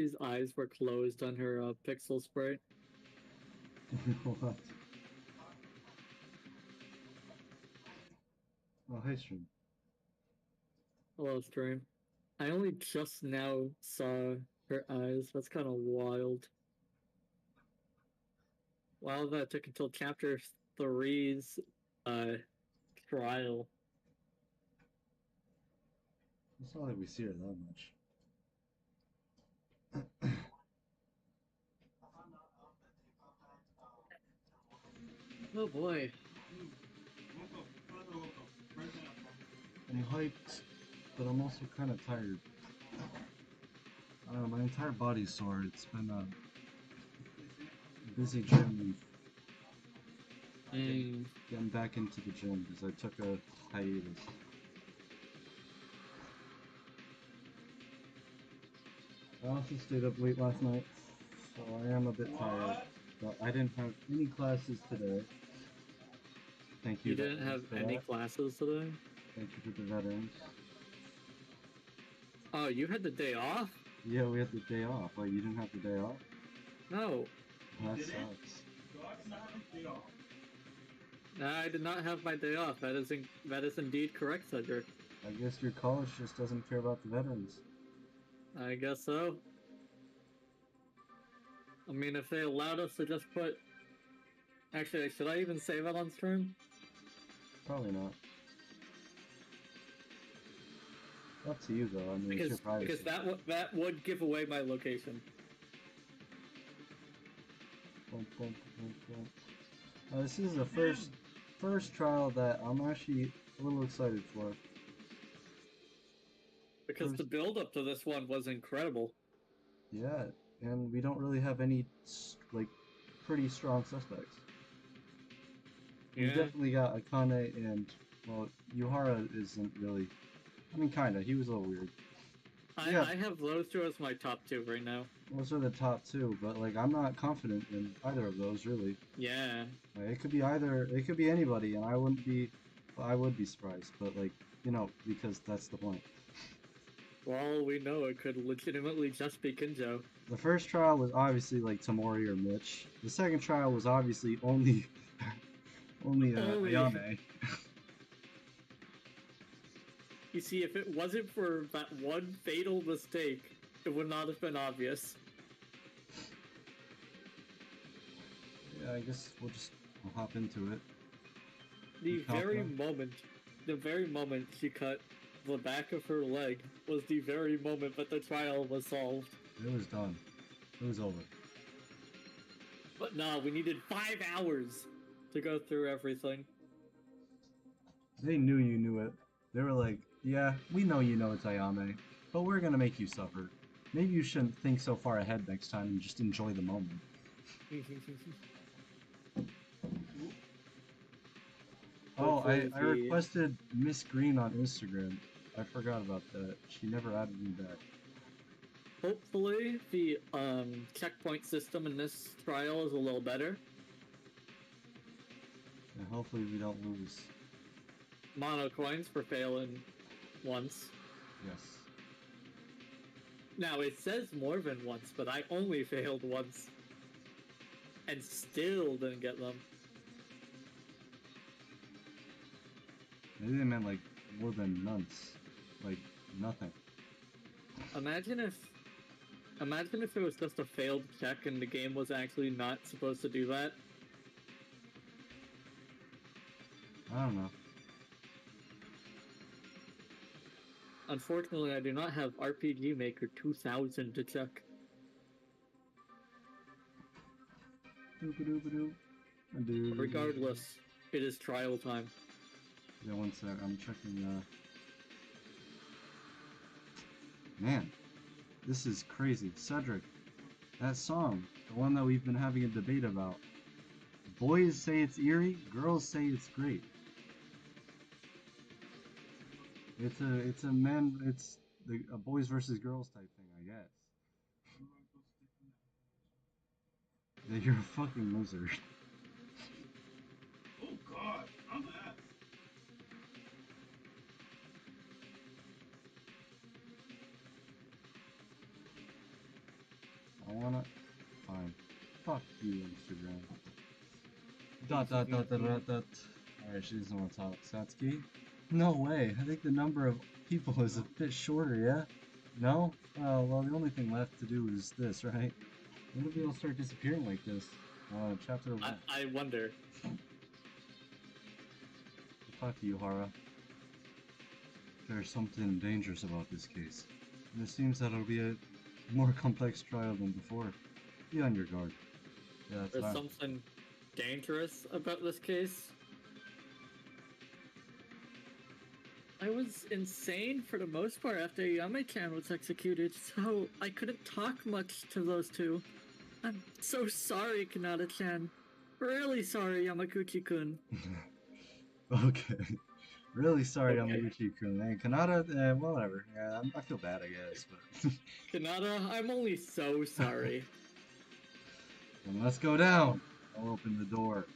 Ashi's eyes were closed on her pixel sprite. What? Oh, hey, stream. Hello, stream. I only just now saw her eyes. That's kind of wild. Wow, that took until chapter 3's trial. It's not like we see her that much. Oh boy. I'm hyped, but I'm also kind of tired. I don't know, my entire body's sore. It's been a busy gym week. Getting back into the gym because I took a hiatus. I also stayed up late last night, so I am a bit tired. But I didn't have any classes today. Thank you, You didn't veterans, have for any that. classes today? Thank you for the veterans. Oh, you had the day off? Yeah, we had the day off. Like, you didn't have the day off? No. That sucks. No, I did not have my day off. That is indeed correct, Cedric. I guess your college just doesn't care about the veterans. I guess so. I mean, if they allowed us to just put... Actually, should I even say that on stream? Probably not. Up to you, though. I mean, it's your privacy. Because that would give away my location. This is the first trial that I'm actually a little excited for. Because the build-up to this one was incredible. Yeah, and we don't really have any, like, pretty strong suspects. Yeah. We definitely got Akane and, well, Yuhara isn't really... I mean, kinda. He was a little weird. I have those two as my top two right now. Those are the top two, but, like, I'm not confident in either of those, really. Yeah. Like, it could be either... It could be anybody, and I wouldn't be... Well, I would be surprised, but, like, you know, because that's the point. For all we know, it could legitimately just be Kinjo. The first trial was obviously like Tamori or Mitch. The second trial was obviously only Ayame. You see, if it wasn't for that one fatal mistake, it would not have been obvious. Yeah, I guess we'll hop into it. The very moment she cut the back of her leg was the very moment that the trial was solved. It was done. It was over. But no, we needed 5 hours to go through everything. They knew you knew it. They were like, yeah, we know you know it's Ayame, but we're gonna make you suffer. Maybe you shouldn't think so far ahead next time and just enjoy the moment. Oh, I requested Miss Green on Instagram. I forgot about that. She never added me back. Hopefully, the checkpoint system in this trial is a little better. And hopefully we don't lose. Mono coins for failing once. Yes. Now, it says more than once, but I only failed once. And still didn't get them. Maybe they meant like more than nonce. Like nothing. Imagine if it was just a failed check and the game was actually not supposed to do that. I don't know. Unfortunately, I do not have RPG Maker 2000 to check. Regardless, it is trial time. Yeah, one sec. I'm checking. Man, this is crazy. Cedric, that song, the one that we've been having a debate about. Boys say it's eerie, girls say it's great. It's a boys versus girls type thing, I guess. Yeah, you're a fucking loser. Oh God, I'm ass. I wanna... Fine. Fuck you, Instagram. ... Alright, she doesn't want to talk. Satsuki? No way. I think the number of people is a bit shorter, yeah? No? Oh, well, the only thing left to do is this, right? When do people start disappearing like this? Chapter 1. I wonder. I'll talk to you, Hara. There's something dangerous about this case. And it seems that it'll be a more complex trial than before. Be on your guard. Yeah, that's There's fine. something dangerous about this case. I was insane for the most part after Yame-chan was executed, so I couldn't talk much to those two. I'm so sorry, Kanata-chan. Really sorry, Yamaguchi-kun. Okay. Really sorry, Okay. Yamaguchi-kun. Hey, Kanata, well, whatever. Yeah, I feel bad, I guess, but... Kanata, I'm only so sorry. Then let's go down. I'll open the door.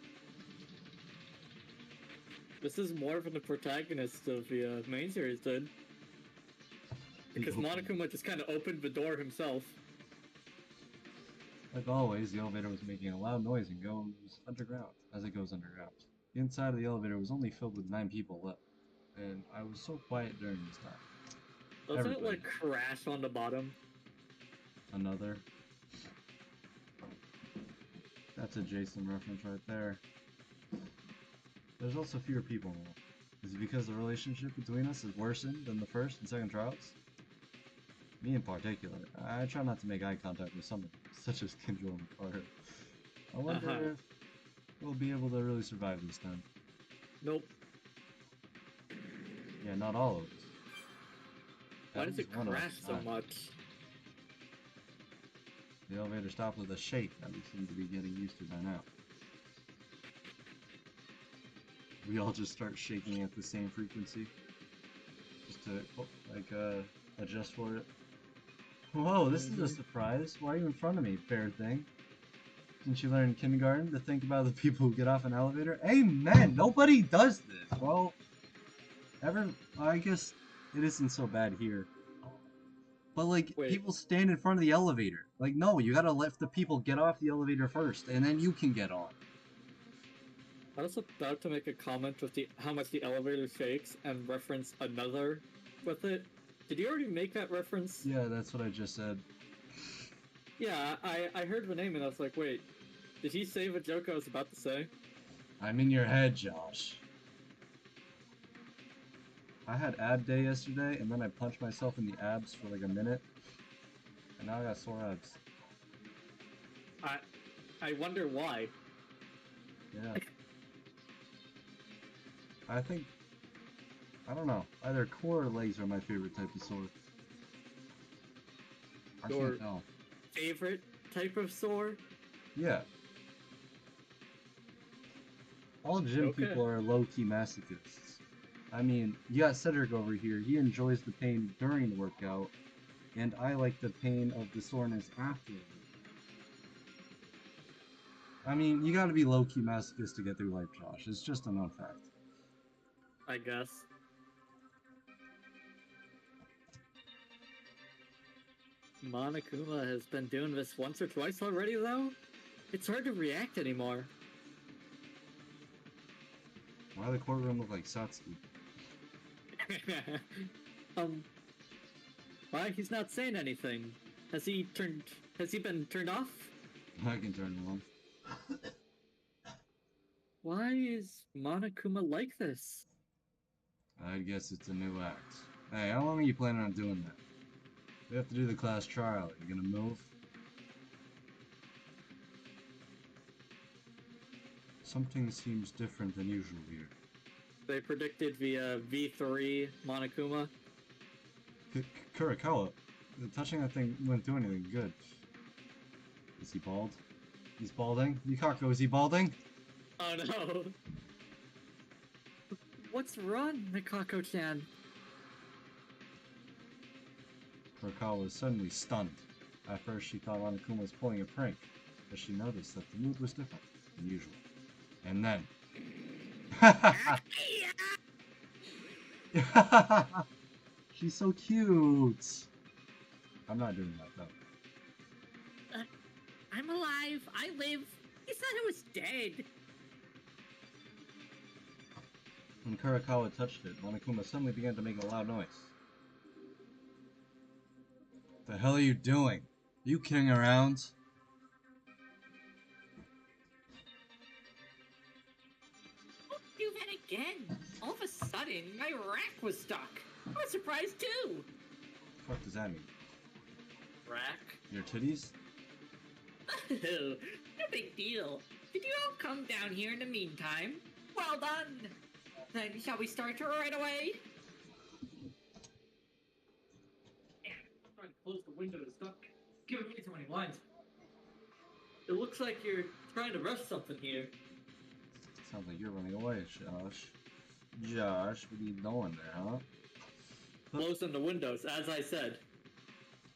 This is more than the protagonist of the main series did. Because Monokuma just kind of opened the door himself. Like always, the elevator was making a loud noise and goes underground, as it goes underground. The inside of the elevator was only filled with 9 people left, and I was so quiet during this time. Doesn't Everybody. it like crash on the bottom? Another. That's a Jason reference right there. There's also fewer people now. Is it because the relationship between us has worsened than the first and second trials? Me in particular. I try not to make eye contact with someone such as Kindle and Carter. I wonder if we'll be able to really survive this time. Nope. Yeah, not all of us. Why At does least it one of us crash so died. much? The elevator stopped with a shake that we seem to be getting used to by now. We all just start shaking at the same frequency. Just to, adjust for it. Whoa, this is a surprise. Why are you in front of me, fair thing? Didn't you learn in kindergarten to think about the people who get off an elevator? Amen! Nobody does this! Well, I guess it isn't so bad here. But, like, Wait. people stand in front of the elevator. Like, no, you gotta let the people get off the elevator first, and then you can get on. I was about to make a comment with how much the elevator shakes and reference Another with it. Did you already make that reference? Yeah, that's what I just said. Yeah, I heard the name and I was like, wait, did he say the joke I was about to say? I'm in your head, Josh. I had ab day yesterday, and then I punched myself in the abs for like a minute, and now I got sore abs. I wonder why. Yeah. I don't know. Either core or legs are my favorite type of sore. I Your can't tell. favorite type of sore? Yeah. All gym people are low-key masochists. I mean, you got Cedric over here. He enjoys the pain during the workout, and I like the pain of the soreness after. I mean, you gotta be low-key masochist to get through life, Josh. It's just a known fact. I guess. Monokuma has been doing this once or twice already, though? It's hard to react anymore. Why the courtroom look like Satsuki? Why? He's not saying anything. Has he been turned off? I can turn him on. Why is Monokuma like this? I guess it's a new act. Hey, how long are you planning on doing that? We have to do the class trial. You gonna move? Something seems different than usual here. They predicted via V3 Monokuma. Kurikawa, touching that thing wouldn't do anything good. Is he bald? He's balding? Yukako, is he balding? Oh no! What's wrong, Mikako-chan? Kurikawa was suddenly stunned. At first she thought Monokuma was pulling a prank, but she noticed that the mood was different than usual. And then... She's so cute! I'm not doing that though. I'm alive. I live. He said I was dead. When Kurakawa touched it, Monokuma suddenly began to make a loud noise. The hell are you doing? Are you kidding around? Do that again. All of a sudden, my rack was stuck. I was surprised too. What the fuck does that mean? Rack? Your titties? No big deal. Did you all come down here in the meantime? Well done. Then shall we start right away? Yeah, I'm trying to close the window to stop giving me too many lines. It looks like you're trying to rush something here. Sounds like you're running away, Josh. Josh, what are you doing there, huh? Closing the windows, as I said.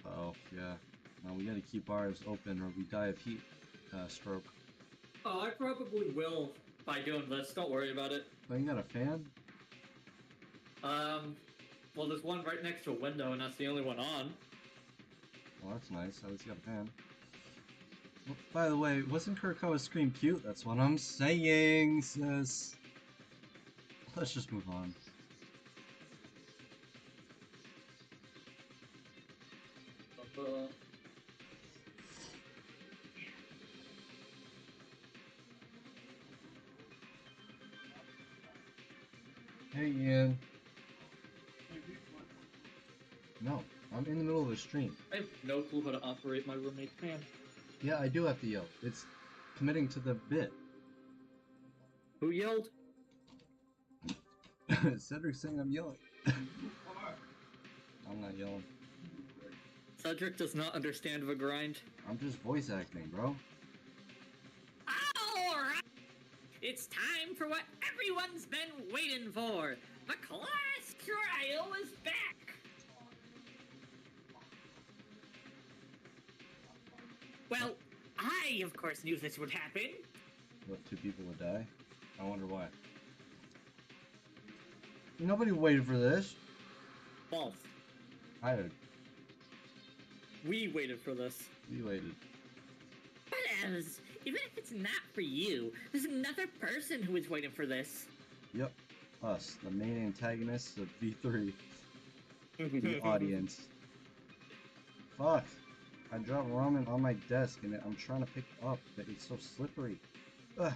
Oh, yeah. Now we gotta keep ours open or we die of heat stroke. Oh, I probably will by doing this. Don't worry about it. Oh, you got a fan? Well, there's one right next to a window, and that's the only one on. Well, that's nice. At least you got a fan. Well, by the way, wasn't Kurakawa's scream cute? That's what I'm saying, sis. Let's just move on. Hey, Ian. No, I'm in the middle of a stream. I have no clue how to operate my roommate's fan. Yeah, I do have to yell. It's committing to the bit. Who yelled? Cedric's saying I'm yelling. I'm not yelling. Cedric does not understand the grind. I'm just voice acting, bro. Alright! It's time for what everyone's been waiting for! The class trial is back! Well, I, of course, knew this would happen. What, 2 people would die? I wonder why. Nobody waited for this. False. I did. We waited for this. We waited. Whatevs. Even if it's not for you, there's another person who is waiting for this. Yep. Us, the main antagonists of V3. The audience. Fuck. I dropped ramen on my desk and I'm trying to pick it up, but it's so slippery. Ugh.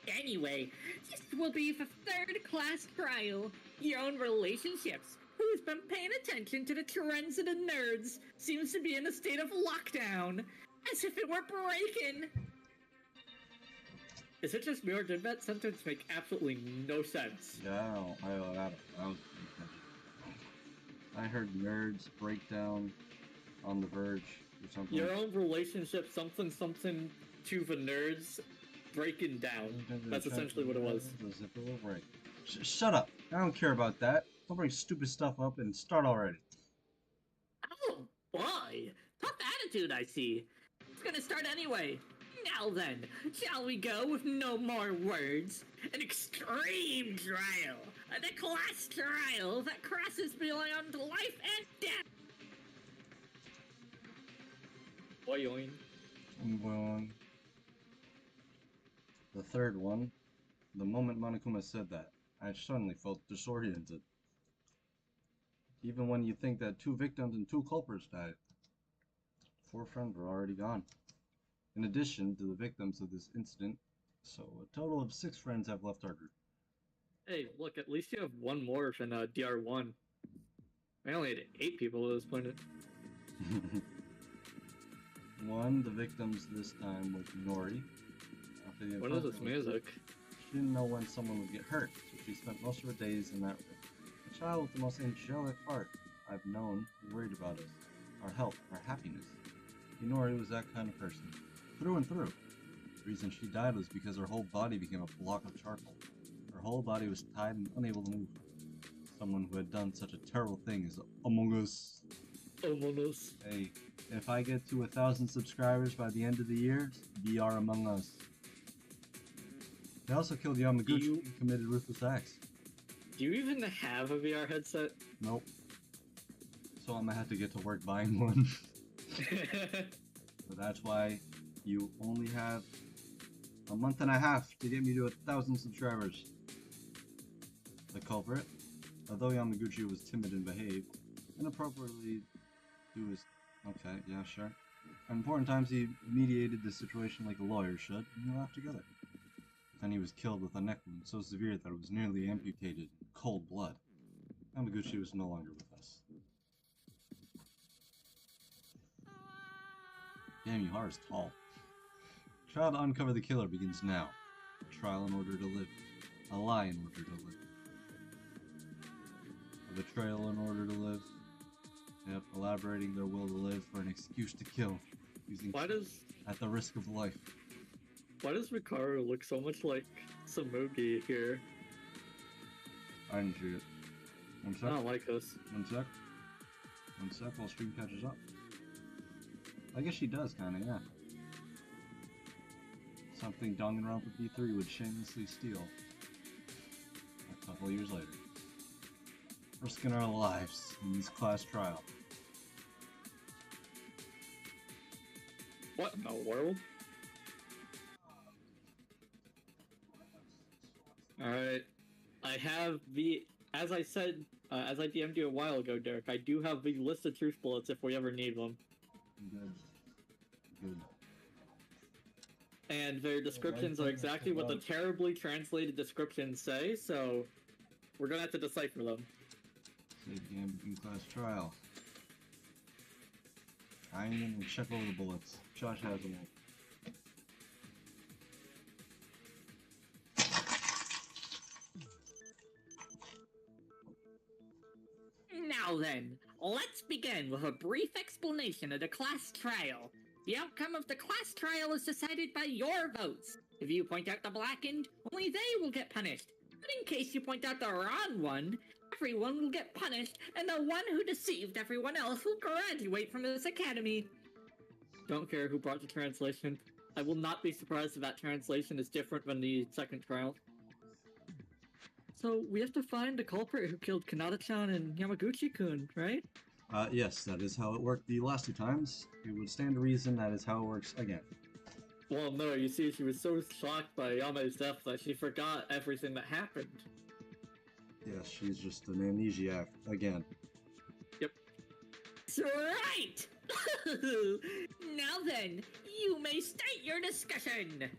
Anyway, this will be the third class trial. Your own relationships. Who's been paying attention to the trends of the nerds seems to be in a state of lockdown. As if it were breaking. Is it just me or did that sentence make absolutely no sense? Yeah, I don't paying attention. I heard nerds breakdown on the verge or something. Your own relationship something to the nerds breaking down. That's essentially what it was. As if it will break. Shut up. I don't care about that. Don't bring stupid stuff up and start already. Oh boy. Tough attitude, I see. It's gonna start anyway. Now then, shall we go with no more words? An extreme trial. The class trial that crosses beyond life and death. Boing. Well, the third one, the moment Monokuma said that, I suddenly felt disoriented. Even when you think that 2 victims and 2 culprits died, 4 friends were already gone. In addition to the victims of this incident, so a total of 6 friends have left our group. Hey, look, at least you have one more than DR1. I only had 8 people at this point. One, the victims this time was Nori. What is this music? She didn't know when someone would get hurt, so she spent most of her days in that room. A child with the most angelic heart I've known who worried about us, our health, our happiness. Inori was that kind of person, through and through. The reason she died was because her whole body became a block of charcoal. Her whole body was tied and unable to move. Someone who had done such a terrible thing is Among Us. Among Us. Hey, if I get to 1,000 subscribers by the end of the year, be our Among Us. They also killed Yamaguchi and committed ruthless acts. Do you even have a VR headset? Nope. So I'm gonna have to get to work buying one. So that's why you only have a month and a half to get me to 1,000 subscribers. The culprit, although Yamaguchi was timid and behaved inappropriately, he was okay. Yeah, sure. At important times, he mediated the situation like a lawyer should, and they laughed together. Then he was killed with a neck wound so severe that it was nearly amputated in cold blood. Yamaguchi was no longer with us. Damn, Yuhara's tall. Trial to uncover the killer begins now. A trial in order to live. A lie in order to live. A betrayal in order to live. Yep, elaborating their will to live for an excuse to kill. Using at the risk of life. Why does Mikaru look so much like Samugi here? I didn't see it. One sec. I don't like this. One sec. One sec while stream catches up. I guess she does, kinda, yeah. Something Danganronpa P3 would shamelessly steal. A couple years later. Risking our lives in this class trial. What in the world? Alright. I have as I said, as I DM'd you a while ago, Derek, I do have the list of truth bullets if we ever need them. Good. Good. And their descriptions are exactly what the terribly translated descriptions say, so we're gonna have to decipher them. Save game between class trial. I'm gonna check over the bullets. Josh has them all. Now then, let's begin with a brief explanation of the class trial. The outcome of the class trial is decided by your votes. If you point out the blackened, only they will get punished. But in case you point out the wrong one, everyone will get punished, and the one who deceived everyone else will graduate from this academy. Don't care who brought the translation. I will not be surprised if that translation is different than the second trial. So, we have to find the culprit who killed Kanata-chan and Yamaguchi-kun, right? Yes, that is how it worked the last two times. It would stand to reason that is how it works again. Well, no, you see, she was so shocked by Yame's death that she forgot everything that happened. Yes, she's just an amnesiac again. Yep. That's right! Now then, you may start your discussion!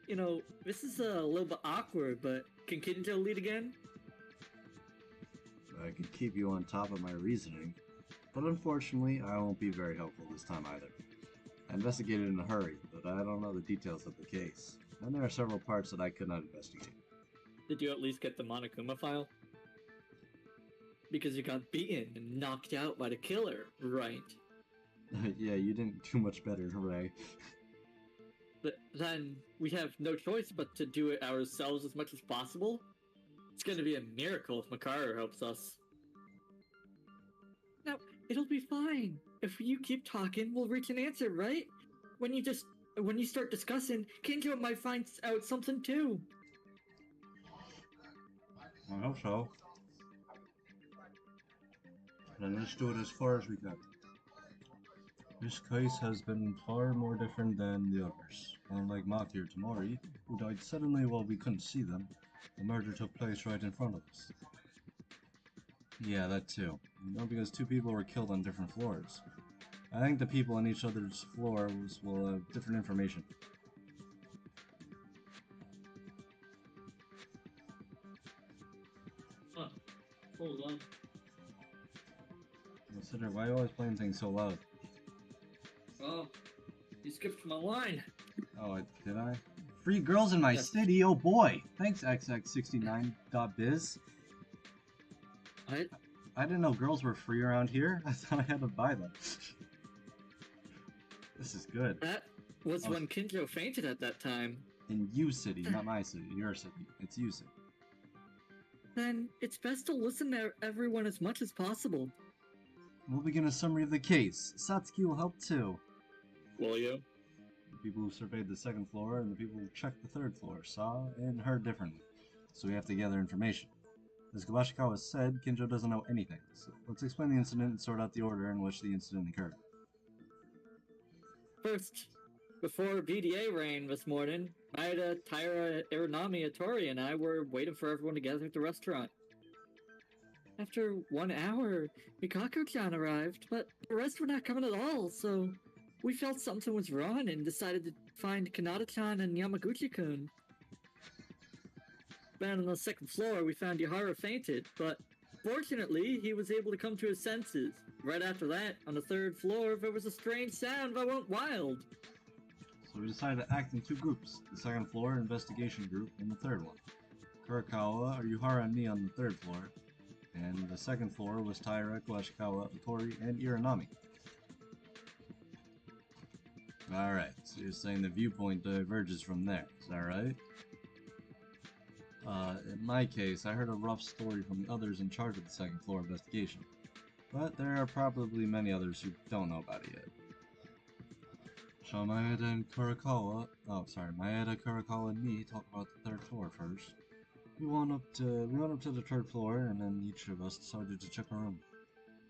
You know, this is a little bit awkward, but can Kinjo lead again? I could keep you on top of my reasoning, but unfortunately, I won't be very helpful this time either. I investigated in a hurry, but I don't know the details of the case, and there are several parts that I could not investigate. Did you at least get the Monokuma file? Because you got beaten and knocked out by the killer, right? Yeah, you didn't do much better, Ray. But then we have no choice but to do it ourselves as much as possible. It's gonna be a miracle if Makaru helps us. Now, it'll be fine. If you keep talking, we'll reach an answer, right? When you start discussing, Kinjo might find out something too. I hope so. Then let's do it as far as we can. This case has been far more different than the others. Unlike Matir Tamori, who died suddenly while we couldn't see them, the murder took place right in front of us. Yeah, that too. You know, because two people were killed on different floors. I think the people on each other's floors will have different information. Huh. Hold on. Consider, why are you always playing things so loud? Oh, you skipped my line. Oh, did I? Free girls in my city, oh boy! Thanks, XX69.biz. I didn't know girls were free around here. I thought I had to buy them. This is good. That was when Kinjo fainted at that time. In you city, not my city. Your city. It's you city. Then it's best to listen to everyone as much as possible. We'll begin a summary of the case. Satsuki will help too. Will you? The people who surveyed the second floor and the people who checked the third floor saw and heard differently. So we have to gather information. As Gabashikawa said, Kinjo doesn't know anything, so let's explain the incident and sort out the order in which the incident occurred. First, before BDA rain this morning, Maeda, Taira, Iranami, Atori, and I were waiting for everyone to gather at the restaurant. After 1 hour, Mikako-chan arrived, but the rest were not coming at all, so we felt something was wrong and decided to find Kanata-chan and Yamaguchi-kun. Then on the second floor, we found Yahara fainted, but fortunately, he was able to come to his senses. Right after that, on the third floor, there was a strange sound that went wild. So we decided to act in two groups, the second floor investigation group and the third one. Kurakawa, Yuhara and me on the third floor, and the second floor was Taira, Koashikawa, Otori, and Iranami. Alright, so you're saying the viewpoint diverges from there, is that right? In my case, I heard a rough story from the others in charge of the second floor investigation. But there are probably many others who don't know about it yet. Shall Maeda and Kurakawa, Maeda, Kurakawa, and me talk about the third floor first. We went up to the third floor, and then each of us decided to check a room.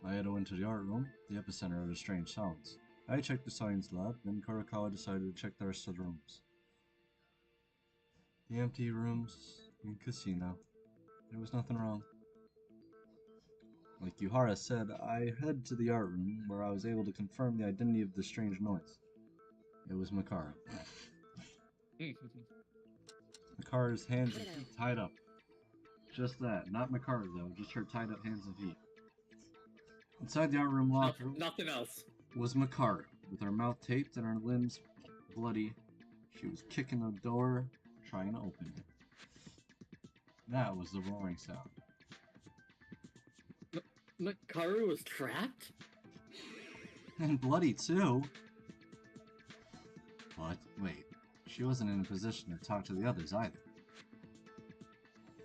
Maeda went to the art room, the epicenter of the strange sounds. I checked the science lab, then Kurakawa decided to check the rest of the rooms. The empty rooms and casino. There was nothing wrong. Like Yuhara said, I head to the art room, where I was able to confirm the identity of the strange noise. It was Makaru. Makaru's hands and feet tied up. Just that, not Makaru though, just her tied up hands and feet. Inside the art room locker Nothing else. was Makaru, with her mouth taped and her limbs bloody. She was kicking the door, trying to open it. That was the roaring sound. Makaru was trapped? And bloody too. But wait, she wasn't in a position to talk to the others either.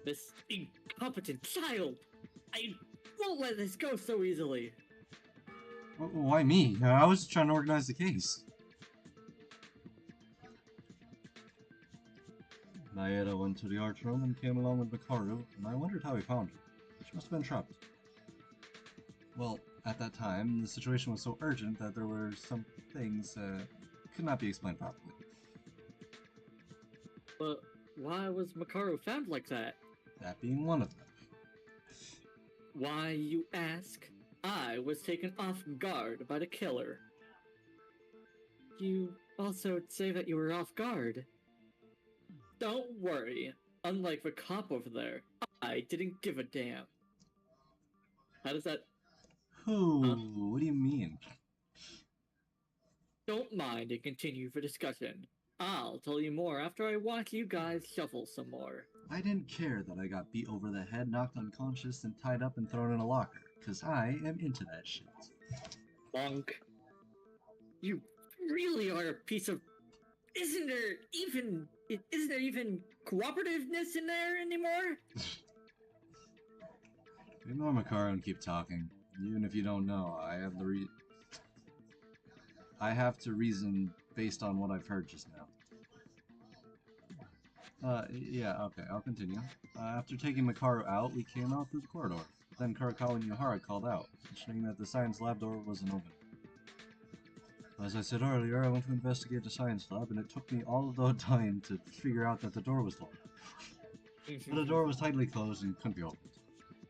This incompetent child! I won't let this go so easily! Why me? I was just trying to organize the case. Maeda went to the art room and came along with Makaru, and I wondered how he found her. She must have been trapped. Well, at that time, the situation was so urgent that there were some things that could not be explained properly. But why was Makaru found like that? That being one of them. Why, you ask? I was taken off guard by the killer. You also say that you were off guard. Don't worry. Unlike the cop over there, I didn't give a damn. How does that... What do you mean? Don't mind and continue the discussion. I'll tell you more after I watch you guys shuffle some more. I didn't care that I got beat over the head, knocked unconscious, and tied up and thrown in a locker, because I am into that shit. Bonk. You really are a piece of... Isn't there even cooperativeness in there anymore? Ignore Makaru and keep talking. Even if you don't know, I have to reason based on what I've heard just now. Yeah, okay, I'll continue. After taking Makaru out, we came out through the corridor. Then Kurakawa and Yuhara called out, mentioning that the science lab door wasn't open. As I said earlier, I went to investigate the science lab, and it took me all of the time to figure out that the door was locked. But the door was tightly closed and couldn't be opened.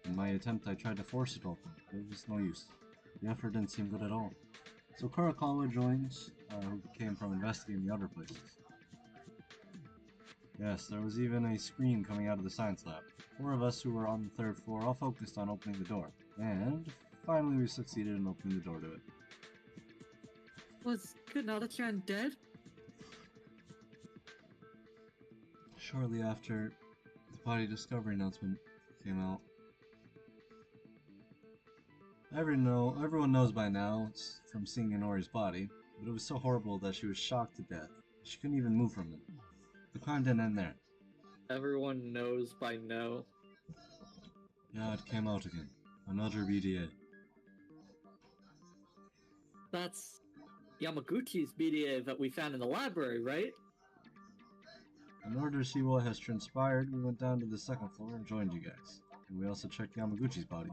In my attempt, I tried to force it open, but it was no use. The effort didn't seem good at all. So Kurakawa joins, who came from investigating the other places. Yes, there was even a screen coming out of the science lab. 4 of us who were on the 3rd floor all focused on opening the door. And finally we succeeded in opening the door to it. Was Kanata-chan dead? Shortly after, the body discovery announcement came out. Everyone knows by now, it's from seeing Inori's body, but it was so horrible that she was shocked to death. She couldn't even move from it. The crime didn't end there. Everyone knows by now. Yeah, it came out again. Another BDA. That's Yamaguchi's BDA that we found in the library, right? In order to see what has transpired, we went down to the 2nd floor and joined you guys. And we also checked Yamaguchi's body.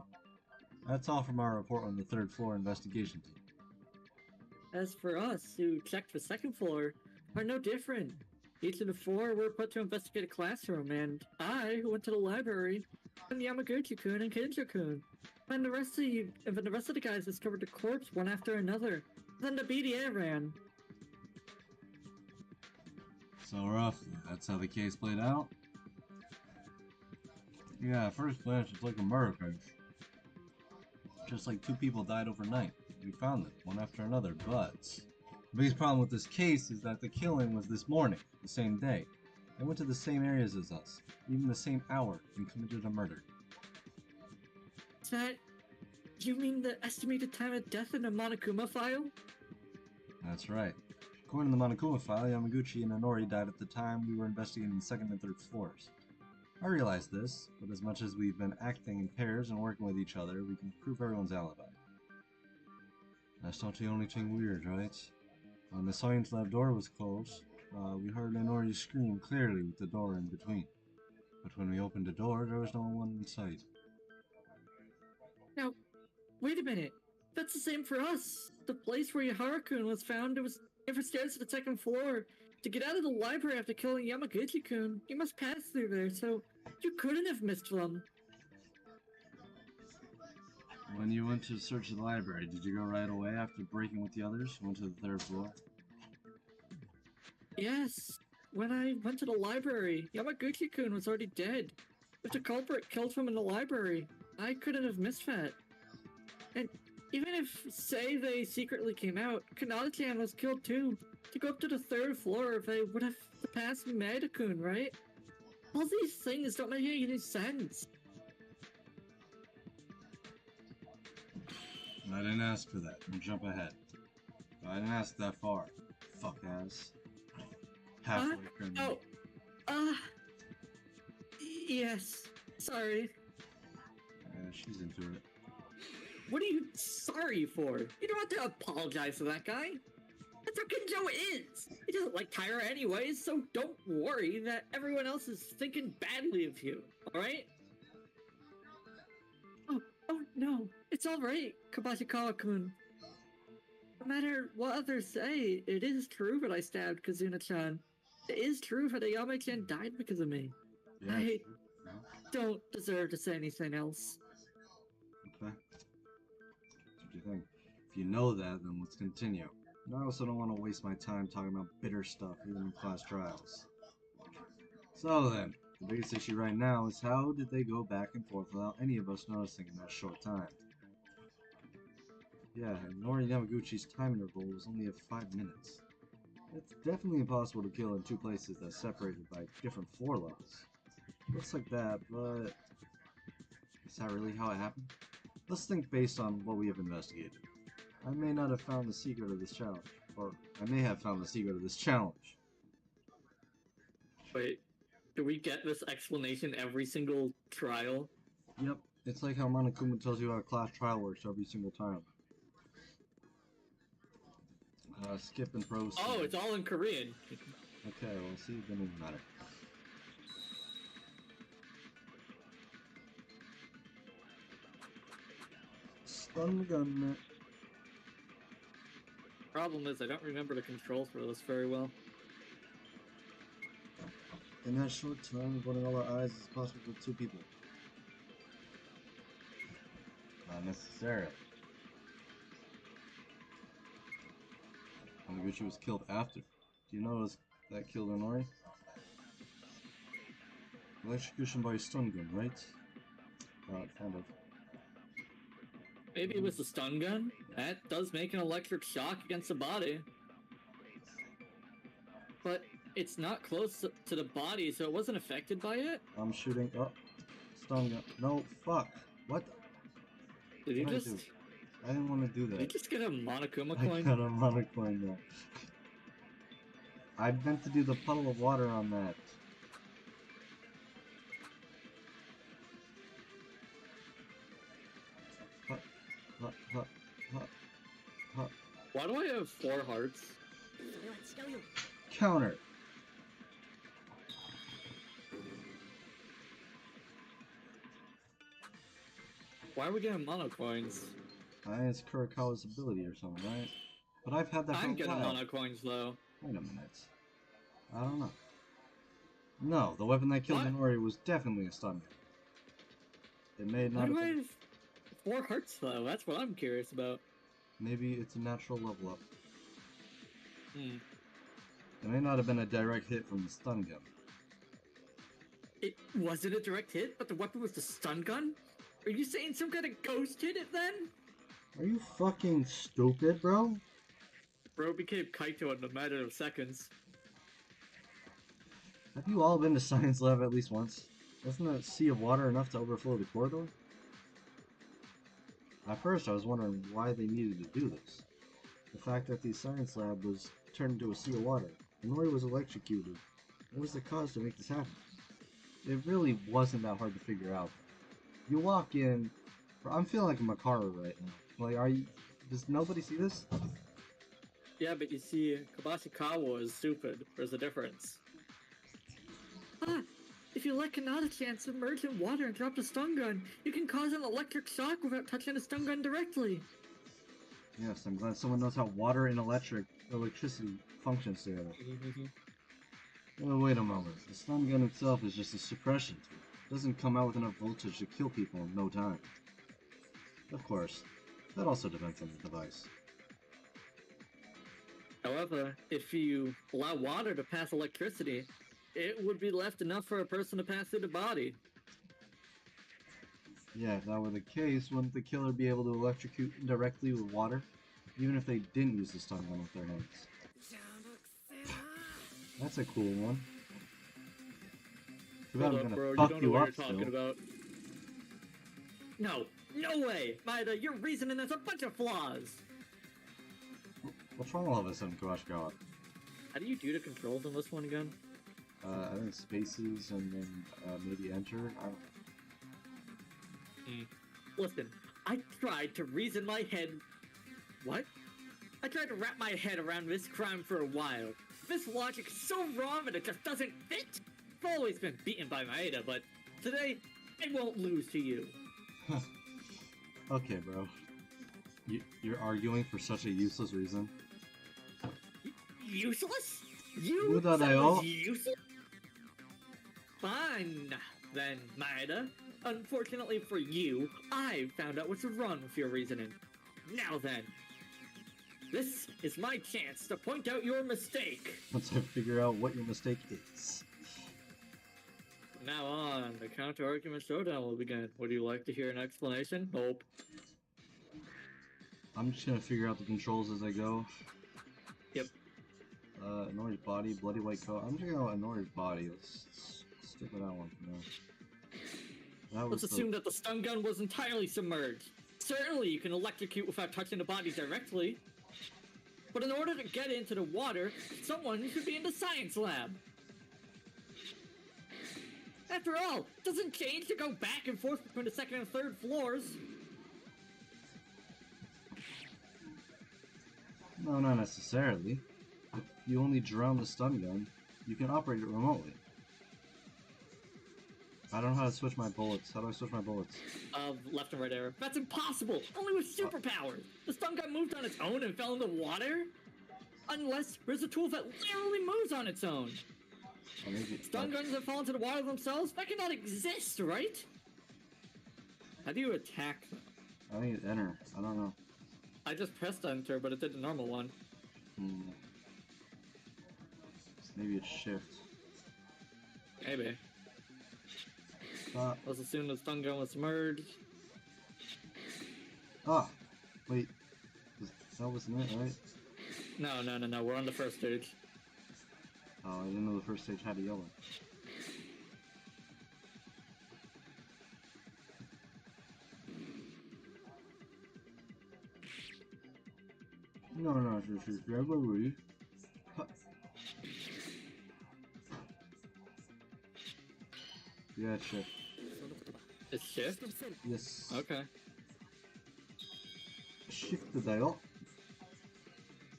That's all from our report on the 3rd floor investigation team. As for us, who checked the second floor, are no different. Each of the four were put to investigate a classroom, and I, who went to the library, and Yamaguchi-kun and Kinjo-kun. And the rest of the guys discovered the corpse one after another. Then the BDA ran. So roughly, that's how the case played out? Yeah, at first glance, it's like a murder case. Just like two people died overnight. We found them, one after another, but the biggest problem with this case is that the killing was this morning, the same day. They went to the same areas as us, even the same hour, and committed a murder. That... You mean the estimated time of death in the Monokuma file? That's right. According to the Monokuma file, Yamaguchi and Inori died at the time we were investigating the second and third floors. I realize this, but as much as we've been acting in pairs and working with each other, we can prove everyone's alibi. That's not the only thing weird, right? When the science lab door was closed, we heard Inori scream clearly with the door in between. But when we opened the door, there was no one inside. Now, wait a minute. That's the same for us. The place where Yahara-kun was found, it was upstairs to the second floor. To get out of the library after killing Yamaguchi-kun, you must pass through there, so you couldn't have missed them. When you went to search the library, did you go right away after breaking with the others? Went to the third floor? Yes. When I went to the library, Yamaguchi-kun was already dead. If the culprit killed him in the library, I couldn't have missed that. And even if, say, they secretly came out, Kanata-chan was killed too. To go up to the third floor, they would have passed Maeda-kun, right? All these things don't make any sense. I didn't ask for that. Don't jump ahead. I didn't ask that far. Fuck ass. Halfway criminal. Yes. Sorry. Yeah, she's into it. What are you sorry for? You don't have to apologize to that guy. That's how Kinjo is. He doesn't like Tyra anyways, so don't worry that everyone else is thinking badly of you, alright? Oh no, it's alright, Kabashikawa-kun. No matter what others say, it is true that I stabbed Kazuna-chan. It is true that Ayame-chan died because of me. Yeah, I no? don't deserve to say anything else. Okay. What do you think? If you know that, then let's continue. And I also don't want to waste my time talking about bitter stuff, even in class trials. So then, the biggest issue right now is how did they go back and forth without any of us noticing in that short time? Yeah, and Nori Yamaguchi's time interval was only of 5 minutes. It's definitely impossible to kill in two places that's separated by different floor levels. Looks like that, but is that really how it happened? Let's think based on what we have investigated. I may not have found the secret of this challenge, or I may have found the secret of this challenge. Wait, do we get this explanation every single trial? Yep, it's like how Monokuma tells you how a class trial works every single time. Skip and proceed. Oh, it's all in Korean. Okay, well, see, it doesn't matter. Stun gun. Problem is, I don't remember the controls for this very well. In that short time, avoiding all our eyes is possible for 2 people. Not necessarily. Yamaguchi was killed after. Do you notice that killed Inori? Electrocution by a stun gun, right? Kind of. Maybe it was the stun gun? That does make an electric shock against the body. But it's not close to the body, so it wasn't affected by it? I'm shooting. Oh, stun gun. No, fuck. What? Did you What did I just... do? I didn't want to do that. Did you just get a Monokuma I coin? got a mana coin now. I meant to do the puddle of water on that. Why do I have 4 hearts? Counter. Why are we getting mono coins? I think it's Kurikawa's ability or something, right? But I've had that for I'm a getting while. mana coins though. Wait a minute. I don't know. No, the weapon that killed What? Minori was definitely a stun gun. It may Why not do have I been... have 4 hearts though? That's what I'm curious about. Maybe it's a natural level up. Hmm. It may not have been a direct hit from the stun gun. It wasn't a direct hit, but the weapon was the stun gun? Are you saying some kind of ghost hit it then? Are you fucking stupid, bro? Bro became Kaito in a matter of seconds. Have you all been to science lab at least once? Wasn't a sea of water enough to overflow the corridor? At first I was wondering why they needed to do this. The fact that the science lab was turned into a sea of water, and Nori was electrocuted. What was the cause to make this happen? It really wasn't that hard to figure out. You walk in... I'm feeling like a Makara right now. Like, are you... Does nobody see this? Yeah, but you see, Kabashikawa is stupid. There's a difference. Ah, if you let Kanata-chan submerge in water and drop the stun gun, you can cause an electric shock without touching the stun gun directly. Yes, I'm glad someone knows how water and electricity functions together. Well, wait a moment. The stun gun itself is just a suppression tool. It doesn't come out with enough voltage to kill people in no time. Of course, that also depends on the device. However, if you allow water to pass electricity, it would be left enough for a person to pass through the body. Yeah, if that were the case, wouldn't the killer be able to electrocute directly with water? Even if they didn't use the stun gun with their hands. That's a cool one. Too bad Hold I'm up, gonna bro, you fuck don't know you what up you're talking still. about. No way! Maeda, your reasoning has a bunch of flaws! What's wrong all of a sudden, Kawashikawa? How do you do the controls on this one again? I think spaces and then maybe enter. I don't... Listen, I tried to reason my head... What? I tried to wrap my head around this crime for a while. This logic's so wrong that it just doesn't fit! I've always been beaten by Maeda, but today, I won't lose to you. Okay, bro. You're arguing for such a useless reason. Useless? You Good said I idea. was useless? Fine, then, Maeda. Unfortunately for you, I found out what's wrong with your reasoning. Now then, this is my chance to point out your mistake. Once I figure out what your mistake is. From now on, the counter-argument showdown will begin. Would you like to hear an explanation? Nope. I'm just gonna figure out the controls as I go. Yep. Anori's body, bloody white coat. I'm just gonna go Anori's body. Let's stick with that one for now. That was Let's assume that the stun gun was entirely submerged. Certainly you can electrocute without touching the body directly. But in order to get into the water, someone should be in the science lab. After all, it doesn't change to go back and forth between the second and third floors. No, not necessarily. If you only drown the stun gun, you can operate it remotely. I don't know how to switch my bullets. How do I switch my bullets? Left and right arrow. That's impossible! Only with superpowers! The stun gun moved on its own and fell in the water? Unless there's a tool that literally moves on its own. Oh, maybe, Stun guns that fall into the water themselves? That cannot exist, right? How do you attack them? I think it's enter. I don't know. I just pressed enter, but it did the normal one. Maybe it's shift. Maybe. Stop. Let's assume the stun gun was submerged. Ah! Wait. That wasn't it, right? No. We're on the first stage. Oh, I didn't know the first stage had a yellow. No, just February. Yeah, shift. It's shift? Yes. Okay. Shift the dial.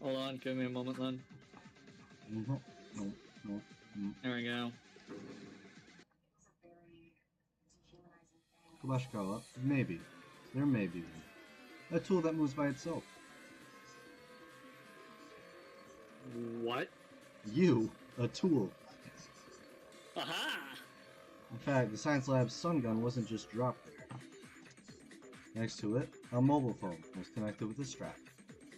Hold on, give me a moment then. No. There we go. Kalashnikov, maybe. There may be one. A tool that moves by itself. What? You, a tool. Aha! In fact, the science lab's stun gun wasn't just dropped there. Next to it, a mobile phone was connected with a strap.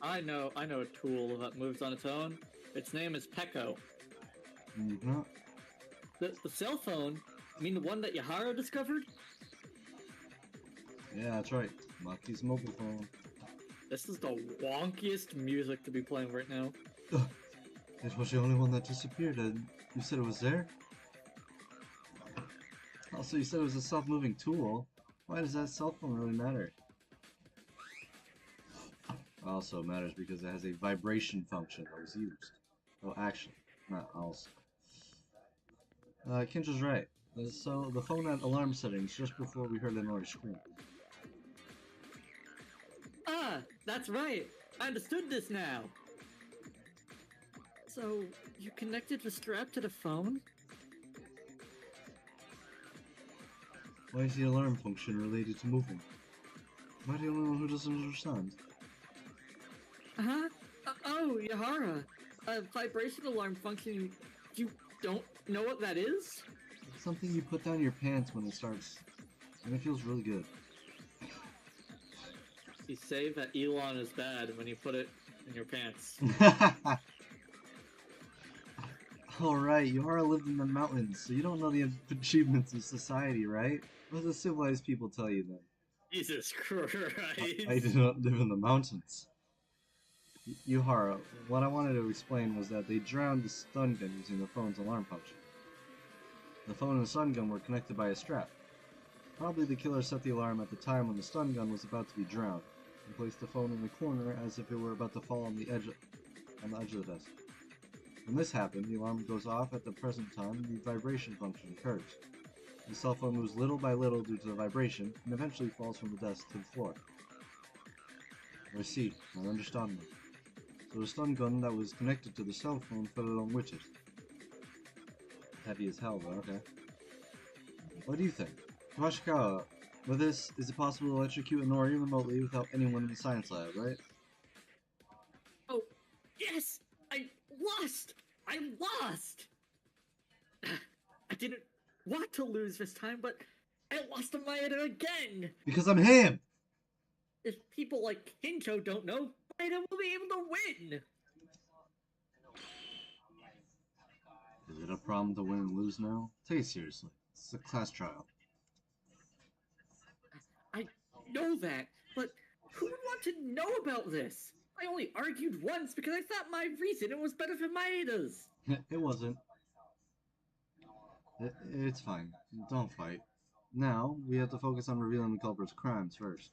I know a tool that moves on its own. Its name is Pecco. Mm-hmm. The cell phone? I mean the one that Yahara discovered? Yeah, that's right. Maki's mobile phone. This is the wonkiest music to be playing right now. It was the only one that disappeared, and you said it was there? Also, you said it was a self-moving tool. Why does that cell phone really matter? Also, it matters because it has a vibration function that was used. Oh, actually, not also. Kinja's right. So, the phone had alarm settings just before we heard Lenore scream. Ah, that's right. I understood this now. So, you connected the strap to the phone? Why is the alarm function related to moving? Am I the only one who doesn't understand? Huh? Oh, Yahara. A vibration alarm function. You don't know what that is? It's something you put down your pants when it starts, and it feels really good. You say that Elon is bad when you put it in your pants. Alright, Yahara lived in the mountains, so you don't know the achievements of society, right? What do civilized people tell you then? Jesus Christ. I do not live in the mountains. Yuhara, what I wanted to explain was that they drowned the stun gun using the phone's alarm function. The phone and the stun gun were connected by a strap. Probably the killer set the alarm at the time when the stun gun was about to be drowned, and placed the phone in the corner as if it were about to fall on the edge of the desk. When this happened, the alarm goes off at the present time and the vibration function occurs. The cell phone moves little by little due to the vibration, and eventually falls from the desk to the floor. I see, I understand now. So the stun gun that was connected to the cell phone fell along with it. Heavy as hell, though, okay. What do you think? Kamashikawa, with this, is it possible to electrocute Inori remotely without anyone in the science lab, right? Oh, yes! I lost! I didn't want to lose this time, but I lost to Maeda again! Because I'm him! If people like Hincho don't know, Maeda will be able to win! Is it a problem to win and lose now? Take it seriously. It's a class trial. I know that, but who would want to know about this? I only argued once because I thought my reasoning was better than Maeda's. It wasn't. It's fine. Don't fight. Now, we have to focus on revealing the culprit's crimes first.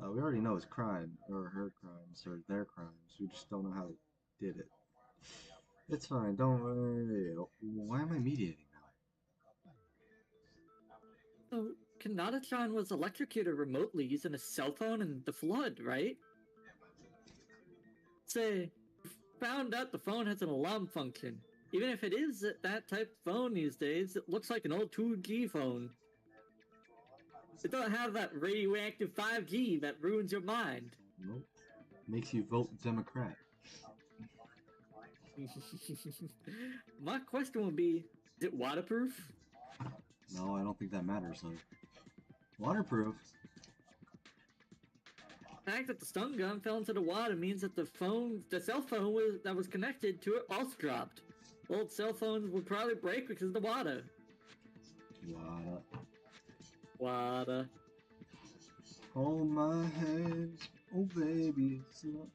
We already know his crime, or her crimes, or their crimes. We just don't know how they did it. It's fine. Don't worry. Why am I mediating now? So, Kanata-chan was electrocuted remotely using a cell phone in the flood, right? Say, found out the phone has an alarm function. Even if it is that type of phone these days, it looks like an old 2G phone. It doesn't have that radioactive 5G that ruins your mind. Nope. Makes you vote Democrat. My question would be, is it waterproof? No, I don't think that matters, though. Waterproof? The fact that the stun gun fell into the water means that the cell phone that was connected to it also dropped. Old cell phones would probably break because of the water. Water. Hold my hands, oh baby.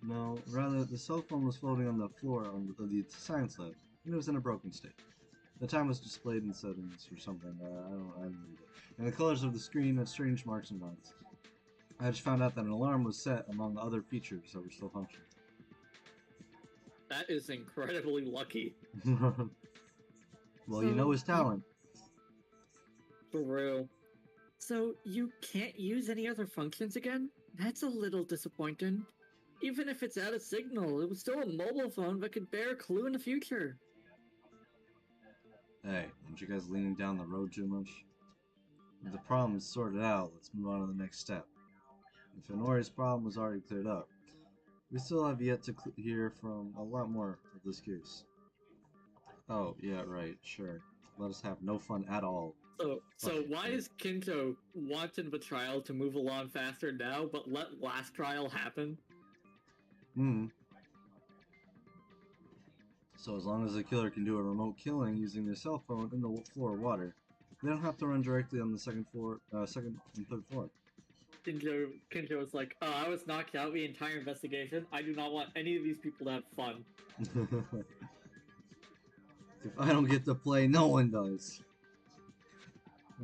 No, rather, the cell phone was floating on the floor of the science lab, and it was in a broken state. The time was displayed in settings or something, I didn't read it. And the colors of the screen had strange marks and lines. I just found out that an alarm was set among other features that were still functioning. That is incredibly lucky. Well, you know his talent. For real. So, you can't use any other functions again? That's a little disappointing. Even if it's out of signal, it was still a mobile phone that could bear a clue in the future. Hey, aren't you guys leaning down the road too much? If the problem is sorted out, let's move on to the next step. If Inori's problem was already cleared up, We still have yet to hear from a lot more of this case. Oh, yeah, right, sure. Let us have no fun at all. So why is Kinto wanting the trial to move along faster now, but let last trial happen? So as long as the killer can do a remote killing using their cell phone in the floor of water, they don't have to run directly on the second and third floor. Kinto was like, oh, I was knocked out the entire investigation. I do not want any of these people to have fun. If I don't get to play, no one does.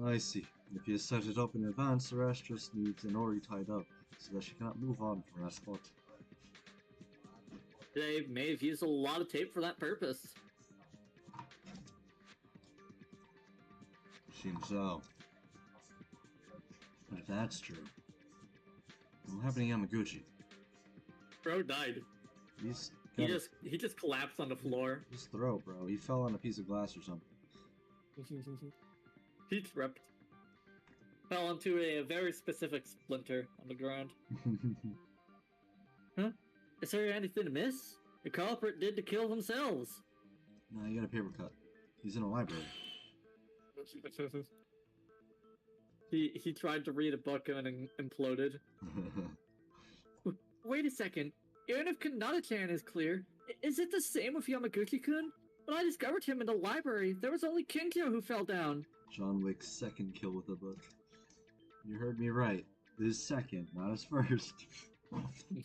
I see. If you set it up in advance, the rest just needs an Ori tied up, so that she cannot move on from that spot. They may have used a lot of tape for that purpose. Seems so. But if that's true, what happened to Yamaguchi? Bro died. He just collapsed on the floor. His throat, bro. He fell on a piece of glass or something. He tripped. Fell onto a very specific splinter on the ground. Huh? Is there anything to miss? The culprit did to kill themselves. Nah, you got a paper cut. He's in a library. He tried to read a book and imploded. Wait a second. Even if Kanata-chan is clear, is it the same with Yamaguchi-kun? When I discovered him in the library, there was only Kinkyo who fell down. John Wick's second kill with a book. You heard me right. His second, not his first.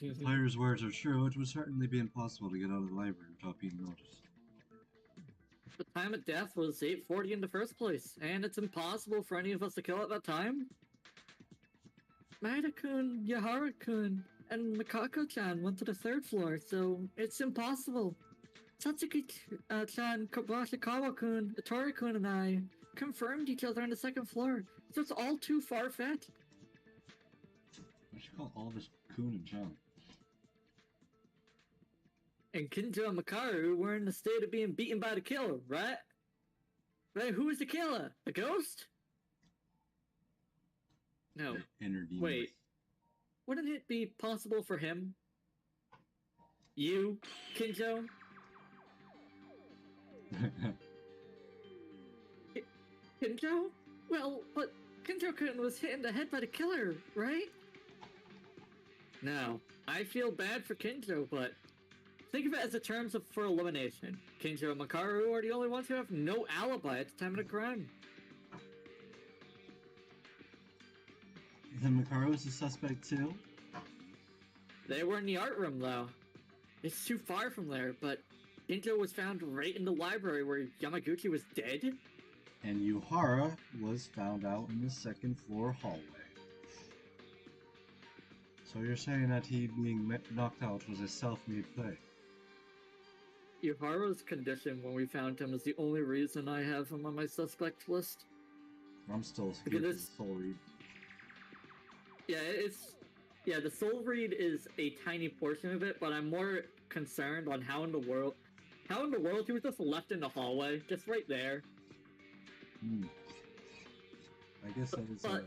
If Pyre's words are true, it would certainly be impossible to get out of the library without being noticed. The time of death was 8:40 in the first place, and it's impossible for any of us to kill at that time. Maeda-kun, Yahara-kun, and Makako-chan went to the third floor, so it's impossible. Satsuki-chan, Kobashi-kawa-kun, Itori-kun, and I confirmed each other on the second floor, so it's all too far-fetched. I should call all this Kun and Chan. And Kinjo and Makaru were in the state of being beaten by the killer, right? Right, who is the killer? A ghost? No. Wait. Wouldn't it be possible for him? You, Kinjo? Kinjo? Well, but Kinjo-kun was hit in the head by the killer, right? Now, I feel bad for Kinjo, but think of it as a terms for elimination. Kinjo and Makaru are the only ones who have no alibi at the time of the crime. Then Makaru is a suspect too? They were in the art room, though. It's too far from there, but Kinjo was found right in the library where Yamaguchi was dead. And Yuhara was found out in the second floor hallway. So you're saying that he being knocked out was a self-made play? Yuhara's condition when we found him is the only reason I have him on my suspect list. I'm still scared of the soul read. Yeah, the soul read is a tiny portion of it, but I'm more concerned on how in the world he was just left in the hallway, just right there. I guess that is it's a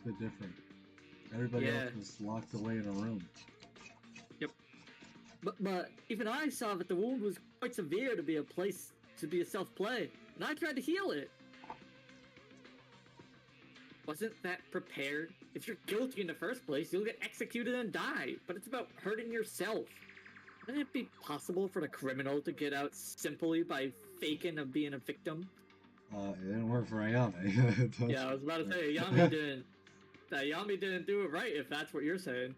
bit different. Everybody else was locked away in a room. Yep. But even I saw that the wound was quite severe to be a self-play, and I tried to heal it. Wasn't that prepared? If you're guilty in the first place, you'll get executed and die, but it's about hurting yourself. Wouldn't it be possible for the criminal to get out simply by faking of being a victim? It didn't work for Ayame. Yeah, I was about to say, Ayame didn't do it right, if that's what you're saying.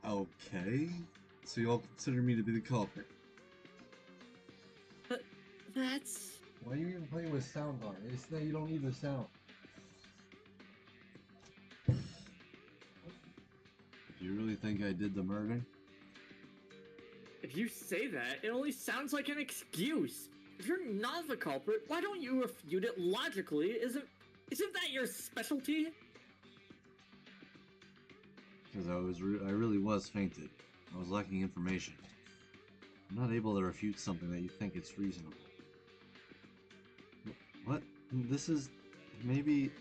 Okay. So you all consider me to be the culprit? But that's... Why are you even playing with sound bar? It's that you don't need the sound. Do you really think I did the murder? If you say that, it only sounds like an excuse. If you're not the culprit, why don't you refute it logically? Isn't that your specialty? Because I really was fainted. I was lacking information. I'm not able to refute something that you think it's reasonable. What? This is... maybe...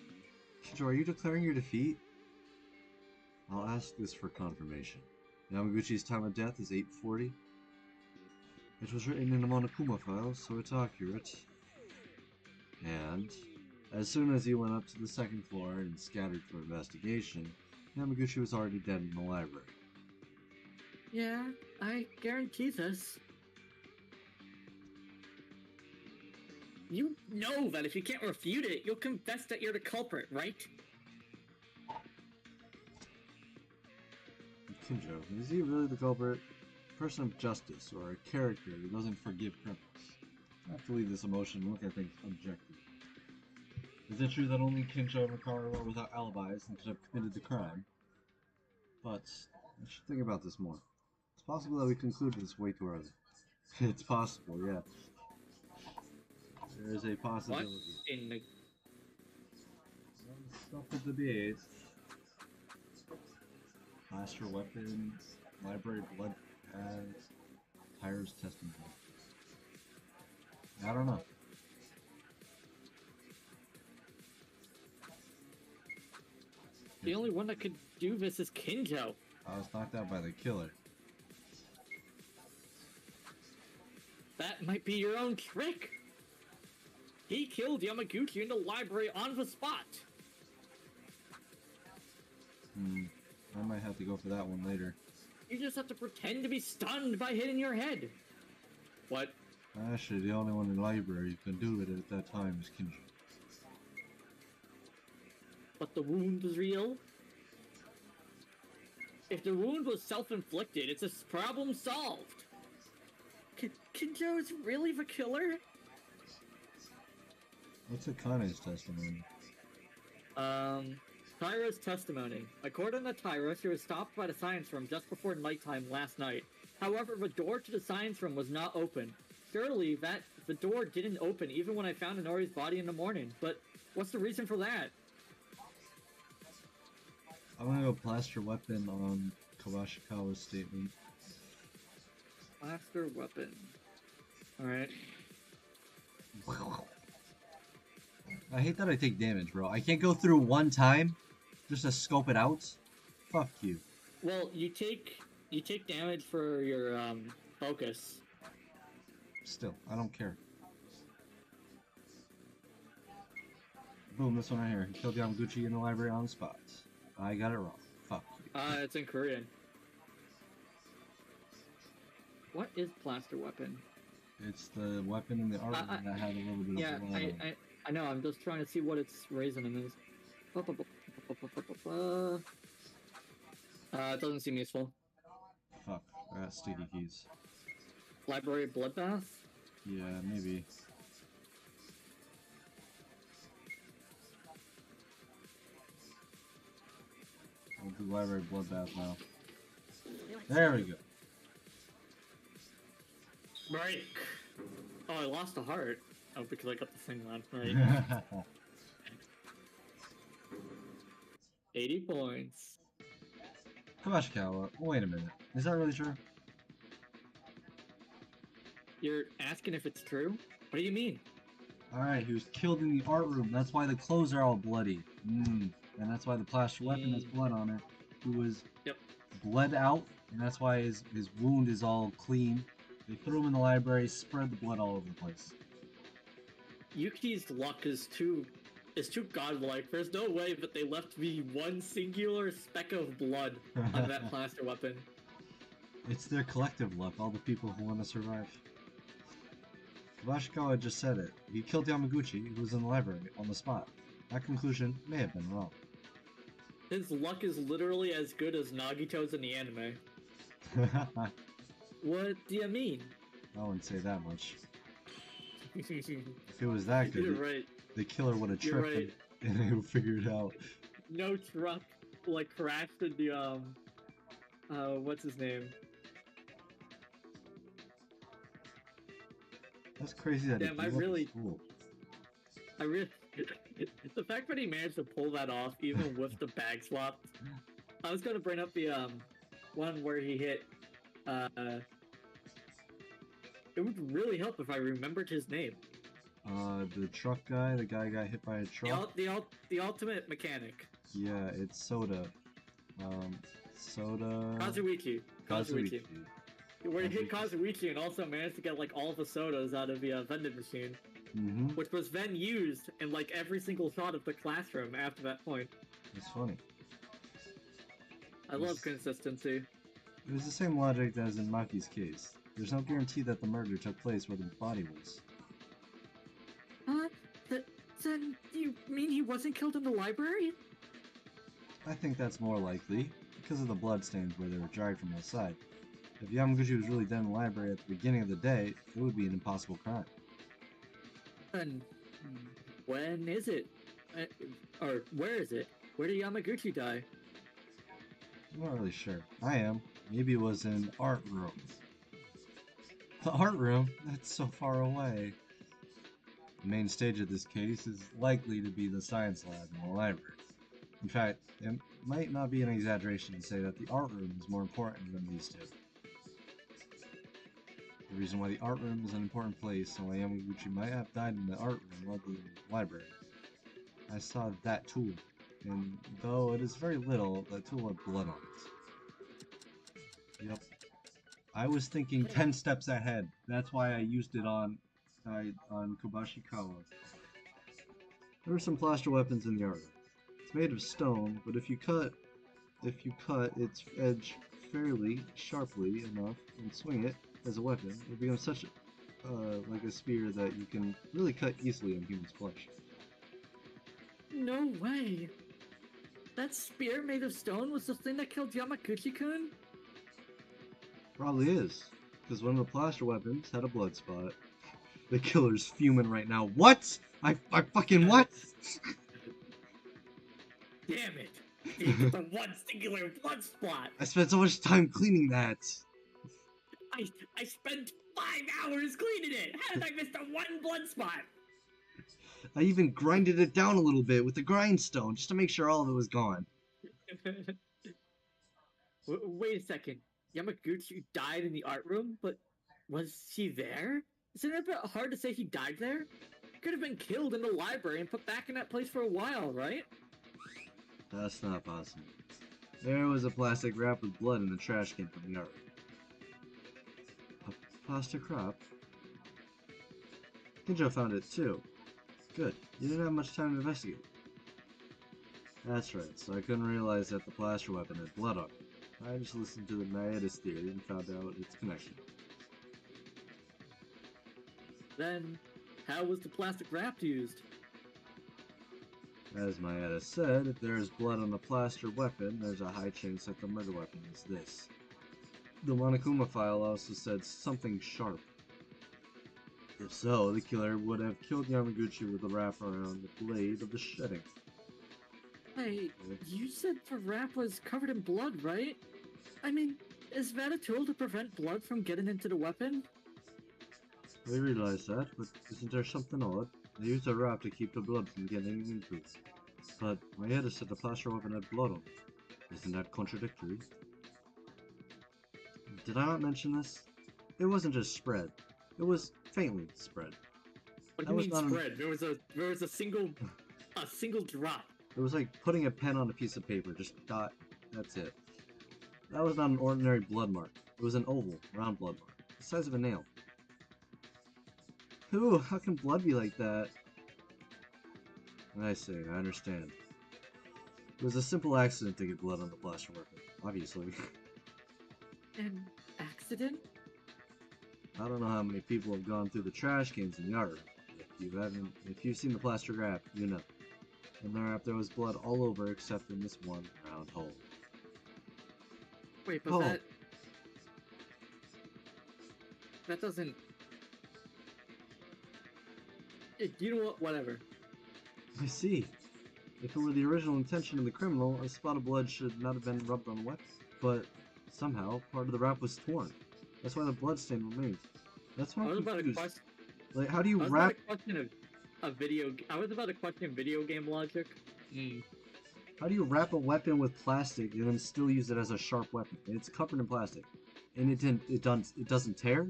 Kinjo, are you declaring your defeat? I'll ask this for confirmation. Yamaguchi's time of death is 8:40. It was written in the Monokuma file, so it's accurate. And as soon as he went up to the second floor and scattered for investigation, Yamaguchi was already dead in the library. Yeah, I guarantee this. You know that if you can't refute it, you'll confess that you're the culprit, right? Kinjo, is he really the culprit? A person of justice, or a character who doesn't forgive criminals? I have to leave this emotion and look at things objectively. Is it true that only Kinjo and Rikaru are without alibis and could have committed the crime? But I should think about this more. It's possible that we concluded this way too early. It's possible, yeah. There is a possibility. What in the... Stuff with the BAs. Blaster weapons, library blood pads, tires testing. I don't know. The only one that could do this is Kinjo. I was knocked out by the killer. That might be your own trick. He killed Yamaguchi in the library on the spot. I might have to go for that one later. You just have to pretend to be stunned by hitting your head. What? Actually, the only one in the library who can do it at that time is Kinjo. But the wound was real? If the wound was self-inflicted, it's a problem solved. Kinjo is really the killer? What's Akane's testimony? Tyra's testimony. According to Tyra, she was stopped by the science room just before nighttime last night. However, the door to the science room was not open. Surely the door didn't open even when I found Inori's body in the morning. But what's the reason for that? I'm gonna go plaster weapon on Kawashikawa's statement. Blaster weapon. Alright. I hate that I take damage, bro. I can't go through one time just to scope it out. Fuck you. Well, you take damage for your focus. Still, I don't care. Boom, this one right here. He killed Yamaguchi in the library on the spot. I got it wrong. Fuck you. It's in Korean. What is plaster weapon? It's the weapon in the art room that had a little bit yeah, of blood on it. I know, I'm just trying to see what its reasoning is. It doesn't seem useful. Fuck, I got sticky keys. Library bloodbath? Yeah, maybe. I'll do library bloodbath now. There we go. Break! Oh, I lost a heart. Oh, because I got the thing on. Right. 80 points. Kawashikawa, wait a minute. Is that really true? You're asking if it's true? What do you mean? Alright, he was killed in the art room. That's why the clothes are all bloody. And that's why the plaster weapon has blood on it. He was bled out, and that's why his wound is all clean. They threw him in the library, spread the blood all over the place. Yuki's luck is too godlike. There's no way that they left me one singular speck of blood on that plaster weapon. It's their collective luck, all the people who want to survive. Kawashikawa just said it. He killed Yamaguchi, who was in the library, on the spot. That conclusion may have been wrong. His luck is literally as good as Nagito's in the anime. What do you mean? I wouldn't say that much. If it was that good, You're right. the killer would have You're tripped right. and they would figure it out. No truck like crashed in the what's his name? That's crazy that Damn, he I blew up really- the school. The fact that he managed to pull that off even with the bag swap. I was gonna bring up the one where he hit it would really help if I remembered his name. The truck guy, the guy got hit by a truck. The ultimate mechanic. Yeah, it's Soda. soda. Kazuichi. Where he hit Kazuichi and also managed to get like all the sodas out of the vending machine, which was then used in like every single shot of the classroom after that point. It's funny. I love consistency. It was the same logic as in Maki's case. There's no guarantee that the murder took place where the body was. Then you mean he wasn't killed in the library? I think that's more likely, because of the bloodstains where they were dragged from outside. If Yamaguchi was really dead in the library at the beginning of the day, it would be an impossible crime. And when is it? Or where is it? Where did Yamaguchi die? I'm not really sure. I am. Maybe it was in art room. The art room? That's so far away. The main stage of this case is likely to be the science lab in the library. In fact, it might not be an exaggeration to say that the art room is more important than these two. The reason why the art room is an important place and why Yamaguchi might have died in the art room rather than the library. I saw that tool, and though it is very little, that tool had blood on it. Yep. I was thinking 10 steps ahead. That's why I used it on Kobashikawa. There are some plaster weapons in the art room. It's made of stone, but if you cut its edge fairly sharply enough and swing it as a weapon, it becomes such like a spear that you can really cut easily on human flesh. No way! That spear made of stone was the thing that killed Yamaguchi-kun? Probably is, because one of the plaster weapons had a blood spot. The killer's fuming right now. What? I fucking what? Damn it! It's the one singular blood spot! I spent so much time cleaning that. I spent 5 hours cleaning it! How did I miss the one blood spot? I even grinded it down a little bit with the grindstone just to make sure all of it was gone. Wait a second. Yamaguchi died in the art room, but was he there? Isn't it a bit hard to say he died there? He could have been killed in the library and put back in that place for a while, right? That's not possible. There was a plastic wrap with blood in the trash can from the art room. A plastic wrap? Kinjo found it too. Good. You didn't have much time to investigate. That's right, so I couldn't realize that the plaster weapon had blood on it. I just listened to the Maeda's theory and found out its connection. Then, how was the plastic wrap used? As Maeda said, if there is blood on the plaster weapon, there's a high chance that the murder weapon is this. The Monokuma file also said something sharp. If so, the killer would have killed Yamaguchi with the wrap around the blade of the shedding. Hey, you said the wrap was covered in blood, right? I mean, is that a tool to prevent blood from getting into the weapon? I realize that, but isn't there something odd? They used a wrap to keep the blood from getting into it. But Maeda said the plaster weapon had blood on it. Isn't that contradictory? Did I not mention this? It wasn't just spread. It was faintly spread. What do you mean spread? There was a single drop. It was like putting a pen on a piece of paper, just dot, that's it. That was not an ordinary blood mark. It was an oval, round blood mark, the size of a nail. Ooh, how can blood be like that? I see, I understand. It was a simple accident to get blood on the plaster weapon, obviously. An accident? I don't know how many people have gone through the trash cans in the yard. If you've seen the plaster wrap, you know. In the wrap there was blood all over except in this one round hole. Wait, but that doesn't... You know what? Whatever. I see. If it were the original intention of the criminal, a spot of blood should not have been rubbed on the weapon. But somehow, part of the wrap was torn. That's why the blood stain remains. That's why I'm confused. Like, how do you wrap... I was about to question video game logic. How do you wrap a weapon with plastic and then still use it as a sharp weapon? It's covered in plastic, and it doesn't tear.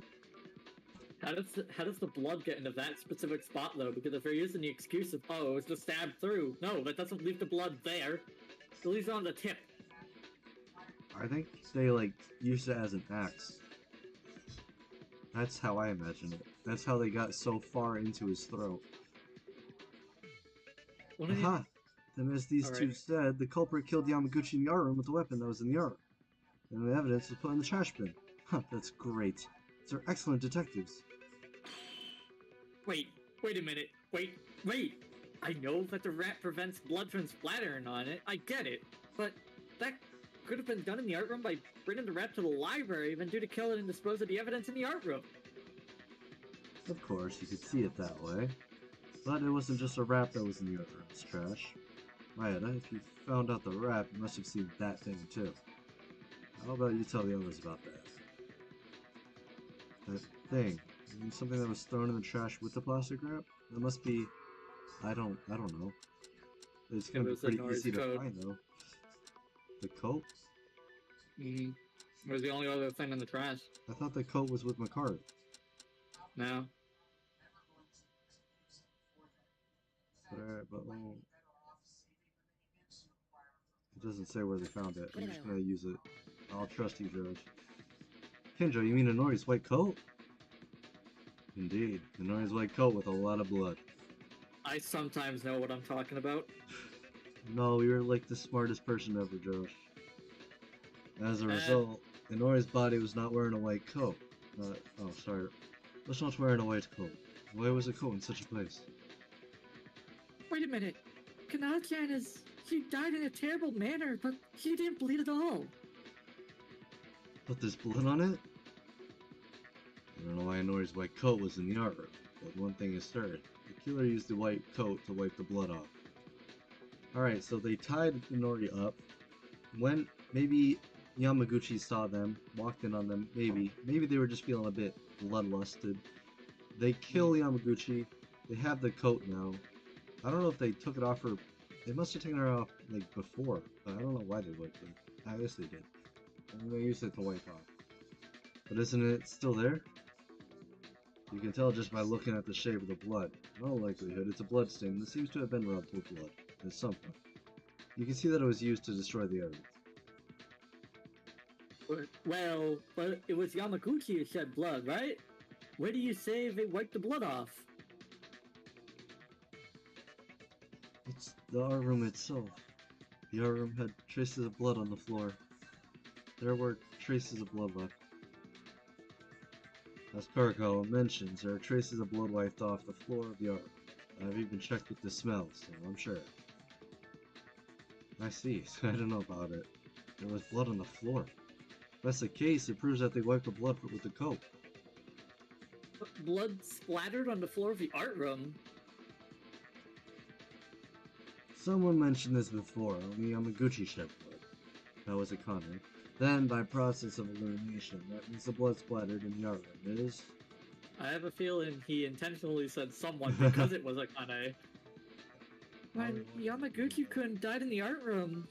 How does the blood get into that specific spot though? Because if they're using the excuse of it was just stabbed through, no, that doesn't leave the blood there. It leaves it on the tip. I think they like used it as an axe. That's how I imagine it. That's how they got so far into his throat. What do you... Aha! Then as these two said, the culprit killed Yamaguchi in the art room with the weapon that was in the art. And the evidence was put in the trash bin. Huh, that's great. They're excellent detectives. Wait a minute. Wait! I know that the rat prevents blood from splattering on it, I get it. But that could have been done in the art room by bringing the rat to the library than do to kill it and dispose of the evidence in the art room. Of course, you could see it that way. But it wasn't just a rat that was in the art room's trash. Mayada, if you found out the rat, you must have seen that thing too. How about you tell the others about that? That thing. You mean something that was thrown in the trash with the plastic wrap? That must be... I don't know. It's gonna be pretty easy to find though. The coat? Mm-hmm. It was the only other thing in the trash. I thought the coat was with Makari. No. But it doesn't say where they found it. I'm just gonna use it. I'll trust you, Judge. Kenjo, you mean Inori's white coat? Indeed, Inori's white coat with a lot of blood. I sometimes know what I'm talking about. No, you're like the smartest person ever, Josh. As a result, Inori's body was not wearing a white coat. Oh, sorry. Was not wearing a white coat. Why was a coat in such a place? Wait a minute. Kanao-chan is... He died in a terrible manner, but he didn't bleed at all. But there's blood on it? I don't know why Inori's white coat was in the art room, but one thing is certain. The killer used the white coat to wipe the blood off. Alright, so they tied Inori up. When maybe Yamaguchi saw them, walked in on them, maybe they were just feeling a bit bloodlusted. They kill Yamaguchi. They have the coat now. I don't know if they took it off her. They must have taken her off like before, but I don't know why they would. But I guess they did. And they used it to wipe off. But isn't it still there? You can tell just by looking at the shape of the blood. In all likelihood, it's a blood stain that seems to have been rubbed with blood at some point. You can see that it was used to destroy the evidence. Well, but it was Yamaguchi who shed blood, right? Where do you say they wiped the blood off? It's the art room itself. The art room had traces of blood on the floor. There were traces of blood left. As Karakawa mentions, there are traces of blood wiped off the floor of the art room. I've even checked with the smell, so I'm sure. I see. I don't know about it. There was blood on the floor. If that's the case, it proves that they wiped the blood with the coat. Blood splattered on the floor of the art room? Someone mentioned this before. Only Yamaguchi shed blood. That was Akane. Then, by process of elimination, that means the blood splattered in the art room is... I have a feeling he intentionally said someone because it was Akane. When Yamaguchi couldn't died in the art room.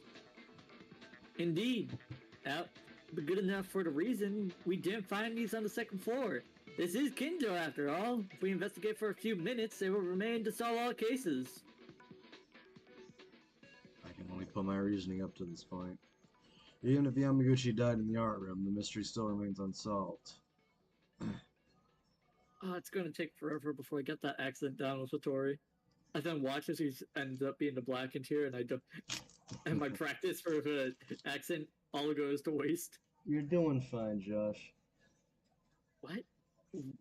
Indeed. But good enough for the reason we didn't find these on the second floor. This is Kinjo after all. If we investigate for a few minutes, they will remain to solve all cases. I can only put my reasoning up to this point. Even if Yamaguchi died in the art room, the mystery still remains unsolved. Oh, it's gonna take forever before I get that accent down with Satori. I then watch as he ends up being the blackened here, and I don't. And my practice for the accent all goes to waste. You're doing fine, Josh. What?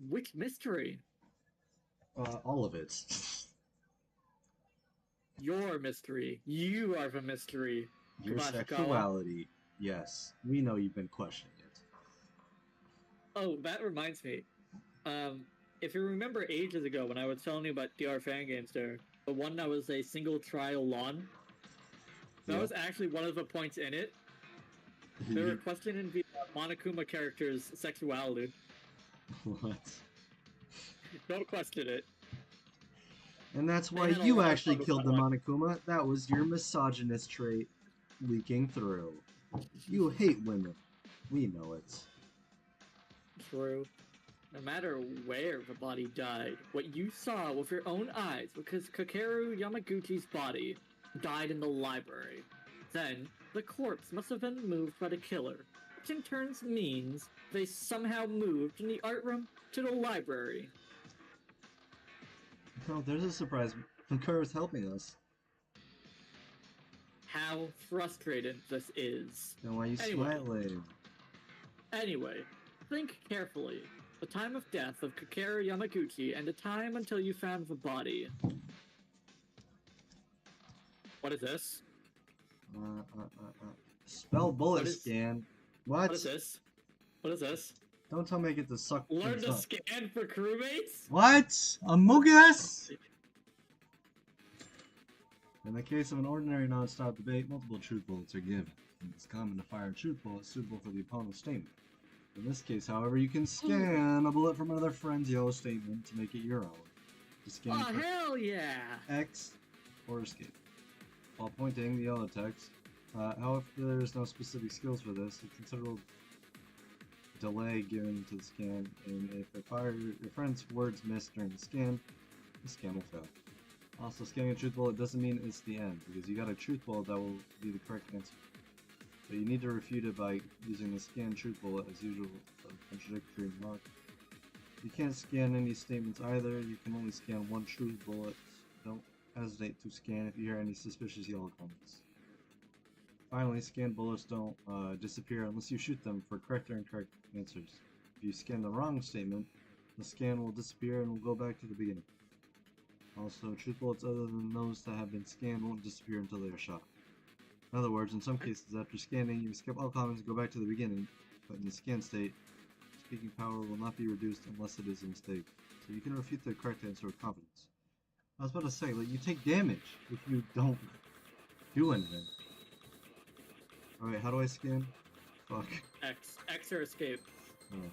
Which mystery? All of it. Your mystery. You are the mystery. Your sexuality. Yes, we know you've been questioning it. Oh, that reminds me. If you remember ages ago when I was telling you about DR Fan Games there, the one that was a single trial lawn, that was actually one of the points in it. They were questioning the Monokuma character's sexuality. What? Don't question it. And that's why you actually killed the Monokuma. That was your misogynist trait leaking through. You hate women. We know it. True. No matter where the body died, what you saw with your own eyes, because Kakeru Yamaguchi's body died in the library. Then, the corpse must have been moved by the killer, which in turn means they somehow moved from the art room to the library. Oh, there's a surprise. Concur is helping us. How frustrated this is. Then why are you smiling? Anyway, think carefully. The time of death of Kakeru Yamaguchi and the time until you found the body. What is this? Spell bullet scan. What? What is this? What is this? Don't tell me I get to suck. Learn to scan for crewmates? What? Amogus? In the case of an ordinary non-stop debate, multiple truth bullets are given. It's common to fire a truth bullet suitable for the opponent's statement. In this case, however, you can scan a bullet from another friend's yellow statement to make it your own. To scan Oh, hell yeah! X or escape. While pointing the yellow text, however, there's no specific skills for this, a considerable delay given to the scan, and if your friend's words miss during the scan will fail. Also, scanning a truth bullet doesn't mean it's the end, because you got a truth bullet that will be the correct answer. But you need to refute it by using the scan truth bullet as usual, a contradictory mark. You can't scan any statements either, you can only scan one truth bullet. Don't hesitate to scan if you hear any suspicious yellow comments. Finally, scanned bullets don't disappear unless you shoot them for correct or incorrect answers. If you scan the wrong statement, the scan will disappear and will go back to the beginning. Also, truth bullets other than those that have been scanned won't disappear until they are shot. In other words, in some cases, after scanning, you skip all comments and go back to the beginning, but in the scan state, speaking power will not be reduced unless it is a mistake, so you can refute the correct answer with confidence. I was about to say, like, you take damage if you don't do anything. Alright, how do I scan? Fuck. X or escape. Oh.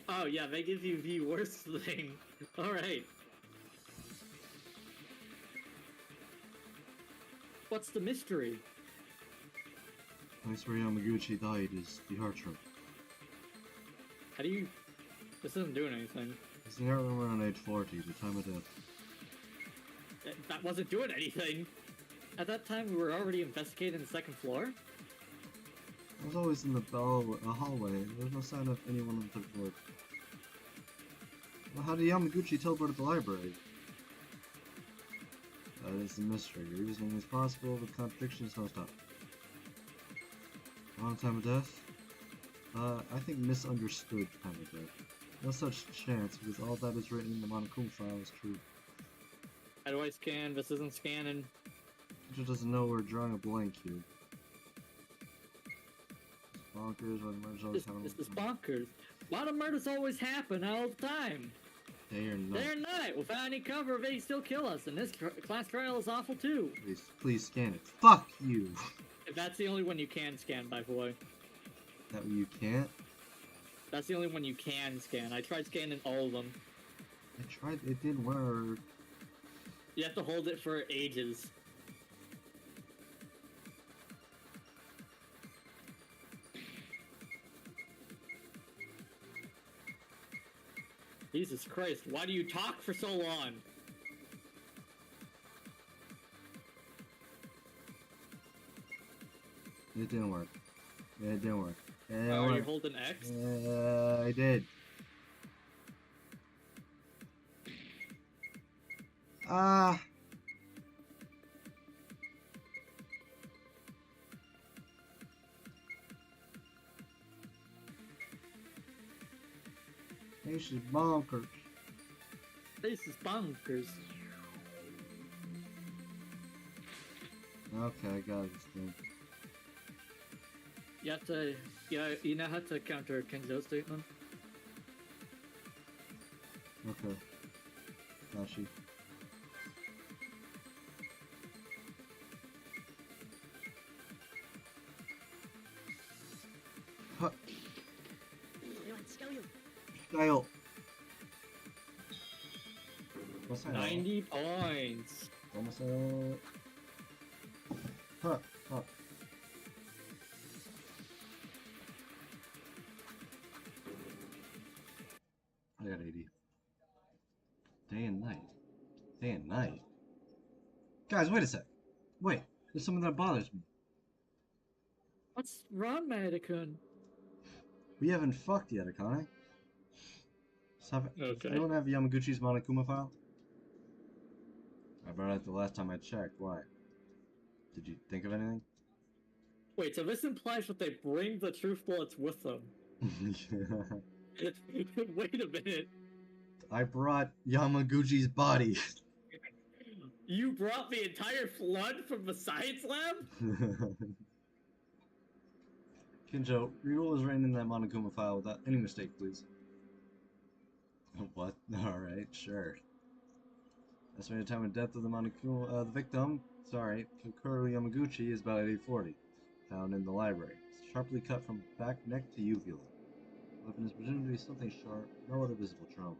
Oh yeah, they give you the worst thing. Alright. What's the mystery? The place where Yamaguchi died is the heart room. How do you... This isn't doing anything. It's the heart room around age 40, the time of death. That wasn't doing anything! At that time, we were already investigating the second floor? I was always in the hallway. There was no sign of anyone on the third floor. Well, how did Yamaguchi teleport to the library? That is the mystery. Reasoning is possible, but contradictions don't stop. Wrong time of death? I think misunderstood time of death. No such chance, because all that is written in the Monokuma file is true. How do I scan? This isn't scanning. Teacher doesn't know we're drawing a blank here. It's bonkers, why the murders always happen. This is bonkers. Why do murders always happen all the time? Day or night. Day or night. Without any cover, they still kill us, and this class trial is awful too. Please scan it. Fuck you! If that's the only one you can scan, by the way. That way you can't? That's the only one you can scan. I tried scanning all of them. I tried, it didn't work. You have to hold it for ages. Jesus Christ, why do you talk for so long? It didn't work. It didn't work. Oh, are you holding X? I did. This is bonkers. This is bonkers. Okay, I got this thing. You have to, you know how to counter Kenzo's statement? Okay. Nashi. Huh. Style. 90 points. Almost Huh. Huh. I got 80. Day and night. Day and night. Guys, wait a sec. Wait, there's something that bothers me. What's wrong, Maeda-kun? We haven't fucked yet, Akane. Does Okay. anyone have Yamaguchi's Monokuma file? I brought it the last time I checked. Why? Did you think of anything? Wait, so this implies that they bring the truth bullets with them. Wait a minute. I brought Yamaguchi's body. You brought the entire flood from the science lab? Kinjo, read what was written in that Monokuma file without any mistake, please. What? Alright, sure. Estimated time of death of the Monokuma, the victim, Kokoro Yamaguchi, is about 8:40. Found in the library. Sharply cut from back neck to uvula. Weapon is presumed to be something sharp, no other visible trauma.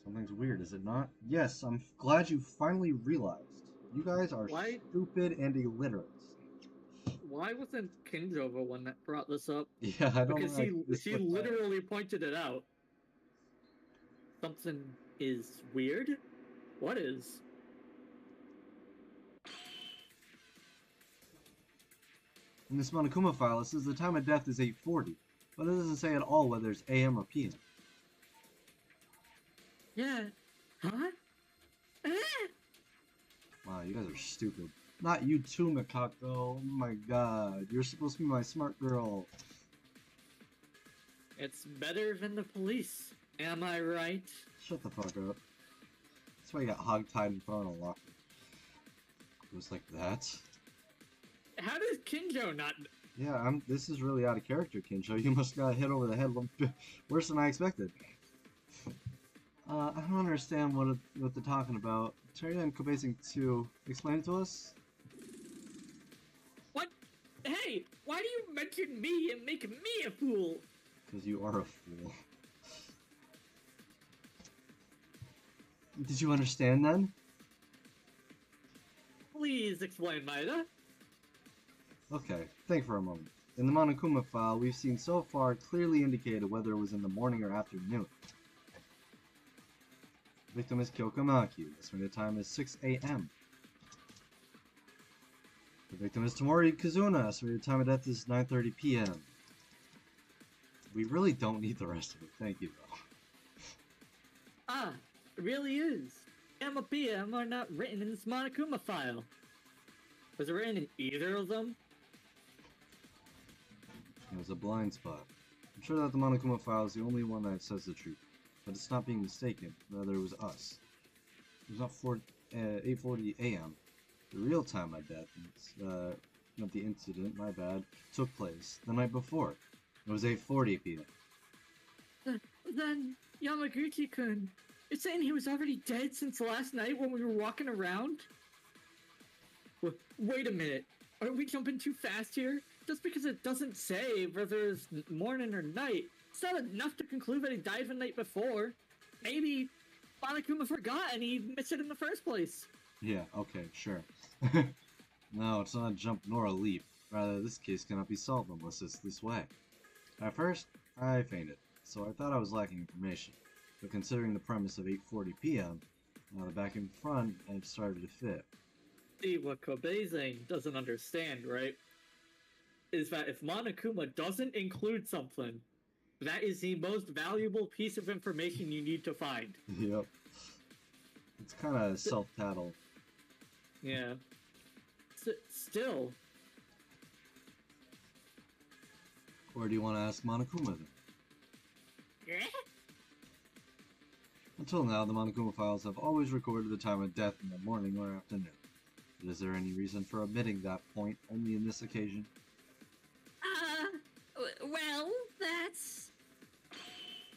Something's weird, is it not? Yes, I'm glad you finally realized. You guys are stupid and illiterate. Why wasn't Kinjo the one that brought this up? Yeah, I don't because know. she literally pointed it out. Something is weird? What is? In this Monokuma file, it says the time of death is 8:40, but it doesn't say at all whether it's AM or PM. Yeah. Huh? Wow, you guys are stupid. Not you too, Mikako. Oh my god. You're supposed to be my smart girl. It's better than the police. Am I right? Shut the fuck up. That's why you got hogtied in front of a locker. It was like that. How does Kinjo not... Yeah, this is really out of character, Kinjo. You must got hit over the head worse than I expected. I don't understand what they're talking about. Terry and Kobasing 2, explain it to us? What? Hey, why do you mention me and make me a fool? Because you are a fool. Did you understand then? Please explain, Maeda. Okay, think for a moment. In the Monokuma file, we've seen so far clearly indicated whether it was in the morning or afternoon. Victim is Kyoko Maki. Estimated time is 6 a.m. The victim is Tomori Kazuna. Estimated time of death is 9:30 p.m. We really don't need the rest of it. Thank you, though. Ah, it really is. M and PM are not written in this Monokuma file. Was it written in either of them? It was a blind spot. I'm sure that the Monokuma file is the only one that says the truth. But it's not being mistaken. Rather, it was us. It was not 8:40 a.m. The real time of death, not the incident, my bad, took place the night before. It was 8:40 p.m. Then, Yamaguchi-kun, you're saying he was already dead since last night when we were walking around? Wait a minute. Are we jumping too fast here? Just because it doesn't say whether it's morning or night, it's not enough to conclude that he died the night before. Maybe Monokuma forgot and he missed it in the first place. Yeah, okay, sure. No, it's not a jump nor a leap. Rather, this case cannot be solved unless it's this way. At first, I fainted, so I thought I was lacking information. But considering the premise of 8:40 p.m., now the back and front had started to fit. See, what Kobasing doesn't understand, right, is that if Monokuma doesn't include something, that is the most valuable piece of information you need to find. Yep. It's kind of self-tattle. Yeah. Still. Or do you want to ask Monokuma then? Eh? Until now, the Monokuma files have always recorded the time of death in the morning or afternoon. But is there any reason for omitting that point only in this occasion? Well, that's...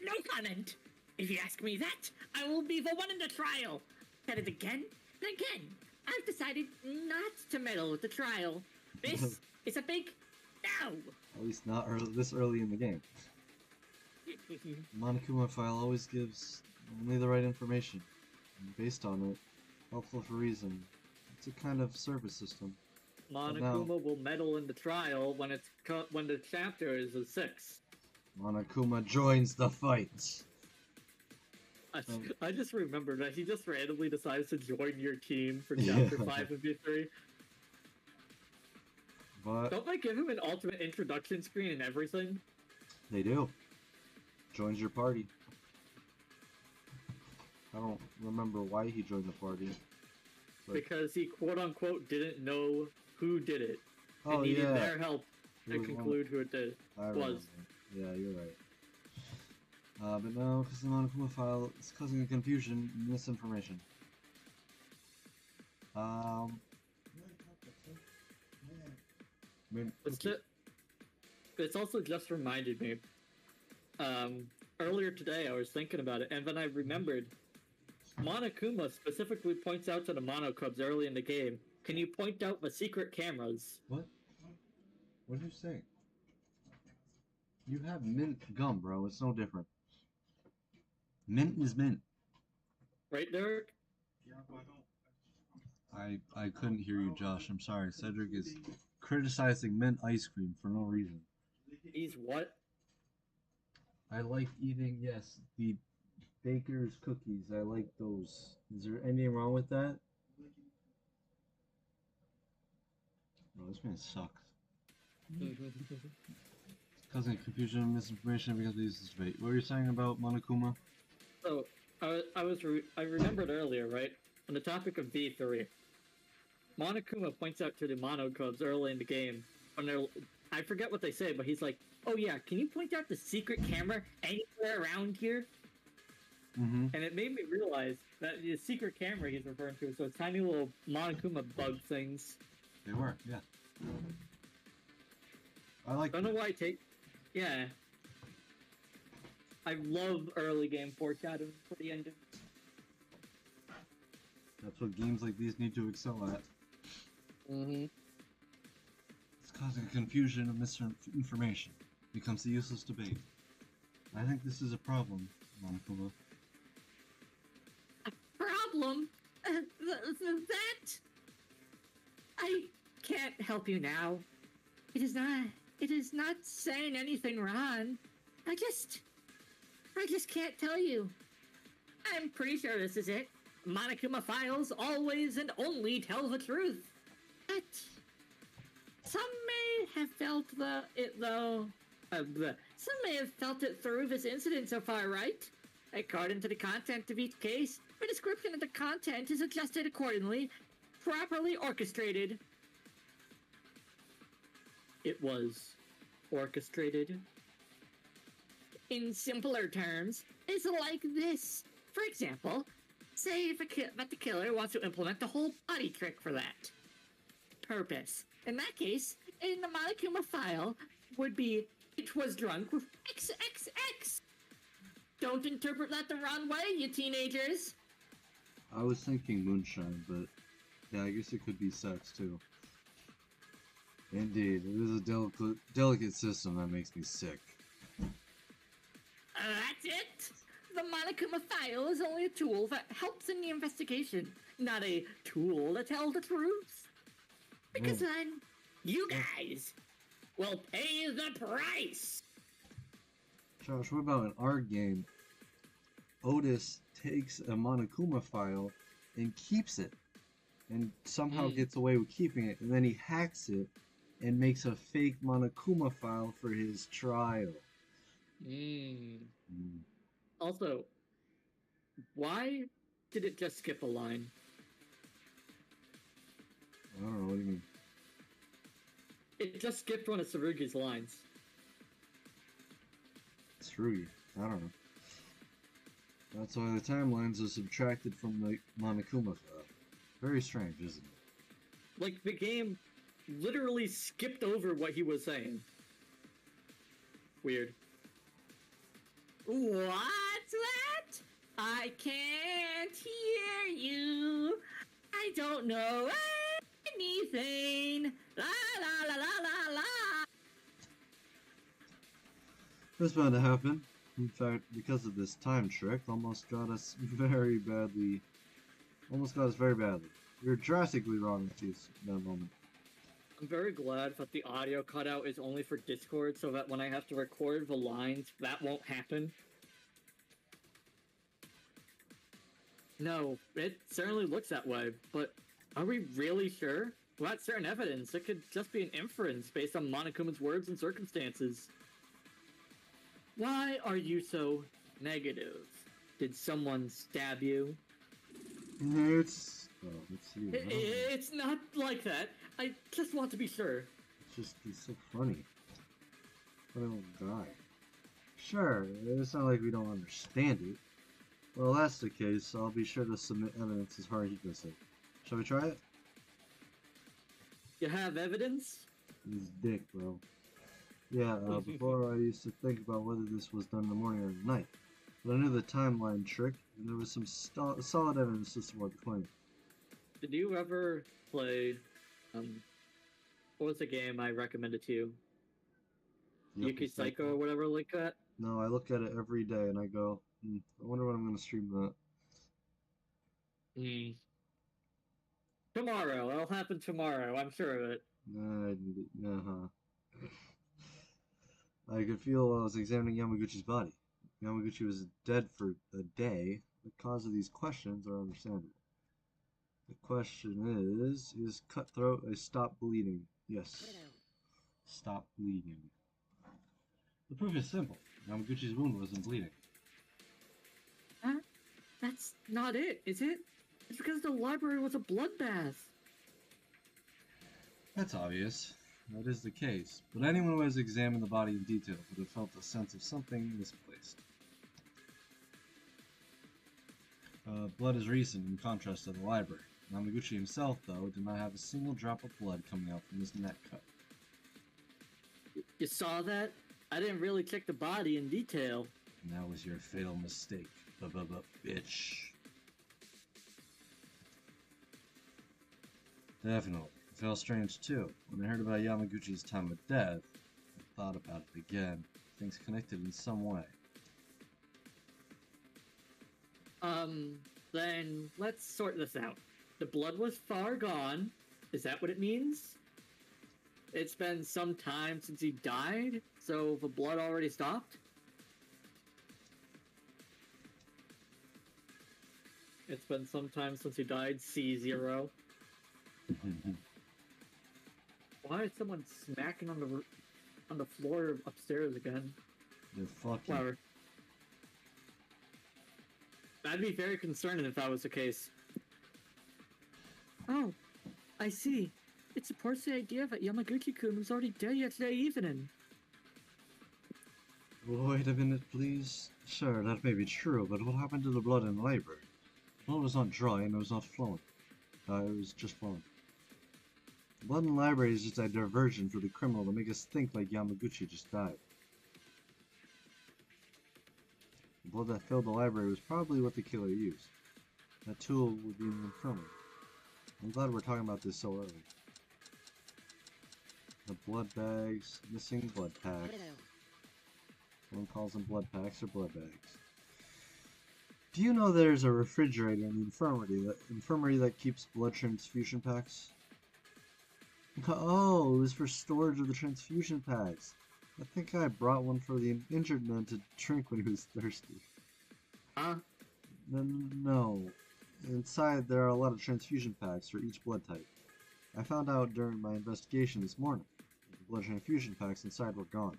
No comment! If you ask me that, I will be the one in the trial. Said it again and again. I've decided not to meddle with the trial. This is a big no! At least not this early in the game. The Monokuma file always gives only the right information. And based on it, helpful for reason. It's a kind of service system. Monokuma will meddle in the trial when when the chapter is a 6. Monokuma joins the fight. I just remembered that he just randomly decides to join your team for chapter 5 and 3. But Don't they give him an ultimate introduction screen and everything? they do. Joins your party. I don't remember why he joined the party. But... Because he quote-unquote didn't know who did it. oh, and needed yeah. their help It to was conclude who it was. Yeah, you're right. But no, because the Monokuma file is causing a confusion and misinformation. It's also just reminded me. Earlier today, I was thinking about it, and then I remembered Monokuma specifically points out to the Monocubs early in the game. Can you point out the secret cameras? What? What did you say? You have mint gum, bro. It's no different. Mint is mint. Right, Derek? Yeah, but I don't. I couldn't hear you, Josh. I'm sorry. Cedric is criticizing mint ice cream for no reason. He's what? I like eating, yes, the baker's cookies. I like those. Is there anything wrong with that? Bro, this man sucks. Causing confusion and misinformation because we use this debate. What were you saying about Monokuma? So, I remembered earlier, right? On the topic of V3. Monokuma points out to the Monocubs early in the game when they're, I forget what they say, but he's like, "Oh yeah, can you point out the secret camera anywhere around here?" Mm-hmm. And it made me realize that the secret camera he's referring to is those tiny little Monokuma bug things. They were, yeah. I like. I don't know why I take. Yeah. I love early game foreshadowing for the ending. That's what games like these need to excel at. Mm-hmm. It's causing confusion and misinformation. Becomes a useless debate. I think this is a problem, Monokuma. A problem? That? I can't help you now. It is not saying anything wrong. I just can't tell you. I'm pretty sure this is it. Monokuma files always and only tell the truth. But some may have felt some may have felt it through this incident so far, right? According to the content of each case, the description of the content is adjusted accordingly, properly orchestrated. It was orchestrated. In simpler terms, it's like this. For example, say that the killer wants to implement the whole body trick for that purpose. In that case, in the Monokuma file would be, "It was drunk with XXX." Don't interpret that the wrong way, you teenagers. I was thinking moonshine, but yeah, I guess it could be sex too. Indeed, it is a delicate system that makes me sick. That's it. The Monokuma file is only a tool that helps in the investigation, not a tool to tell the truth. Because then, you guys will pay the price. Josh, what about in our game? Otis takes a Monokuma file and keeps it, and somehow gets away with keeping it, and then he hacks it and makes a fake Monokuma file for his trial. Also, why did it just skip a line? I don't know, what do you mean? It just skipped one of Tsurugi's lines. Tsurugi, I don't know. That's why the timelines are subtracted from the Monokuma file. Very strange, isn't it? Like, the game literally skipped over what he was saying. Weird. What's that? I can't hear you. I don't know anything. La la la la la la. That's bound to happen. In fact, because of this time trick, almost got us very badly. We were drastically wrong at that moment. I'm very glad that the audio cutout is only for Discord, so that when I have to record the lines, that won't happen. No, it certainly looks that way, but are we really sure? Without certain evidence, it could just be an inference based on Monokuma's words and circumstances. Why are you so negative? Did someone stab you? It's... Oh, it's you. It's not like that. I just want to be sure. It's so funny. But I won't die. Sure, it's not like we don't understand it. Well, if that's the case, I'll be sure to submit evidence as far as you can say. Shall we try it? You have evidence? He's dick, bro. Yeah, before I used to think about whether this was done in the morning or at night. But I knew the timeline trick, and there was some solid evidence to support the claim. Did you ever play, what was the game I recommended to you? Yuki Psycho or whatever like that? No, I look at it every day and I go, I wonder when I'm going to stream that. Tomorrow. It'll happen tomorrow. I'm sure of it. I could feel while I was examining Yamaguchi's body. Yamaguchi was dead for a day. The cause of these questions are understandable. The question is cutthroat a stop bleeding? Yes. Stop bleeding. The proof is simple. Yamaguchi's wound wasn't bleeding. That's not it, is it? It's because the library was a bloodbath. That's obvious. That is the case. But anyone who has examined the body in detail would have felt a sense of something misplaced. Blood is recent in contrast to the library. Yamaguchi himself, though, did not have a single drop of blood coming out from his neck cut. You saw that? I didn't really check the body in detail. And that was your fatal mistake, bitch. Definitely. It felt strange, too. When I heard about Yamaguchi's time of death, I thought about it again. Things connected in some way. Then let's sort this out. The blood was far gone. Is that what it means? It's been some time since he died, so the blood already stopped? It's been some time since he died, C0. Why is someone smacking on the floor upstairs again? They're fucking... Whatever. I'd be very concerned if that was the case. Oh, I see. It supports the idea that Yamaguchi-kun was already dead yesterday evening. Wait a minute, please. Sure, that may be true, but what happened to the blood in the library? The blood was not dry and it was not flowing. It was just flowing. The blood in the library is just a diversion for the criminal to make us think like Yamaguchi just died. The blood that filled the library was probably what the killer used. That tool would be in the infirmary. I'm glad we're talking about this so early. The blood bags, missing blood packs. One calls them blood packs or blood bags. Do you know there's a refrigerator in the infirmary that keeps blood transfusion packs? Oh, it was for storage of the transfusion packs. I think I brought one for the injured man to drink when he was thirsty. Huh? No. Inside there are a lot of transfusion packs for each blood type. I found out during my investigation this morning that the blood transfusion packs inside were gone.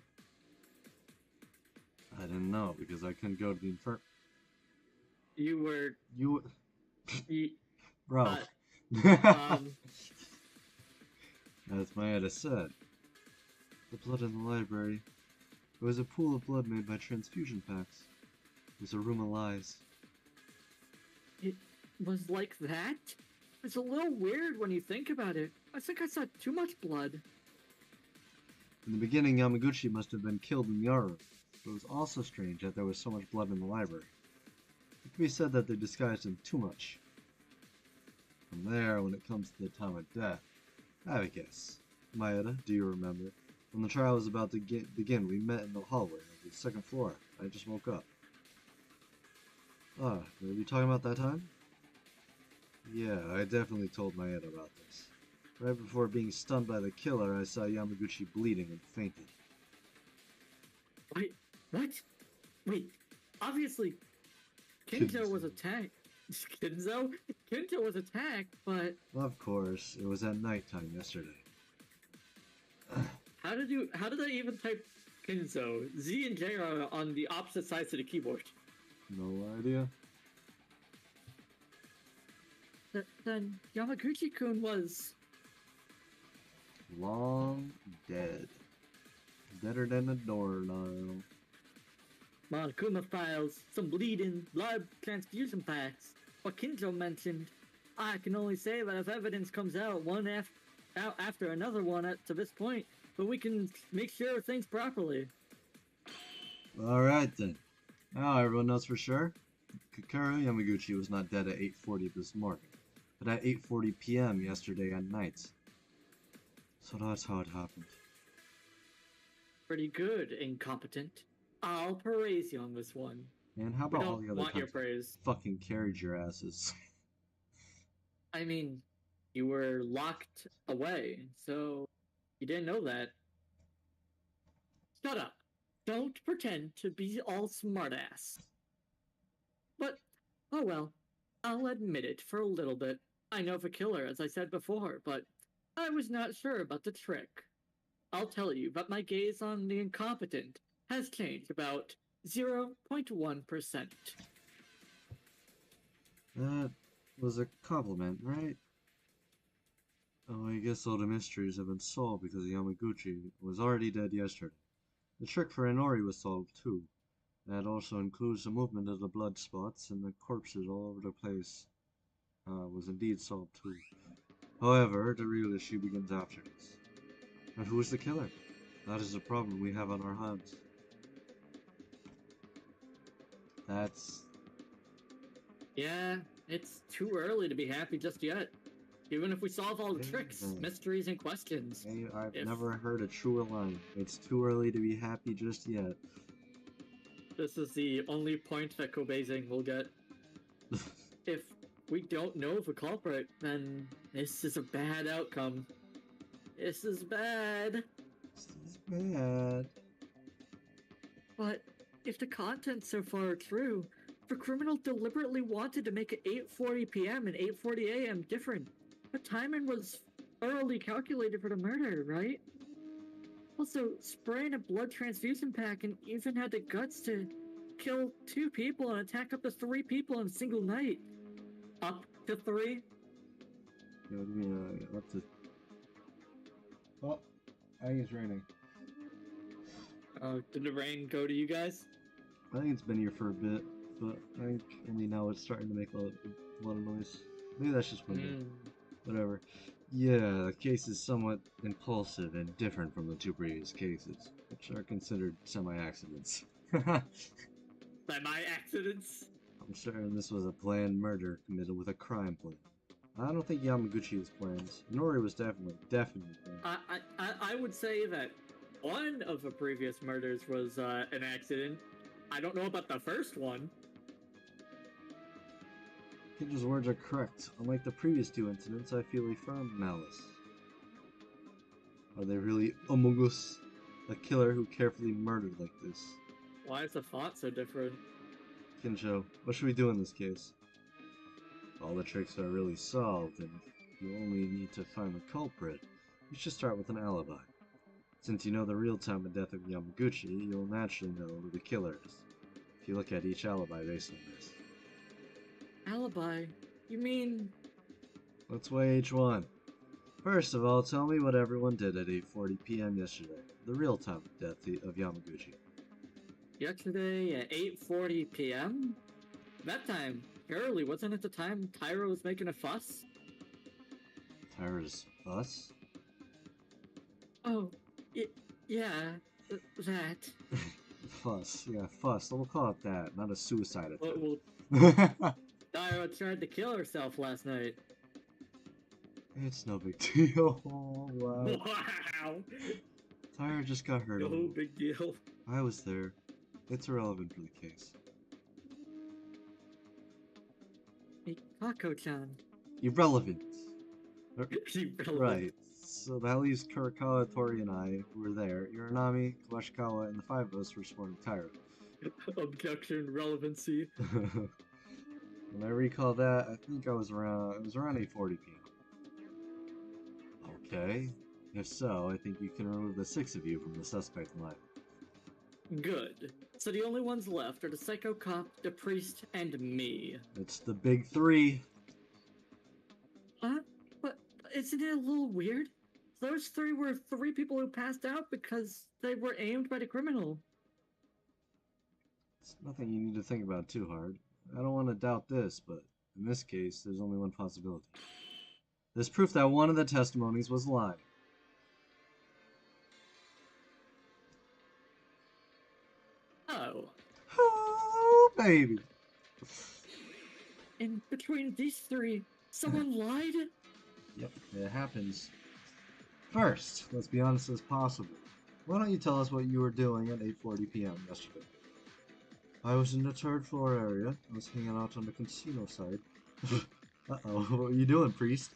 I didn't know because I couldn't go to the Bro. As Maeda said, the blood in the library, it was a pool of blood made by transfusion packs. It was a room of lies. It was like that? It's a little weird when you think about it. I think I saw too much blood. In the beginning, Yamaguchi must have been killed in the art room, but it was also strange that there was so much blood in the library. It could be said that they disguised him too much. From there, when it comes to the time of death, I have a guess. Maeda, do you remember? When the trial was about to begin, we met in the hallway of the second floor. I just woke up. Ah, were you talking about that time? Yeah, I definitely told Maeda about this. Right before being stunned by the killer, I saw Yamaguchi bleeding and fainted. Wait, what? Wait, obviously, Kinjo was attacked. Kinzo? Kinzo was attacked, but Of course, it was at nighttime yesterday. how did I even type Kinzo? Z and J are on the opposite sides of the keyboard. No idea. Then Yamaguchi-kun was... Long dead. Deader than a doornail. Monokuma files, some bleeding, blood transfusion packs. What Kinzo mentioned. I can only say that if evidence comes out after another one to this point, but we can make sure things properly. Alright then. Now everyone knows for sure. Kakura Yamaguchi was not dead at 8:40 this morning, but at 8:40 p.m. yesterday at night. So that's how it happened. Pretty good, incompetent. I'll praise you on this one. And how We about all don't the other want your times praise. fucking carried your asses? I mean, you were locked away, so you didn't know that. Shut up. Don't pretend to be all smartass. But, oh well. I'll admit it for a little bit. I know the killer, as I said before, but I was not sure about the trick. I'll tell you that my gaze on the incompetent has changed about 0.1%. That was a compliment, right? Oh, I guess all the mysteries have been solved because Yamaguchi was already dead yesterday. The trick for Inori was solved too. That also includes the movement of the blood spots and the corpses all over the place. Was indeed solved too. However, the real issue begins after this. And who is the killer? That is the problem we have on our hands. That's... Yeah, it's too early to be happy just yet. Even if we solve all the tricks, mysteries, and questions. Hey, I've never heard a truer line. It's too early to be happy just yet. This is the only point that Kobeizing will get. If we don't know the culprit, then this is a bad outcome. This is bad. This is bad. But if the contents so far are true, the criminal deliberately wanted to make it 8:40 p.m. and 8:40 a.m. different. The timing was thoroughly calculated for the murder, right? Also, spraying a blood transfusion pack and even had the guts to kill 2 people and attack up to 3 people in a single night. Up to 3? Yeah, what do you mean, up to... Oh, I think it's raining. Did the rain go to you guys? I think it's been here for a bit, but I think only now it's starting to make a lot of noise. Maybe that's just window. Whatever. Yeah, the case is somewhat impulsive and different from the 2 previous cases, which are considered semi-accidents. Semi-accidents? I'm certain this was a planned murder committed with a crime plan. I don't think Yamaguchi was planned. Nori was definitely planned. I would say that one of the previous murders was an accident. I don't know about the first one. Kinjo's words are correct. Unlike the previous 2 incidents, I feel a firm malice. Are they really among us? A killer who carefully murdered like this? Why is the font so different? Kinjo, what should we do in this case? All the tricks are really solved, and you only need to find the culprit. You should start with an alibi. Since you know the real time of death of Yamaguchi, you'll naturally know who the killer is. If you look at each alibi based on this. Alibi? You mean... Let's weigh each one. First of all, tell me what everyone did at 8:40 p.m. yesterday, the real time of death of Yamaguchi. Yesterday at 8:40 p.m.? That time, surely wasn't it the time Tyra was making a fuss? Tyra's fuss? Oh, yeah, that. Fuss, yeah, fuss. We'll call it that, not a suicide attempt. Well, Tyra tried to kill herself last night. It's no big deal. Oh, wow. Wow! Tyra just got hurt. No big deal. I was there. It's irrelevant for the case. Hey, Kako-chan. Irrelevant. Irrelevant. Right. So that leaves Kurakawa, Tori, and I, who were there. Uranami, Kawashikawa, and the 5 of us were sworn to Tyra. Objection, relevancy. When I recall that, I think it was around 8:40 p.m. Okay. If so, I think you can remove the 6 of you from the suspect line. Good. So the only ones left are the psycho cop, the priest, and me. It's the big 3. But isn't it a little weird? Those 3 were 3 people who passed out because they were aimed by the criminal. It's nothing you need to think about too hard. I don't want to doubt this, but in this case, there's only one possibility. There's proof that one of the testimonies was lying. Oh. Oh, baby. In between these 3, someone lied? Yep, it happens. First, let's be honest as possible. Why don't you tell us what you were doing at 8:40 p.m. yesterday? I was in the 3rd floor area. I was hanging out on the casino side. Uh-oh, what are you doing, priest?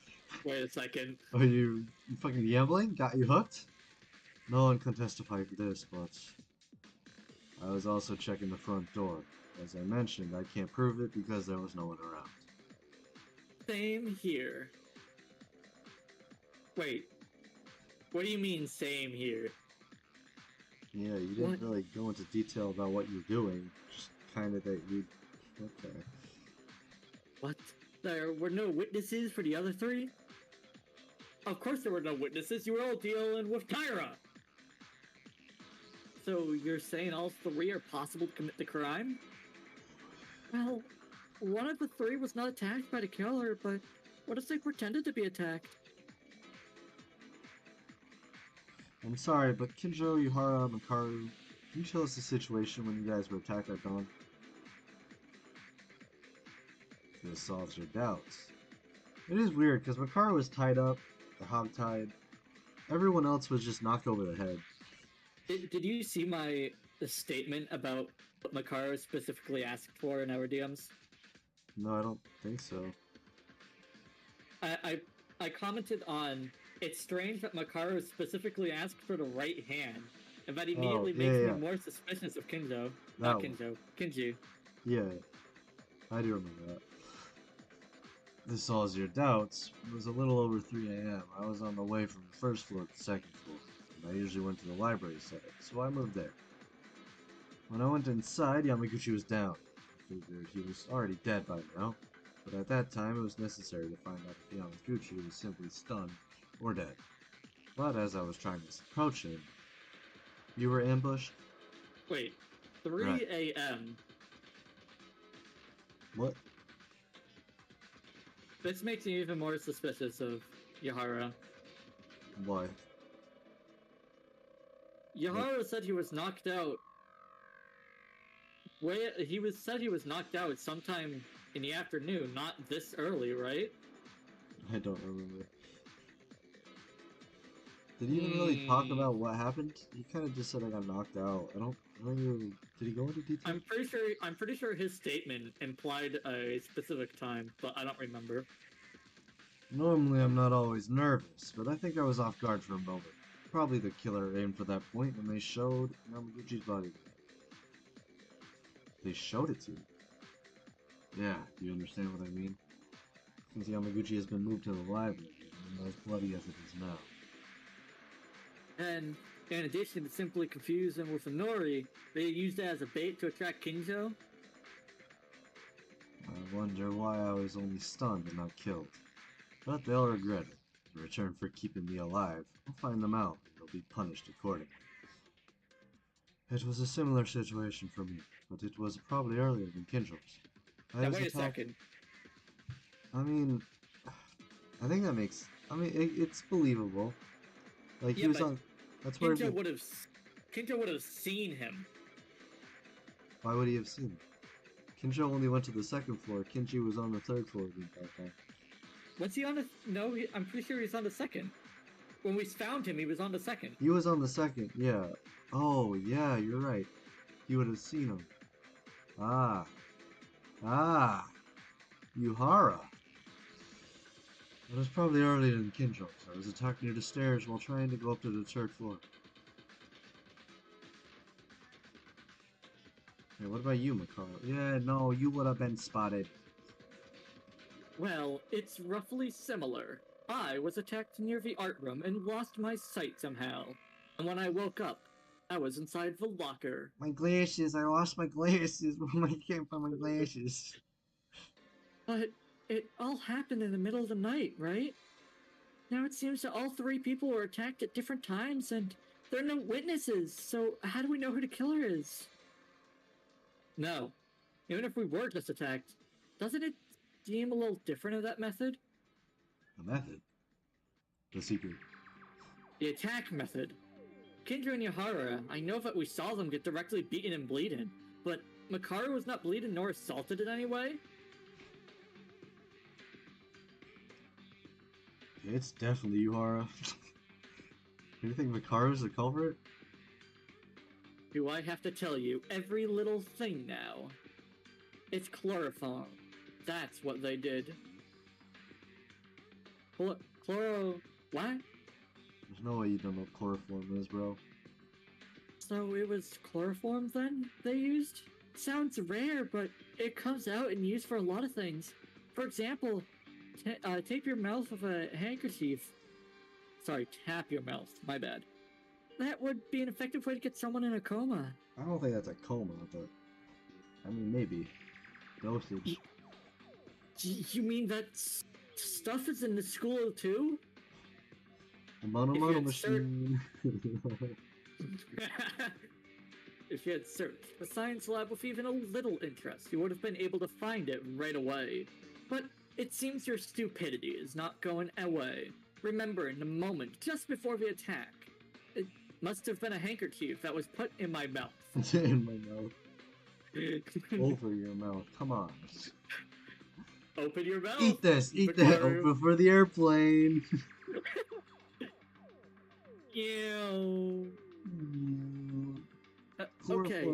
Wait a second. Are you fucking gambling? Got you hooked? No one can testify for this, but I was also checking the front door. As I mentioned, I can't prove it because there was no one around. Same here. Wait. What do you mean, same here? Yeah, you didn't really go into detail about what you're doing. Just kind of that you... Okay. What? There were no witnesses for the other 3? Of course there were no witnesses. You were all dealing with Kyra. So you're saying all 3 are possible to commit the crime? Well, one of the 3 was not attacked by the killer, but what if they pretended to be attacked? I'm sorry, but Kinjo, Yuhara, Makaru, can you tell us the situation when you guys were attacked at dawn? This solves your doubts. It is weird, because Makaru was tied up, or hogtied. Everyone else was just knocked over the head. Did you see my statement about what Makaru specifically asked for in our DMs? No, I don't think so. I commented on, it's strange that Makaru specifically asked for the right hand, and that immediately makes me more suspicious of Kinjo. Not Kinjo, Kinji. Yeah, I do remember that. This solves your doubts. It was a little over 3 a.m. I was on the way from the 1st floor to the 2nd floor, and I usually went to the library side, so I moved there. When I went inside, Yamaguchi was down. I figured he was already dead by now, but at that time it was necessary to find out if Yamaguchi was simply stunned or dead. But as I was trying to approach him, you were ambushed? Wait, 3 a.m. What? This makes me even more suspicious of Yahara. Why? Yahara said he was knocked out. Said he was knocked out sometime in the afternoon, not this early, right? I don't remember. Did he even really talk about what happened? He kind of just said I got knocked out. I don't really. Did he go into detail? I'm pretty sure his statement implied a specific time, but I don't remember. Normally I'm not always nervous, but I think I was off guard for a moment. Probably the killer aimed for that point when they showed Yamaguchi's body. They showed it to you. Yeah, do you understand what I mean? Since Yamaguchi has been moved to the library, and as bloody as it is now. And in addition to simply confuse him with Inori, they used it as a bait to attract Kinjo? I wonder why I was only stunned and not killed. But they'll regret it. In return for keeping me alive, I'll find them out, and they'll be punished accordingly. It was a similar situation for me, but it was probably earlier than Kinjo's. Now wait a second. I mean, I think that makes... I mean, it's believable. Like, he was on... That's where Kinjo would have seen him. Why would he have seen him? Kinjo only went to the 2nd floor. Kinji was on the 3rd floor the entire time. Was he on the... No, I'm pretty sure he's on the 2nd. When we found him, he was on the 2nd. He was on the 2nd, yeah. Oh, yeah, you're right. He would have seen him. Ah. Yuhara. It was probably earlier than Kinjo's. I was attacked near the stairs while trying to go up to the 3rd floor. Hey, what about you, Makaru? Yeah, no, you would have been spotted. Well, it's roughly similar. I was attacked near the art room and lost my sight somehow. And when I woke up, I was inside the locker. My glasses, I lost my glasses. I can't find my glasses. But it all happened in the middle of the night, right? Now it seems that all three people were attacked at different times and there are no witnesses, so how do we know who the killer is? No. Even if we were just attacked, doesn't it seem a little different of that method? The method? The secret. The attack method. Kindra and Yahara, I know that we saw them get directly beaten and bleeding, but Makaru was not bleeding nor assaulted in any way? It's definitely Yuhara. Do you think Makaru's the culprit? Do I have to tell you every little thing now? It's chloroform. That's what they did. Chloro... what? There's no way you don't know what chloroform is, bro. So it was chloroform then they used? Sounds rare, but it comes out and used for a lot of things. For example, tape your mouth with a handkerchief. Sorry, tap your mouth. My bad. That would be an effective way to get someone in a coma. I don't think that's a coma, but... I mean, maybe. Dosage. You mean that stuff is in the school too? The mono machine. If you had searched the science lab with even a little interest, you would have been able to find it right away. But it seems your stupidity is not going away. Remember, in the moment just before the attack, it must have been a handkerchief that was put in my mouth. In my mouth. Over your mouth. Come on. Open your mouth. Eat this. Eat that. Open for the airplane. Ew. Okay.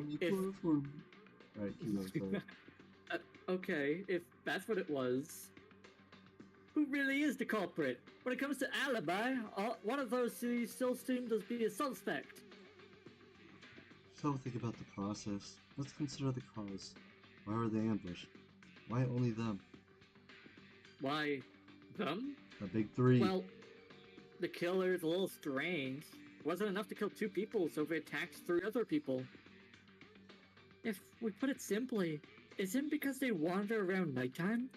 Right, keep going. Okay, if that's what it was, who really is the culprit? When it comes to alibi, one of those two still seem to be a suspect. So think about the process. Let's consider the cause. Why were they ambushed? Why only them? Why them? The big three. Well, the killer's a little strange. It wasn't enough to kill 2 people, so they attacked 3 other people. If we put it simply, is it because they wander around nighttime?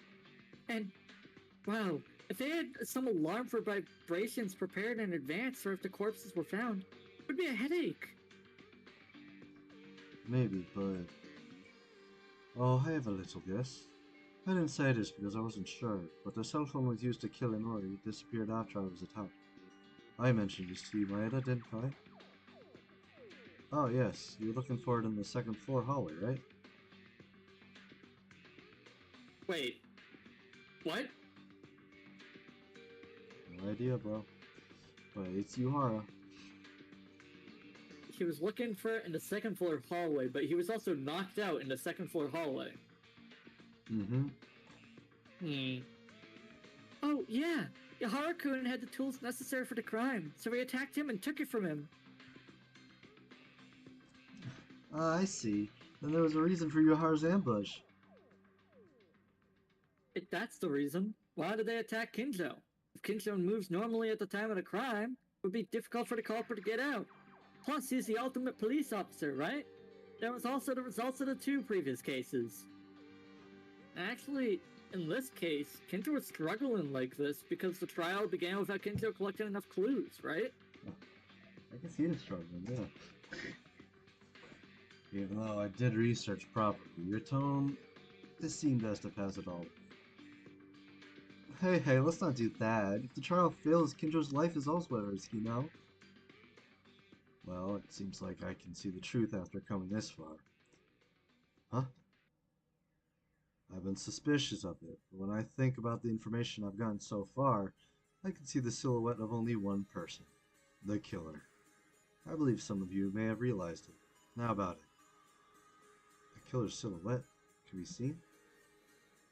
And, wow, if they had some alarm for vibrations prepared in advance for if the corpses were found, it would be a headache. Maybe, but... Oh, I have a little guess. I didn't say this because I wasn't sure, but the cell phone was used to kill Inori. It disappeared after I was attacked. I mentioned this to you, Maeda, didn't I? Oh yes, you were looking for it in the 2nd floor hallway, right? Wait, what? No idea, bro. But it's Yuhara. He was looking for it in the 2nd floor hallway, but he was also knocked out in the 2nd floor hallway. Oh, yeah! Yahara-kun had the tools necessary for the crime, so we attacked him and took it from him. I see. Then there was a reason for Yuhara's ambush. If that's the reason, why did they attack Kinjo? If Kinjo moves normally at the time of the crime, it would be difficult for the culprit to get out. Plus, he's the ultimate police officer, right? That was also the results of the 2 previous cases. Actually, in this case, Kinjo was struggling like this because the trial began without Kinjo collecting enough clues, right? I guess he is struggling, yeah. Even though I did research properly, your tone, this seemed best to pass it all. Hey, let's not do that. If the trial fails, Kinjo's life is also at risk, you know? Well, it seems like I can see the truth after coming this far. Huh? I've been suspicious of it, but when I think about the information I've gotten so far, I can see the silhouette of only one person. The killer. I believe some of you may have realized it. Now about it. The killer's silhouette can be seen?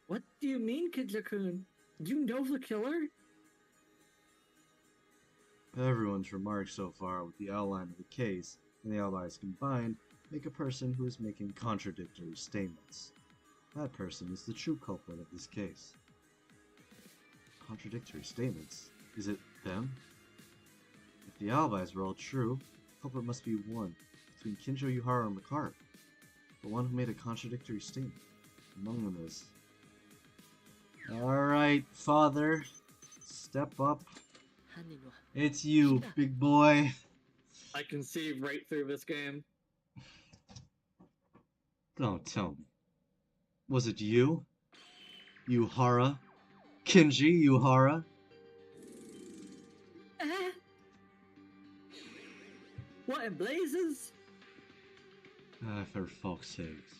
What do you mean, Kinjo-kun? You know the killer? Everyone's remarks so far with the outline of the case and the alibis combined make a person who is making contradictory statements. That person is the true culprit of this case. contradictory statements. Is it them? If the alibis were all true, the culprit must be one between Kinjo, Yuhara, and Makara. The one who made a contradictory statement. Among them is... Alright, father. Step up. It's you, big boy. I can see right through this game. Don't tell me. Was it you? Yuhara? Kinji Yuhara? What in blazes? For fuck's sakes.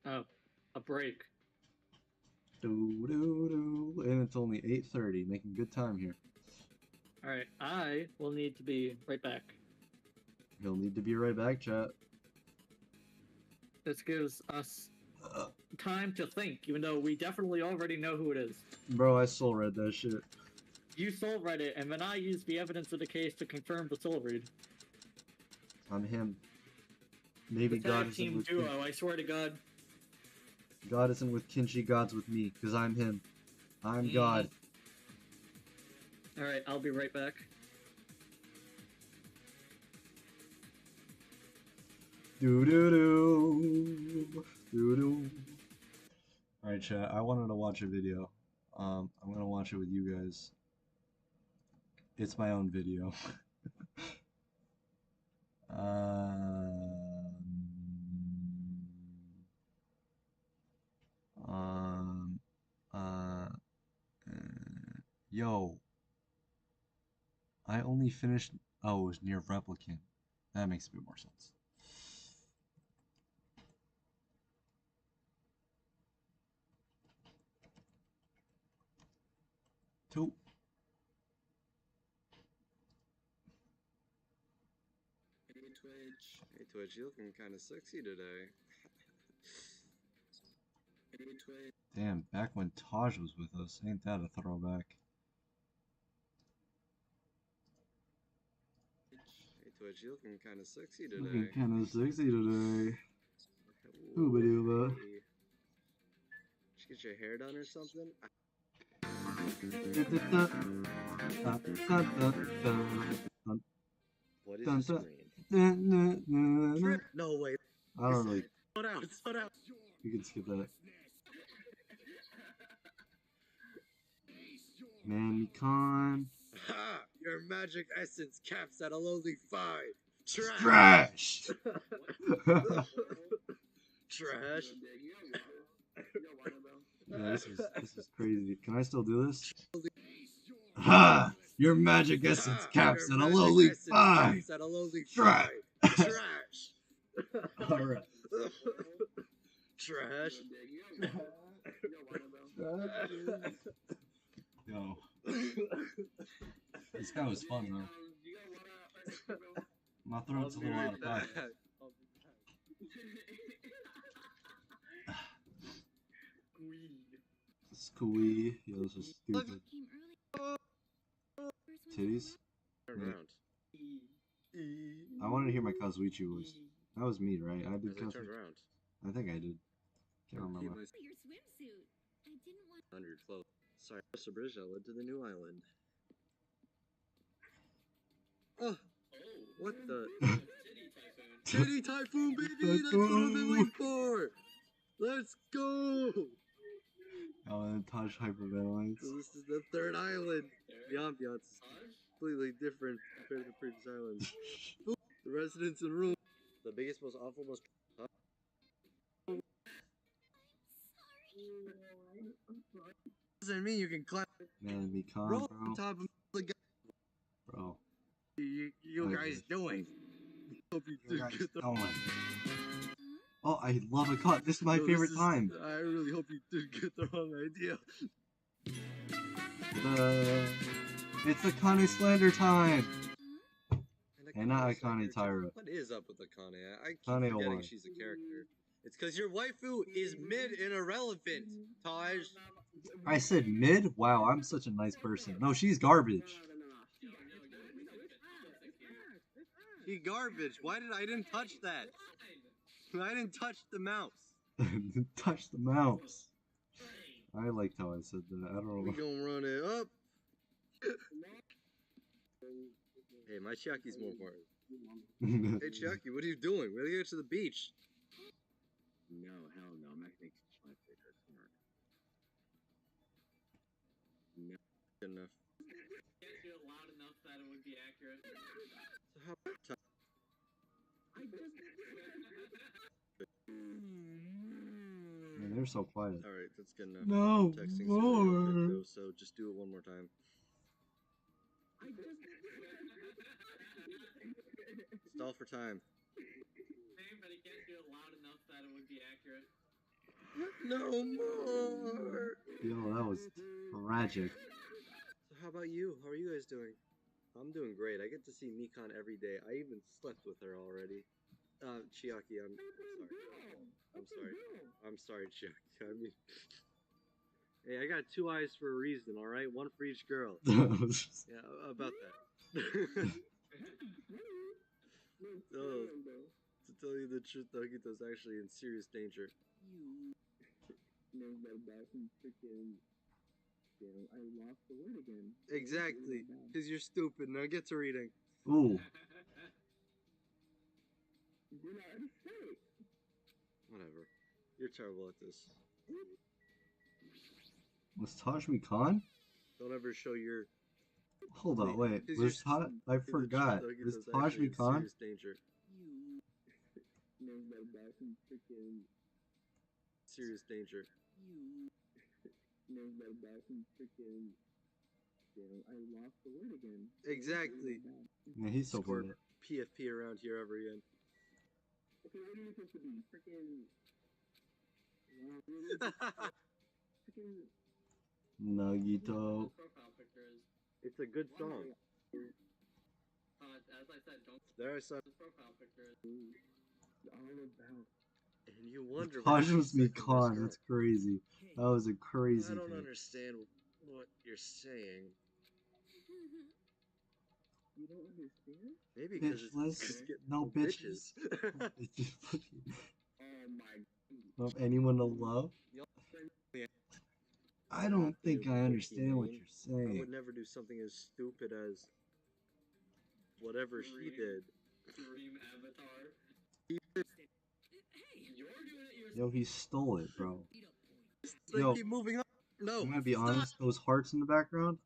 Oh, a break. And it's only 8:30, making good time here. Alright, I will need to be right back. He'll need to be right back, chat. This gives us time to think, even though we definitely already know who it is. Bro, I soul read that shit. You soul read it, and then I used the evidence of the case to confirm the soul read. I'm him. Maybe The God tag isn't team with duo, I swear to God. God isn't with Kinji, God's with me, because I'm him. I'm God. Alright, I'll be right back. Alright, chat, I wanted to watch a video. I'm gonna watch it with you guys. It's my own video. Yo. I only finished... Oh, it was near Replicant. That makes a bit more sense. Two. Hey Twitch. Hey Twitch, you looking kind of sexy today. Hey Twitch. Damn, back when Taj was with us. Ain't that a throwback? Hey Twitch, you looking kind of sexy today. Looking kind of sexy today. Ooh, Ooba-dooba. hey. Did you get your hair done or something? What is Dun, the screen? Trip? No way. I don't really. Slow down, slow down. You can skip that. Man, Mikan. Ha! Your magic essence caps at a lowly 5. Trash! Trash! Trash. Yeah, this is crazy. Can I still do this? Ha! Your magic essence caps at a lowly 5. Caps at a lowly Trash! 5. Trash! Alright. Trash. Yo. This guy was fun, though. My throat's a little out of pocket. Squee. Yo, this is stupid. Titties? Turn around. I wanted to hear my Kazuichi voice. That was me, right? I did As I turned Kazuichi. around. I think I did. Can't remember. Your swimsuit. I didn't want. Under your clothes. Sorry, Mr. Bridge, I led to the new island. Oh! What the? Titty Typhoon, baby! That's what I've been waiting for! Let's go! Oh, and then Taj hyperventilates. So this is the third island. The ambiance is completely different compared to the previous islands. The residents and rooms. The biggest, most awful, most... Doesn't mean you can climb. Man, Mikan, Roll bro. on top of the guy. Bro. You guys doing? Hope you You did guys get the... going. Oh, I love a cut. This is my Yo, favorite this is- time. I really hope you did get the wrong idea. It's Akane slander time. And not Akane Akane Slander. Tyra. What is up with Akane? I keep Akane forgetting Oi. she's a character. It's because your waifu is mid and irrelevant, Taj. I said mid? Wow, I'm such a nice person. No, she's garbage. She garbage. Why did I didn't touch that? I didn't touch the mouse. Touch the mouse. I liked how I said that. I don't We know. gonna run it up. Hey, my Chiaki's more important. Hey, Chiaki, what are you doing? We gotta get to the beach. No, hell no. I'm not gonna teach my favorite smart. No. Good enough. Can't do it loud enough that it would be accurate. So how about time? Man, they're so quiet. All right, that's good enough. No I'm texting more. Super real quick, though, so just do it one more time. Stall for time. Same, but he can't do it loud enough that it would be accurate. No more. Yo, that was tragic. So how about you? How are you guys doing? I'm doing great. I get to see Mikan every day. I even slept with her already. Chiaki, I'm sorry. I'm sorry, Chiaki. I mean, hey, I got 2 eyes for a reason, all right? One for each girl. Yeah, about that. Oh, to tell you the truth, Nagito's actually in serious danger. I lost the word again. Exactly, because you're stupid. Now get to reading. Ooh. Whatever. You're terrible at this. Was Tajmi Khan? Don't ever show your... Hold on, wait. Because Was you're I forgot. Was Nagito's actually in Tajmi Khan? serious danger. Serious danger. I lost the word again. Exactly. Yeah, he's so Score quiet. PFP around here ever again. Okay, what are you supposed to be? Freaking. Nagito. Profile picture is. It's a good song. As I said, don't. There I saw. The profile picture is. All about. And you wonder why she's Tajmi second best Khan. girl. That's crazy. That was a crazy I don't thing. understand what you're saying. You don't understand? Maybe Bitch, because let's it's get no bitches. bitches. Oh my. Of anyone to love? I don't think I understand what you're I saying. would never do something as stupid as whatever she did. Dream avatar. Hey, you're doing it yourself. Yo, he stole it, bro. They Yo, keep moving up. No, I'm gonna be stop. honest, those hearts in the background,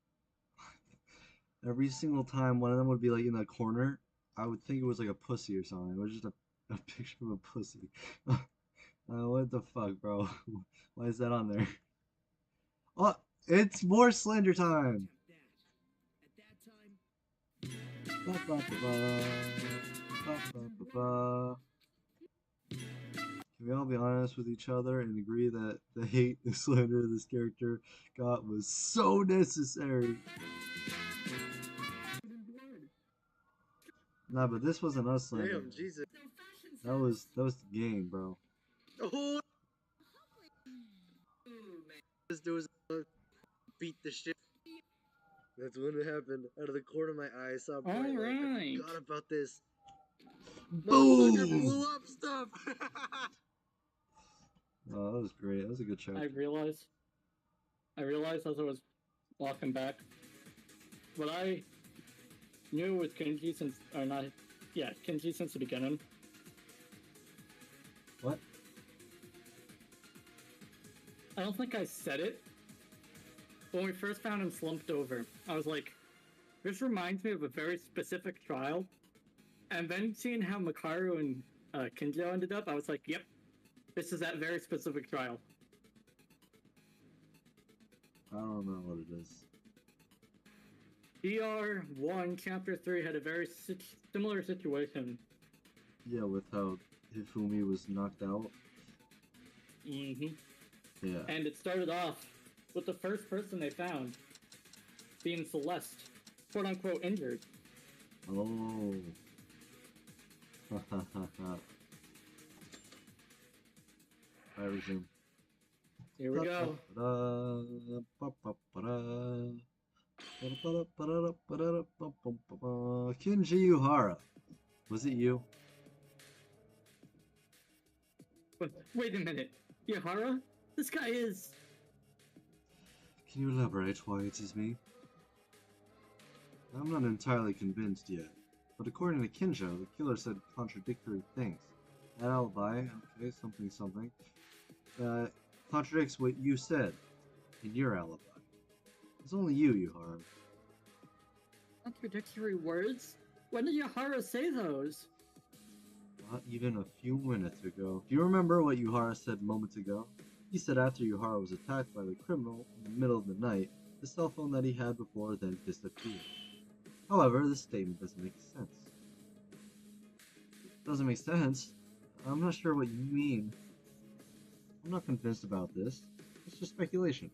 every single time one of them would be like in the corner, I would think it was like a pussy or something. It was just a picture of a pussy. What the fuck, bro? Why is that on there? Oh, it's more Slender time! Ba, ba, ba, ba. Ba, ba, ba, ba. Can we all be honest with each other and agree that the hate and slander this character got was so necessary? Nah, but this wasn't us slander. Damn, Jesus. That was the game, bro. Oh, there was beat the shit. That's when it happened. Out of the corner of my eye, I saw bright light. I forgot about this. Motherfucker Boom! blew up stuff. Oh, that was great. That was a good chapter. I realized as I was walking back, what I knew was Kenji since, or not, yeah, Kenji since the beginning. What? I don't think I said it. When we first found him slumped over, I was like, this reminds me of a very specific trial. And then seeing how Makaru and Kinjo ended up, I was like, yep, this is that very specific trial. I don't know what it is. DR1 Chapter 3 had a very similar situation. Yeah, with how Hifumi was knocked out. Mm-hmm. Yeah. And it started off with the first person they found being Celeste, quote-unquote injured. Oh. I resume. Here we go. Wait, Kenji Uhara. Was it you? Wait a minute. Yahara? This guy is... Can you elaborate why it is me? I'm not entirely convinced yet, but according to Kinjo, the killer said contradictory things. That alibi, okay, something, contradicts what you said in your alibi. It's only you, Yuhara. Contradictory words? When did Yahara say those? Not even a few minutes ago. Do you remember what Yuhara said moments ago? He said after Yuhara was attacked by the criminal in the middle of the night, the cell phone that he had before then disappeared. However, this statement doesn't make sense. Doesn't make sense? I'm not sure what you mean. I'm not convinced about this. It's just speculation.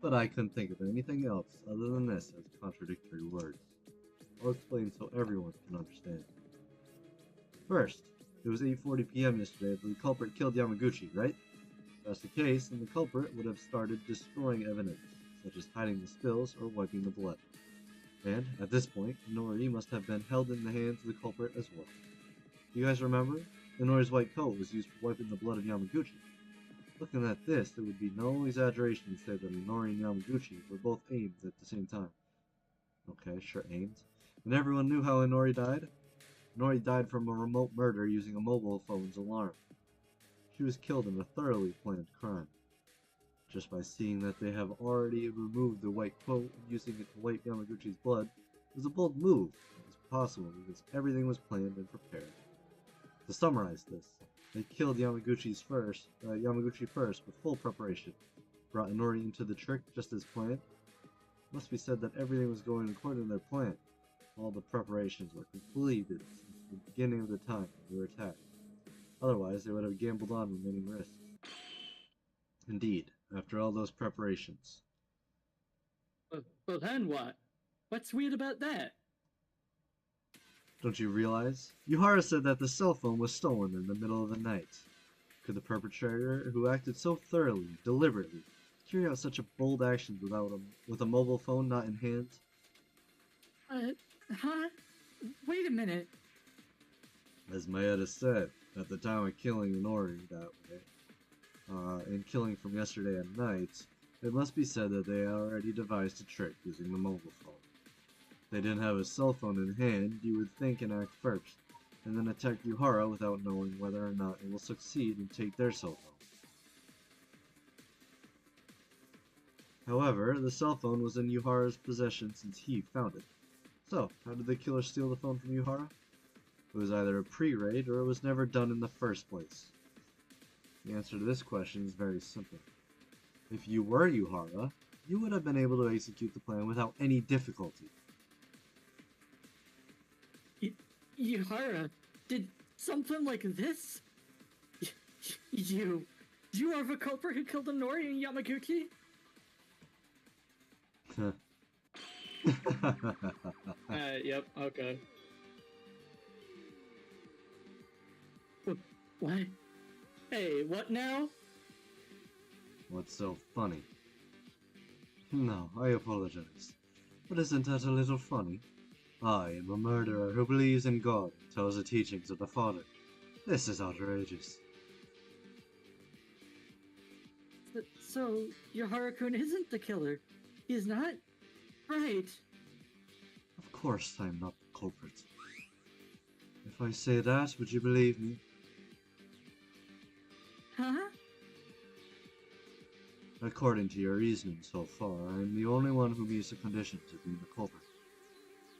But I couldn't think of anything else other than this as contradictory words. I'll explain so everyone can understand. First, it was 8:40 p.m. yesterday that the culprit killed Yamaguchi, right? If that's the case, then the culprit would have started destroying evidence, such as hiding the spills or wiping the blood. And, at this point, Inori must have been held in the hands of the culprit as well. Do you guys remember? Inori's white coat was used for wiping the blood of Yamaguchi. Looking at this, it would be no exaggeration to say that Inori and Yamaguchi were both aimed at the same time. Okay, sure, aimed. And everyone knew how Inori died? Inori died from a remote murder using a mobile phone's alarm. She was killed in a thoroughly planned crime. Just by seeing that they have already removed the white coat and using it to wipe Yamaguchi's blood was a bold move. It was possible because everything was planned and prepared. To summarize this, they killed Yamaguchi first with full preparation, brought Inori into the trick just as planned. It must be said that everything was going according to their plan. All the preparations were completed since the beginning of the time they were attacked. Otherwise, they would have gambled on remaining risks. Indeed, after all those preparations. Well then what? What's weird about that? Don't you realize? Yuhara said that the cell phone was stolen in the middle of the night. Could the perpetrator, who acted so thoroughly, deliberately, carry out such a bold action with a mobile phone not in hand? Huh? Wait a minute. As Maeda said, at the time of killing Inori that way, and killing from yesterday at night, it must be said that they already devised a trick using the mobile phone. If they didn't have a cell phone in hand, you would think and act first, and then attack Yuhara without knowing whether or not it will succeed and take their cell phone. However, the cell phone was in Yuhara's possession since he found it. So, how did the killer steal the phone from Yuhara? It was either a pre-raid or it was never done in the first place. The answer to this question is very simple. If you were Yuhara, you would have been able to execute the plan without any difficulty. Yuhara, did something like this? You are the culprit who killed Inori and Yamaguchi? Yep, okay. What? Hey, what now? What's so funny? No, I apologize. But isn't that a little funny? I am a murderer who believes in God and tells the teachings of the Father. This is outrageous. So, Yuhara-kun isn't the killer. He's not? Right. Of course I'm not the culprit. If I say that, would you believe me? Huh? According to your reasoning so far, I am the only one who meets the conditions of being the culprit.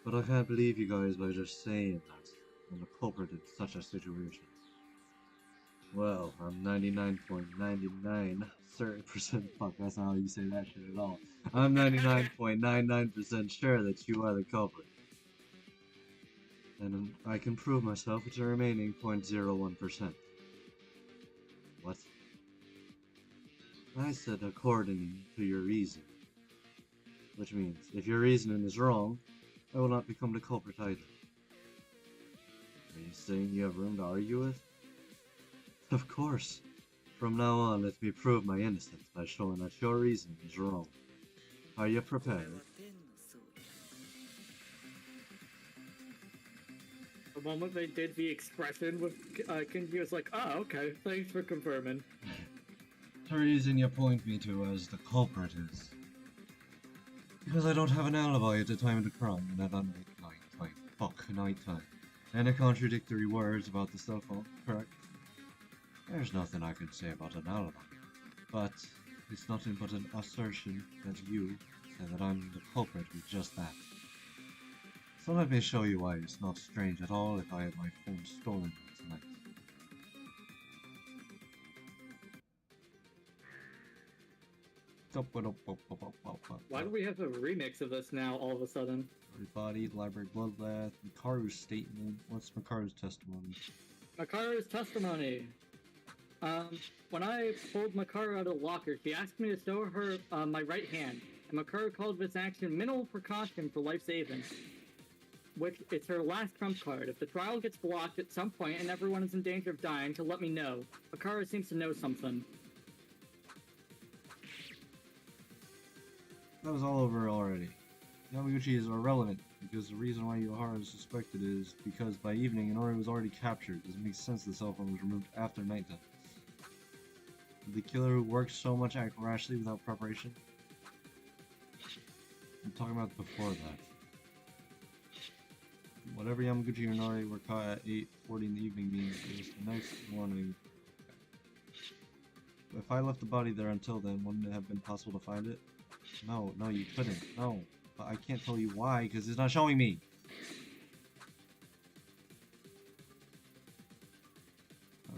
But I can't believe you guys by just saying that I'm the culprit in such a situation. Well, I'm 99.99% fuck, that's not how you say that shit at all. I'm 99.99% sure that you are the culprit. And I can prove myself with the remaining 0.01%. What? I said according to your reasoning. Which means, if your reasoning is wrong, I will not become the culprit either. Are you saying you have room to argue with? Of course. From now on, let me prove my innocence by showing that your reasoning is wrong. Are you prepared? moment they did the expression with Kenji was like, oh, okay, thanks for confirming. The reason you point me to as the culprit is because I don't have an alibi at the time of the crime, and at nighttime. And the contradictory words about the cell phone, correct? There's nothing I can say about an alibi, but it's nothing but an assertion that you say that I'm the culprit with just that. So let me show you why it's not strange at all if I had my phone stolen tonight. Why do we have a remix of this now all of a sudden? Body, library bloodbath, Makaru's statement. What's Makaru's testimony? Makaru's testimony. When I pulled Makaru out of the locker, she asked me to show her my right hand, and Makaru called this action minimal precaution for life saving. Which it's her last trump card. If the trial gets blocked at some point and everyone is in danger of dying, to let me know. Makaru seems to know something. That was all over already. Yamaguchi is irrelevant, because the reason why Yuhara is suspected is because by evening Inori was already captured. It doesn't make sense the cell phone was removed after nighttime. Did the killer who worked so much act rashly without preparation? I'm talking about before that. Whatever Yamaguchi and Inori were caught at 8:40 in the evening means it was the next morning. If I left the body there until then, wouldn't it have been possible to find it? No, you couldn't. No. But I can't tell you why, because it's not showing me.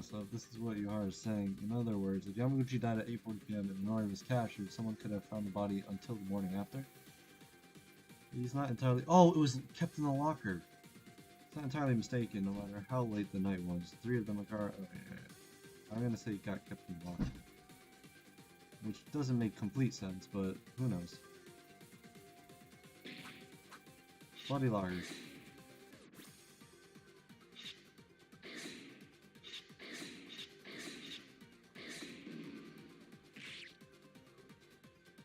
So if this is what Yuhara is saying, in other words, if Yamaguchi died at 8:40 PM and Inori was captured, someone could have found the body until the morning after? He's not entirely... Oh, it was kept in the locker. It's not entirely mistaken, no matter how late the night was. Three of them are... Okay, I'm gonna say it got kept in the locker. Which doesn't make complete sense, but who knows. Body lockers.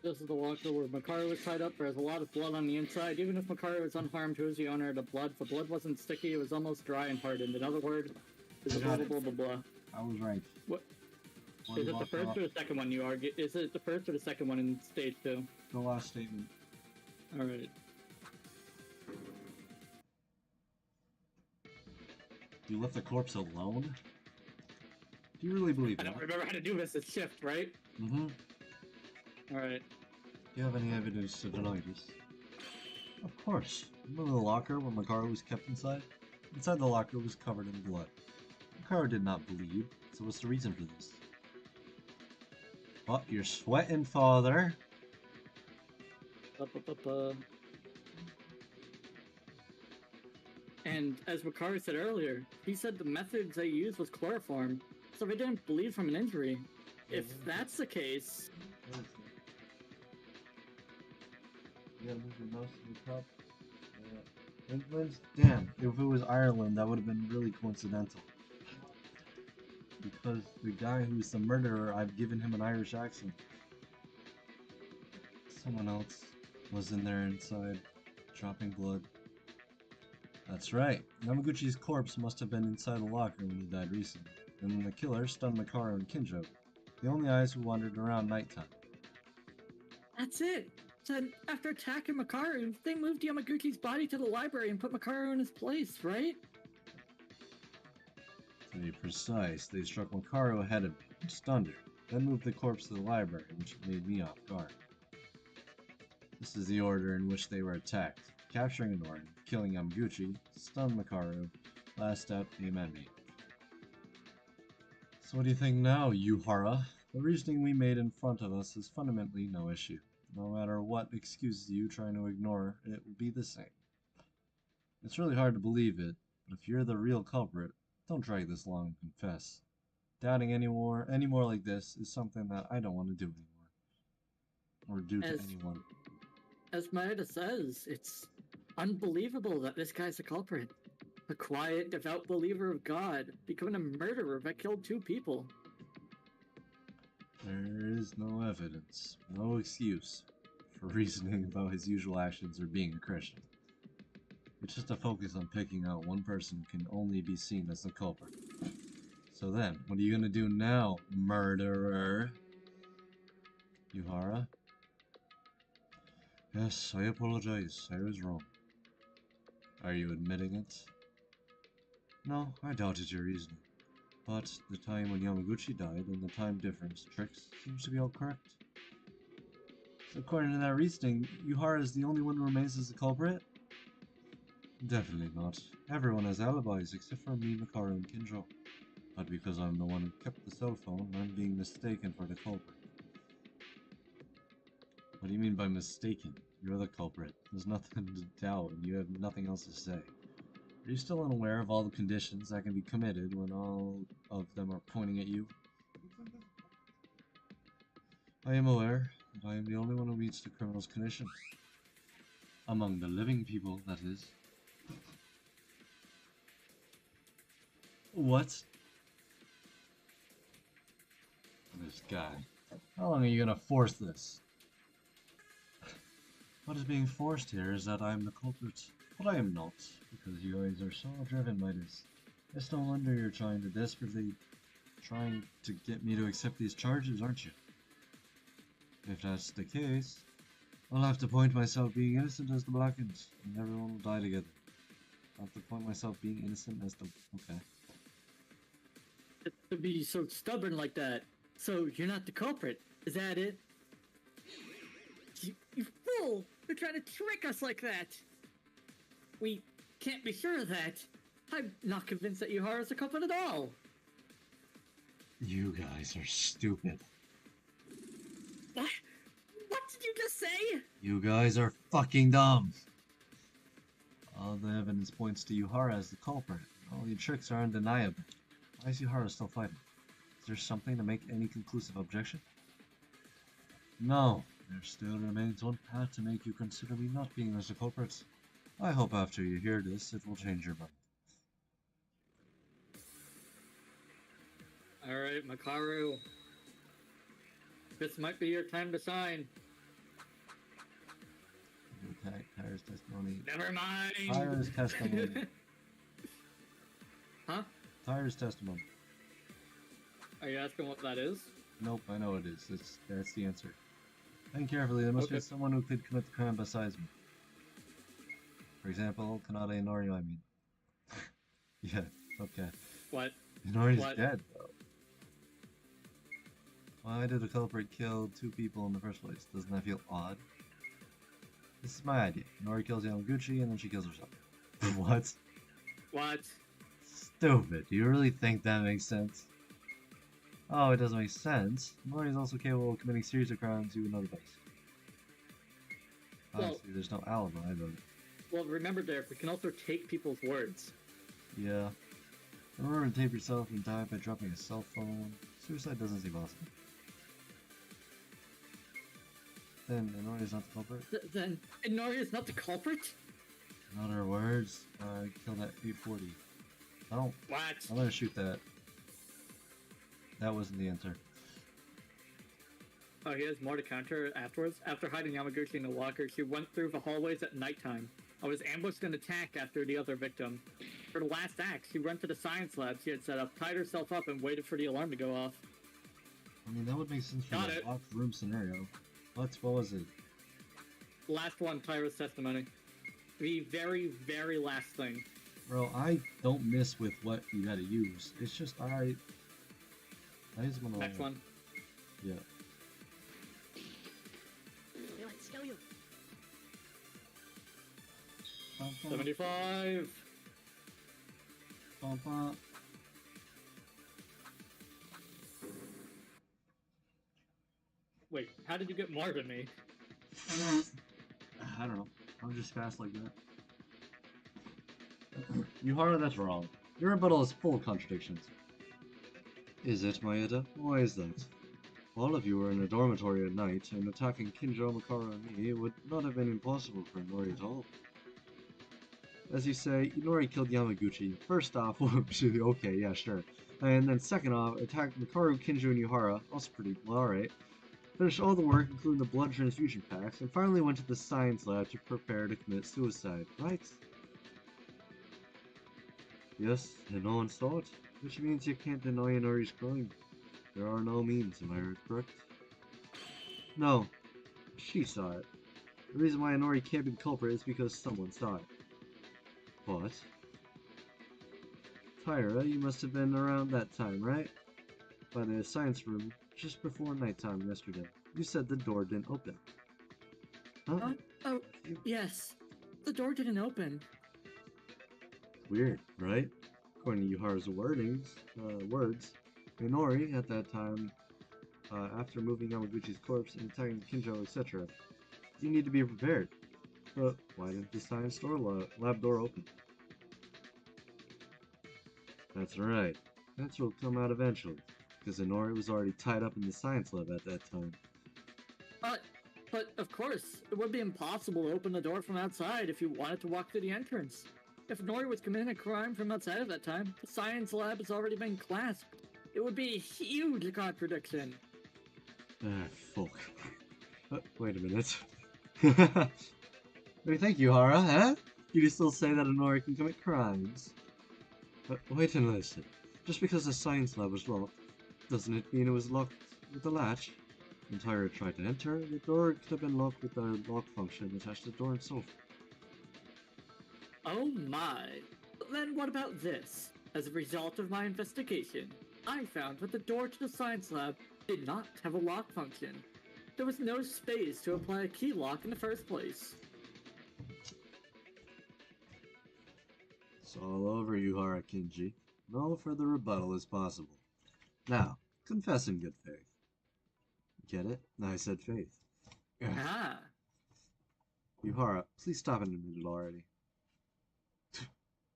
This is the locker where Makaru was tied up. There's a lot of blood on the inside. Even if Makaru was unharmed, who was the owner of the blood? The blood wasn't sticky, it was almost dry and hardened. In other words, it's blah blah blah blah. I was right. What? Is it the first or the second one you argue? Is it the first or the second one in stage 2? The last statement. Alright. You left the corpse alone? Do you really believe that? I don't remember how to do this. It's shift, right? Mm-hmm. Alright. Do you have any evidence to deny this? Of course. Remember the locker where Makaru was kept inside? Inside the locker was covered in blood. Makaru did not bleed, so what's the reason for this? What? You're sweating, father? And as Makaru said earlier, he said the methods they used was chloroform, so they didn't bleed from an injury. If that's the case... You gotta move your mouse to the top. England? Damn, if it was Ireland, that would have been really coincidental. Because the guy who's the murderer, I've given him an Irish accent. Someone else was in there inside, dropping blood. That's right. Yamaguchi's corpse must have been inside the locker when he died recently. And the killer stunned Makaru and Kinjo, the only eyes who wandered around nighttime. That's it! So after attacking Makaru, they moved Yamaguchi's body to the library and put Makaru in his place, right? To be precise, they struck Makaru ahead of me, stunned her, then moved the corpse to the library, which made me off guard. This is the order in which they were attacked. Capturing Inori, killing Yamaguchi, stun Makaru, last step, aim at me. So what do you think now, Yuhara? The reasoning we made in front of us is fundamentally no issue. No matter what excuses you trying to ignore, it will be the same. It's really hard to believe it, but if you're the real culprit, don't drag this long and confess. Doubting any more like this is something that I don't want to do anymore. Or do to anyone. As Maeda says, it's unbelievable that this guy's a culprit. A quiet, devout believer of God, becoming a murderer that killed 2 people. There is no evidence, no excuse, for reasoning about his usual actions or being a Christian. It's just a focus on picking out one person who can only be seen as the culprit. So then, what are you gonna do now, murderer? Yuhara? Yes, I apologize. I was wrong. Are you admitting it? No, I doubted your reasoning. But the time when Yamaguchi died and the time difference tricks seems to be all correct. So according to that reasoning, Yuhara is the only one who remains as the culprit? Definitely not. Everyone has alibis except for me, Makaru, and Kinjo. But because I'm the one who kept the cell phone, I'm being mistaken for the culprit. What do you mean by mistaken? You're the culprit. There's nothing to doubt, and you have nothing else to say. Are you still unaware of all the conditions that can be committed when all of them are pointing at you? I am aware that I am the only one who meets the criminal's conditions. Among the living people, that is. What? This guy. How long are you gonna force this? What is being forced here is that I am the culprit. But I am not, because you guys are so driven by this. It's no wonder you're trying to get me to accept these charges, aren't you? If that's the case, I'll have to point myself being innocent as the blackened, and everyone will die together. I'll have to point myself being innocent as the... okay. To be so stubborn like that. So you're not the culprit, is that it? You fool! You're trying to trick us like that! We can't be sure of that. I'm not convinced that Yuhara's the culprit at all. You guys are stupid. What? What did you just say? You guys are fucking dumb. All the evidence points to Yuhara as the culprit. All your tricks are undeniable. Why is Yuhara still fighting? Is there something to make any conclusive objection? No. There still remains one path to make you consider me not being as the culprit. I hope after you hear this, it will change your mind. Alright, Makaru. This might be your time to sign. Okay, Tyra's testimony. Never mind! Tyra's testimony. Huh? Tyra's testimony. Are you asking what that is? Nope, I know it is. That's the answer. Think carefully, there must be someone who could commit the crime besides me. For example, Kanade Inori, I mean. Yeah, okay. What? Inori's dead, though. Why did the culprit kill two people in the first place? Doesn't that feel odd? This is my idea. Inori kills Yamaguchi and then she kills herself. What? What? Stupid. Do you really think that makes sense? Oh, it doesn't make sense. Inori is also capable of committing serious crimes to another place. Obviously, there's no alibi, but... Well, remember, Derek, we can also take people's words. Yeah. Remember to tape yourself and die by dropping a cell phone. Suicide doesn't seem possible. Then Inori is not the culprit? Then Inori is not the culprit? In other words, killed at 840. I don't... What? I'm gonna shoot that. That wasn't the answer. Oh, he has more to counter afterwards. After hiding Yamaguchi in the locker, she went through the hallways at nighttime. I was ambushed and attacked after the other victim. For the last act, she went to the science lab she had set up, tied herself up, and waited for the alarm to go off. I mean, that would make sense for Got the it. locked room scenario. What was it? Last one, Tyra's testimony. The very, very last thing. Bro, I don't miss with what you gotta use. It's just, I just wanna... Next one. Yeah. 75. Wait, how did you get more than me? I don't know. I'm just fast like that. Yuhara, that's wrong. Your rebuttal is full of contradictions. Is it, Maeda? Why is that? All of you were in a dormitory at night, and attacking Kinjo, Makaru, and me would not have been impossible for Inori at all. As you say, Inori killed Yamaguchi. First off, okay, yeah, sure. And then second off, attacked Makaru, Kinjo, and Yuhara. Also pretty well, alright. Finished all the work, including the blood transfusion packs, and finally went to the science lab to prepare to commit suicide, right? Yes, and no one saw it, which means you can't deny Inori's crime. There are no means, am I correct? No, she saw it. The reason why Inori can't be the culprit is because someone saw it. But Tyra, you must have been around that time, right? By the science room just before nighttime yesterday. You said the door didn't open. Huh? Oh, yes. The door didn't open. Weird, right? According to Yuhara's words, Inori, at that time, after moving Yamaguchi's corpse and attacking Kinjo, etc., you need to be prepared. But why didn't the science lab door open? That's right. That's what will come out eventually, because Inori was already tied up in the science lab at that time. But of course, it would be impossible to open the door from outside if you wanted to walk through the entrance. If Nori was committing a crime from outside at that time, the science lab has already been clasped. It would be a huge contradiction. Ah, fuck. Wait a minute. What do you think, Yuhara, huh? You can still say that Inori can commit crimes. But wait and listen. Just because the science lab was locked, doesn't it mean it was locked with a latch? When Tyra tried to enter, the door could have been locked with the lock function attached to the door and so forth. Oh my. Then what about this? As a result of my investigation, I found that the door to the science lab did not have a lock function. There was no space to apply a key lock in the first place. It's all over, Yuhara Kinji. No further rebuttal is possible. Now, confess in good faith. Get it? I said faith. Ah. Yuhara, please stop and admit it already.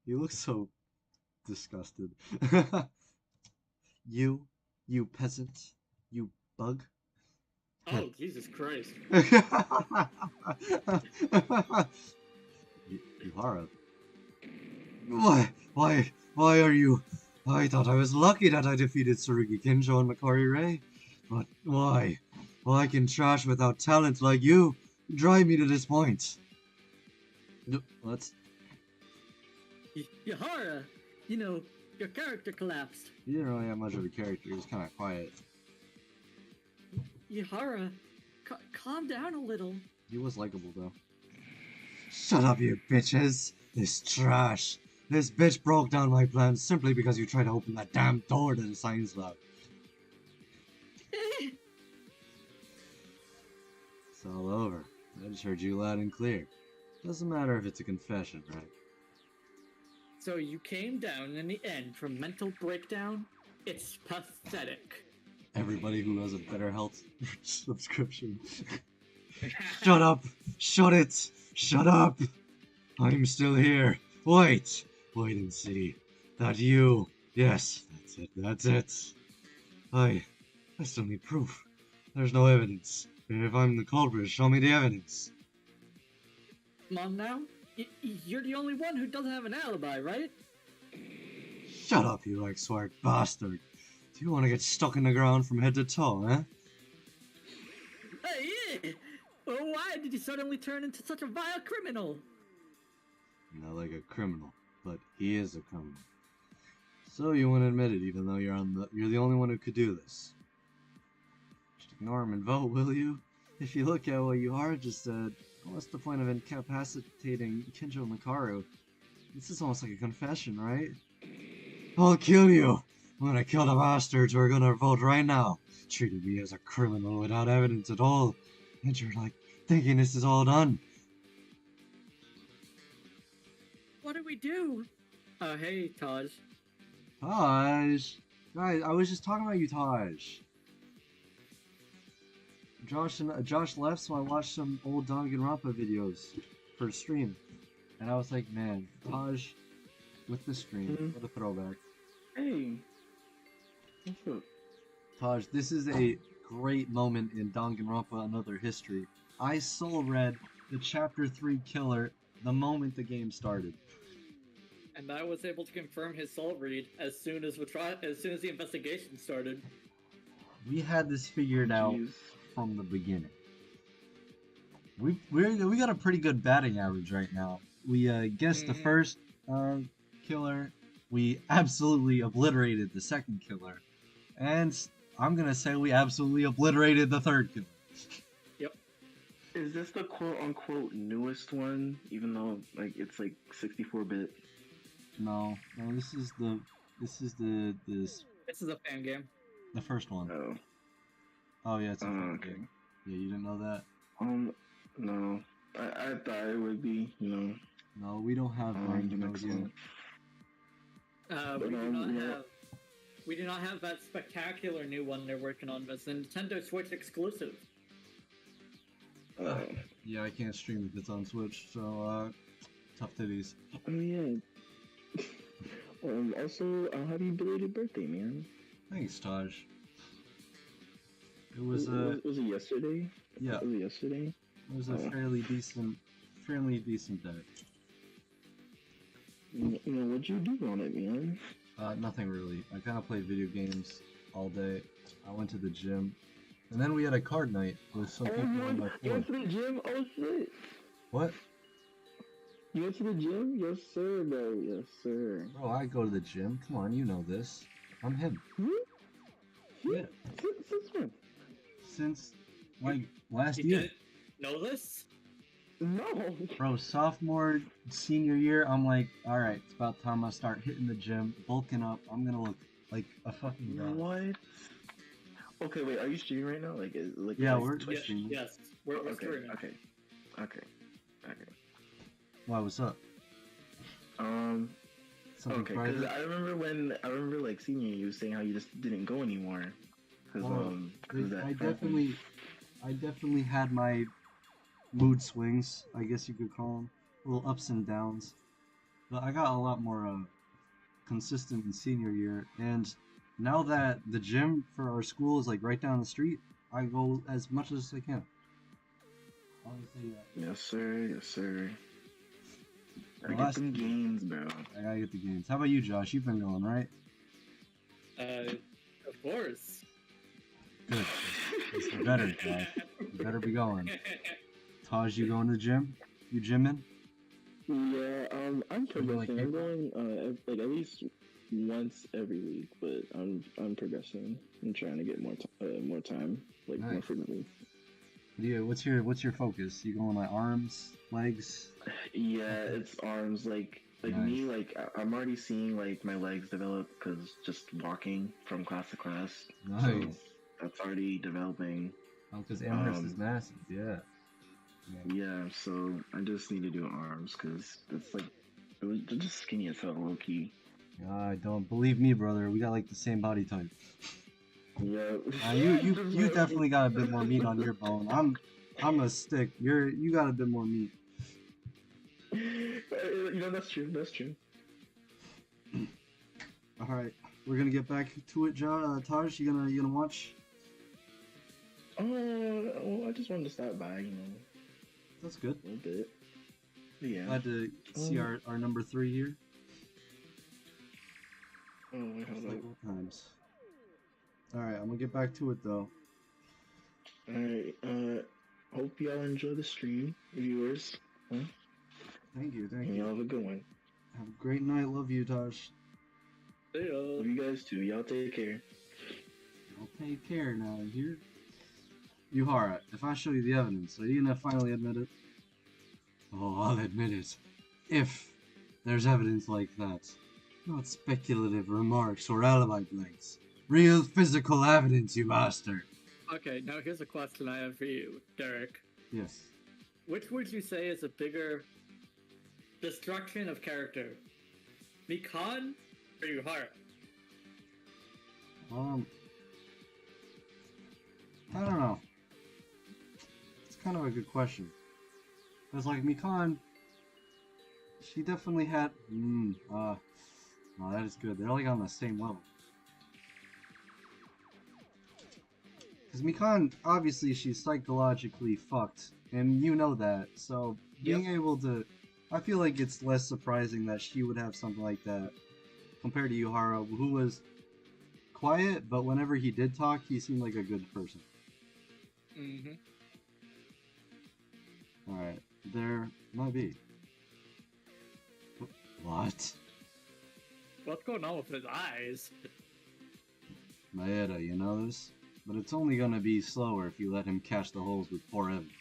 You look so disgusted. You peasant, you bug. Oh, Jesus Christ. Yuhara. Why are you? I thought I was lucky that I defeated Tsurugi Kinjo and Makari Rei. But why? Why can trash without talent like you drive me to this point? Let's... Yahara, you know, your character collapsed. You didn't really have much of a character, he was kind of quiet. Yahara, calm down a little. He was likable though. Shut up, you bitches! This trash! This bitch broke down my plans simply because you tried to open that damn door to the science lab. It's all over. I just heard you loud and clear. Doesn't matter if it's a confession, right? So you came down in the end from mental breakdown? It's pathetic. Everybody who has a better health subscription. Shut up! Shut it! Shut up! I'm still here. Wait and see. That you. Yes, that's it. I still need proof. There's no evidence. If I'm the culprit, show me the evidence. Mom, now? You're the only one who doesn't have an alibi, right? Shut up, you ex-swag bastard. Do you want to get stuck in the ground from head to toe, eh? Hey, well, why did you suddenly turn into such a vile criminal? Not like a criminal, but he is a criminal. So you won't admit it, even though you're the only one who could do this. Just ignore him and vote, will you? If you look at what Yuhara just said, what's the point of incapacitating Kinjo and Makaru? This is almost like a confession, right? I'll kill you! I'm gonna kill the bastards who are gonna vote right now. Treated me as a criminal without evidence at all. And you're like, thinking this is all done. What do we do? Oh, hey, Taj. Taj! Guys, I was just talking about you, Taj. Josh left, so I watched some old Danganronpa videos for stream. And I was like, man, Taj with the stream, what a throwback. Hey. What's up? Taj, this is a great moment in Danganronpa Another history. I soul read the Chapter 3 killer the moment the game started. And I was able to confirm his soul read as soon as the investigation started. We had this figured out from the beginning. We got a pretty good batting average right now. We guessed the first killer we absolutely obliterated the second killer, and I'm gonna say we absolutely obliterated the third killer. Is this the quote unquote newest one? Even though like it's like 64-bit. No, this is the This is a fan game. the first one. Oh. Oh yeah, it's a fan Okay. game. Yeah, you didn't know that? No. I thought it would be, you know. No, we don't have the mine next yet. one. We do not have that spectacular new one they're working on. That's a Nintendo Switch exclusive. Yeah, I can't stream if it's on Switch, so tough titties. Oh yeah. Also, happy belated birthday, man. Thanks, Taj. It was Was it yesterday? yeah, Was it yesterday? it was a fairly decent day. You know, what'd you do on it, man? Nothing really. I kind of played video games all day. I went to the gym, and then we had a card night with some people on my You floor. went to the gym? Oh shit! What? You went to the gym? Yes, sir, bro. Yes, sir. Bro, I go to the gym. Come on, you know this. I'm him. Yeah. Since when? Since like last You year. didn't know this? No. Bro, sophomore, senior year, I'm like, alright, it's about time I start hitting the gym, bulking up. I'm gonna look like a fucking god. What? Okay, wait. Are you streaming right now? Like Yeah, is we're Twitch? streaming. Yes. We're Okay. streaming. Okay. Why, what's up? Something Okay, because private? I remember like senior year, you was saying how you just didn't go anymore. Because I definitely had my mood swings, I guess you could call them, little ups and downs. But I got a lot more consistent in senior year, and now that the gym for our school is like right down the street, I go as much as I can. Honestly, Yes, sir. Yes, sir. I Well, get them gains, bro. I gotta get the games. How about you, Josh? You've been going, right? Of course. Good. You better, Josh. You better be going. Taj, you going to the gym? You gymming? Yeah, I'm You like progressing. I'm hip-hop? going like at least once every week, but I'm progressing. I'm trying to get more time, like more Nice. frequently. Yeah. What's your focus? You going like arms, legs? Yeah, it's arms. Like me, like I'm already seeing like my legs develop because just walking from class to class. Nice. So that's already developing. Oh, because Amherst is massive. Yeah. Yeah, so I just need to do arms because it's like they're just skinny as hell, low key. I don't believe me, brother. We got like the same body type. Yeah. You definitely got a bit more meat on your bone. I'm a stick. You got a bit more meat. You know, that's true. That's true. All right, we're gonna get back to it, Taj. You gonna watch? Well, I just wanted to stop by, you know, That's good. a little bit. Yeah. Glad to see our number 3 here. Oh, wait, hold Like on. old times. All right, I'm gonna get back to it though. Alright, hope y'all enjoy the stream, viewers. Thank you. And y'all have a good one. Have a great night. Love you, Taj. Love you guys too. Y'all take care. I'll take care now. Here, Yuhara. If I show you the evidence, are you gonna finally admit it? Oh, I'll admit it. If there's evidence like that, not speculative remarks or alibi blanks. Real physical evidence, you bastard. Okay, now here's a question I have for you, Derek. Yes. Which would you say is a bigger destruction of character? Mikan or Yuhara? I don't know. It's kind of a good question. Because, like, Mikan, she definitely had. No, that is good. They're like on the same level. Because Mikan, obviously, she's psychologically fucked, and you know that. So, being able to. I feel like it's less surprising that she would have something like that compared to Yuhara, who was quiet, but whenever he did talk, he seemed like a good person. Mm-hmm. Alright, there might be. What? What's going on with his eyes? Maeda, you know this? But it's only gonna be slower if you let him catch the holes with poor evidence.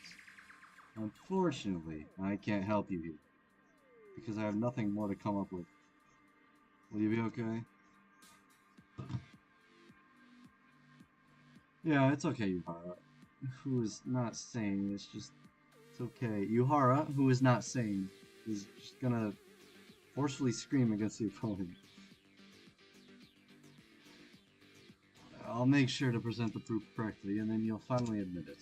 Unfortunately, I can't help you here. Because I have nothing more to come up with. Will you be okay? Yeah, it's okay, Yuhara. Who is not sane, it's okay. Yuhara, who is not sane, is just gonna forcefully scream against the opponent. I'll make sure to present the proof correctly, and then you'll finally admit it.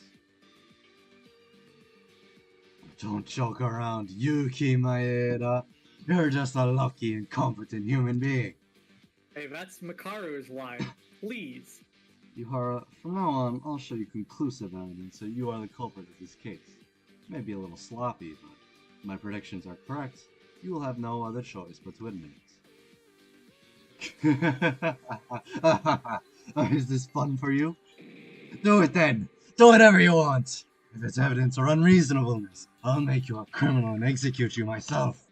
Don't joke around, Yuki Maeda. You're just a lucky and competent human being. Hey, that's Makaru's line. Please. Yuhara, from now on, I'll show you conclusive evidence that you are the culprit of this case. It may be a little sloppy, but if my predictions are correct, you will have no other choice but to admit it. Is this fun for you? Do it then! Do whatever you want! If it's evidence or unreasonableness, I'll make you a criminal and execute you myself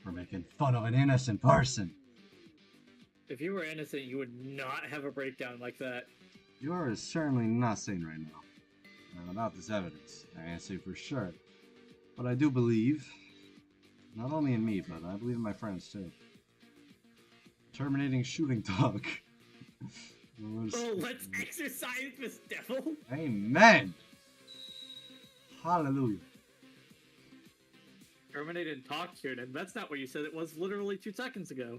for making fun of an innocent person. If you were innocent, you would not have a breakdown like that. You are certainly not sane right now. And without this evidence, I can't say for sure. But I do believe, not only in me, but I believe in my friends too. Terminating shooting dog. Oh, let's exercise this devil! Amen! Hallelujah. Terminated talk shooting. That's not what you said. It was literally 2 seconds ago.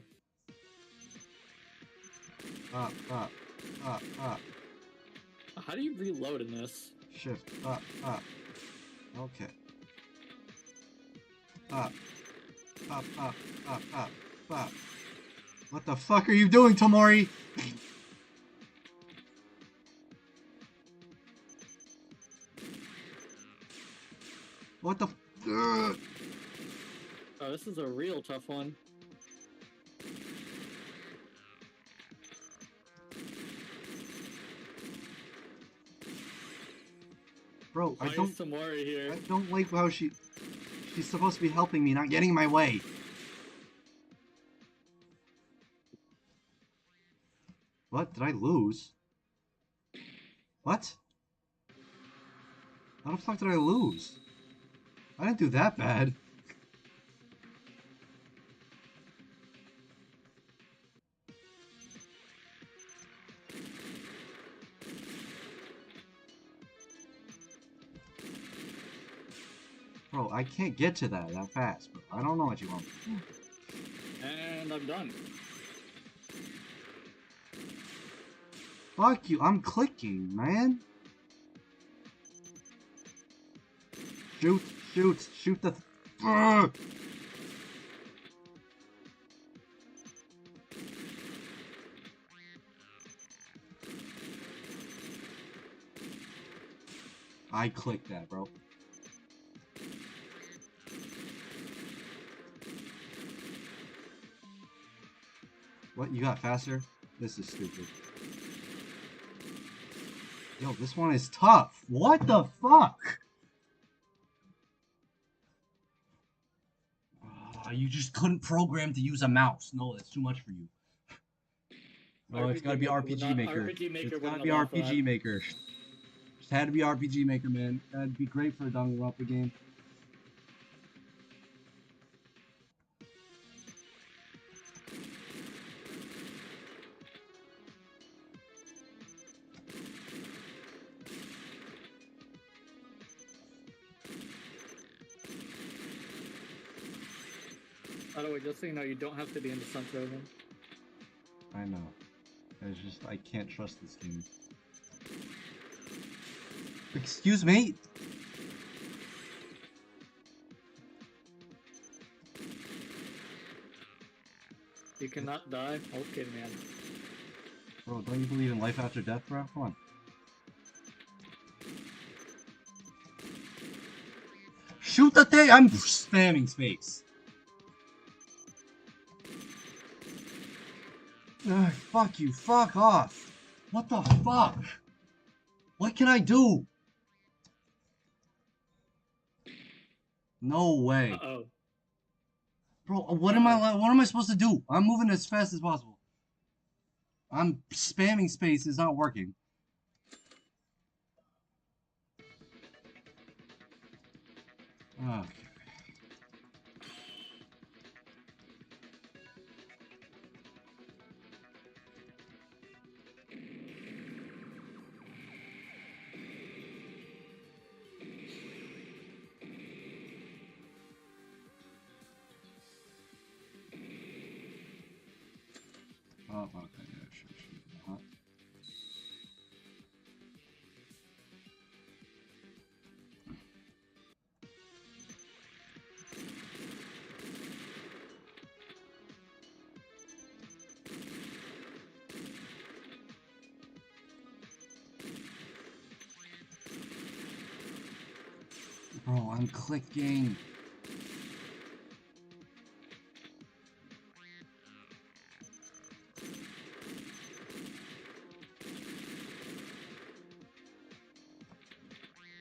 Up. How do you reload in this? Shift. Up. Okay. Up. What the fuck are you doing, Tomori? What the Oh, this is a real tough one. Bro, I Why don't is Tamori here? I don't like how she's supposed to be helping me, not getting in my way. What? Did I lose? What? How the fuck did I lose? I didn't do that bad. Bro, I can't get to that fast, but I don't know what you want. And I'm done. Fuck you, I'm clicking, man. Shoot the... Ugh! I clicked that, bro. What, you got faster? This is stupid. Yo, this one is tough. What the fuck? You just couldn't program to use a mouse. No, that's too much for you. No, it's gotta be RPG Maker. It's gotta be RPG Maker. Just had to be RPG Maker, man. That'd be great for a Danganronpa game. By the way, just so you know, you don't have to be in the front row then. I know. It's just, I can't trust this game. Excuse me? You cannot die? Okay, man. Bro, don't you believe in life after death, bro? Come on. Shoot the thing! I'm spamming space. Ugh, fuck you, fuck off. What the fuck? What can I do? No way. Uh-oh. Bro, what am I supposed to do? I'm moving as fast as possible. I'm spamming space. It's not working. Okay. Oh, okay, yeah, sure. Bro, I'm clicking.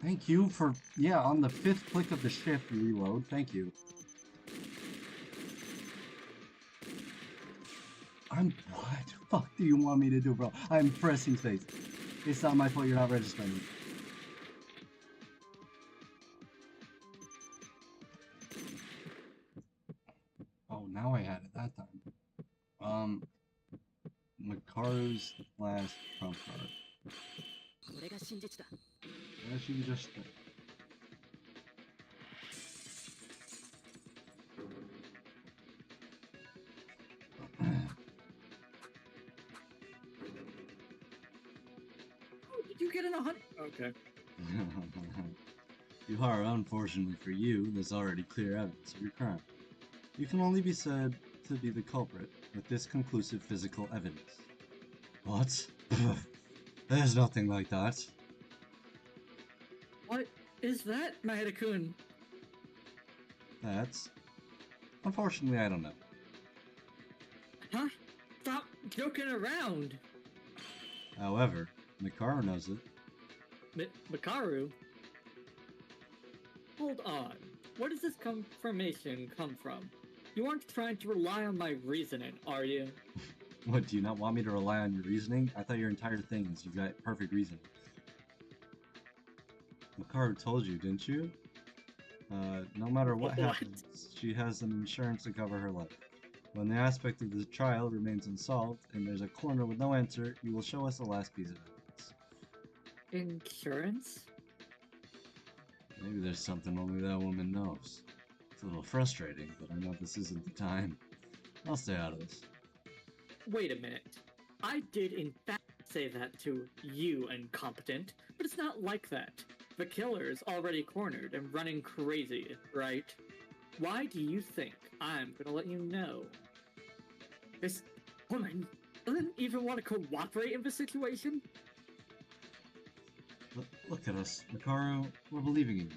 Thank you for, yeah, on the 5th click of the shift, you reload. Thank you. What the fuck do you want me to do, bro? I'm pressing space. It's not my fault you're not registering. Oh, now I had it that time. Makaru's last trump card. Yeah, she can just... Did you get in 100? Okay. Yuhara, unfortunately for you, there's already clear evidence of your crime. You can only be said to be the culprit with this conclusive physical evidence. What? There's nothing like that. What is that, Maeda-kun? That's... Unfortunately, I don't know. Huh? Stop joking around! However, Mikaru knows it. Makaru? Hold on. Where does this confirmation come from? You aren't trying to rely on my reasoning, are you? What, do you not want me to rely on your reasoning? I thought your entire thing is you've got perfect reasoning. Makaru told you, didn't you? No matter what happens, she has an insurance to cover her life. When the aspect of the trial remains unsolved, and there's a corner with no answer, you will show us the last piece of evidence. Insurance? Maybe there's something only that woman knows. It's a little frustrating, but I know this isn't the time. I'll stay out of this. Wait a minute. I did in fact say that to you, incompetent, but it's not like that. The killer's already cornered and running crazy, right? Why do you think I'm gonna let you know? This woman doesn't even want to cooperate in the situation? Look at us, Makaru. We're believing in you.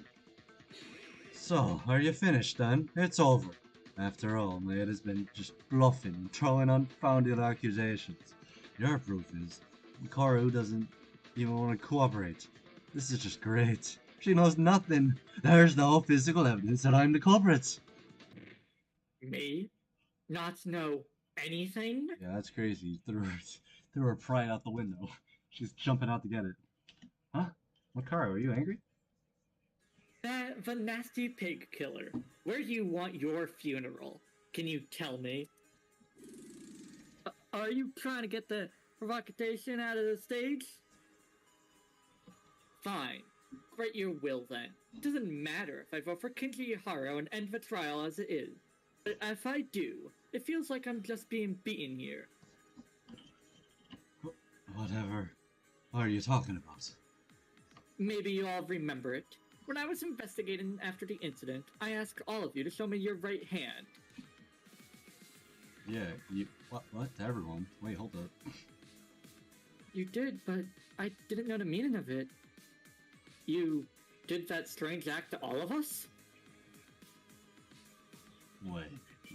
So, are you finished then? It's over. After all, Maeda's been just bluffing and throwing unfounded accusations. Your proof is, Makaru doesn't even want to cooperate. This is just great. She knows nothing. There's no physical evidence that I'm the culprit. Me? Not know anything? Yeah, that's crazy. Threw her pride out the window. She's jumping out to get it. Huh? Makaru, are you angry? The nasty pig killer. Where do you want your funeral? Can you tell me? Are you trying to get the provocation out of the stage? Fine. Write your will then. It doesn't matter if I vote for Kenji Ihara and end the trial as it is. But if I do, it feels like I'm just being beaten here. Whatever are you talking about? Maybe you all remember it. When I was investigating after the incident, I asked all of you to show me your right hand. Yeah, you... What? To everyone? Wait, hold up. You did, but I didn't know the meaning of it. You did that strange act to all of us? Wait,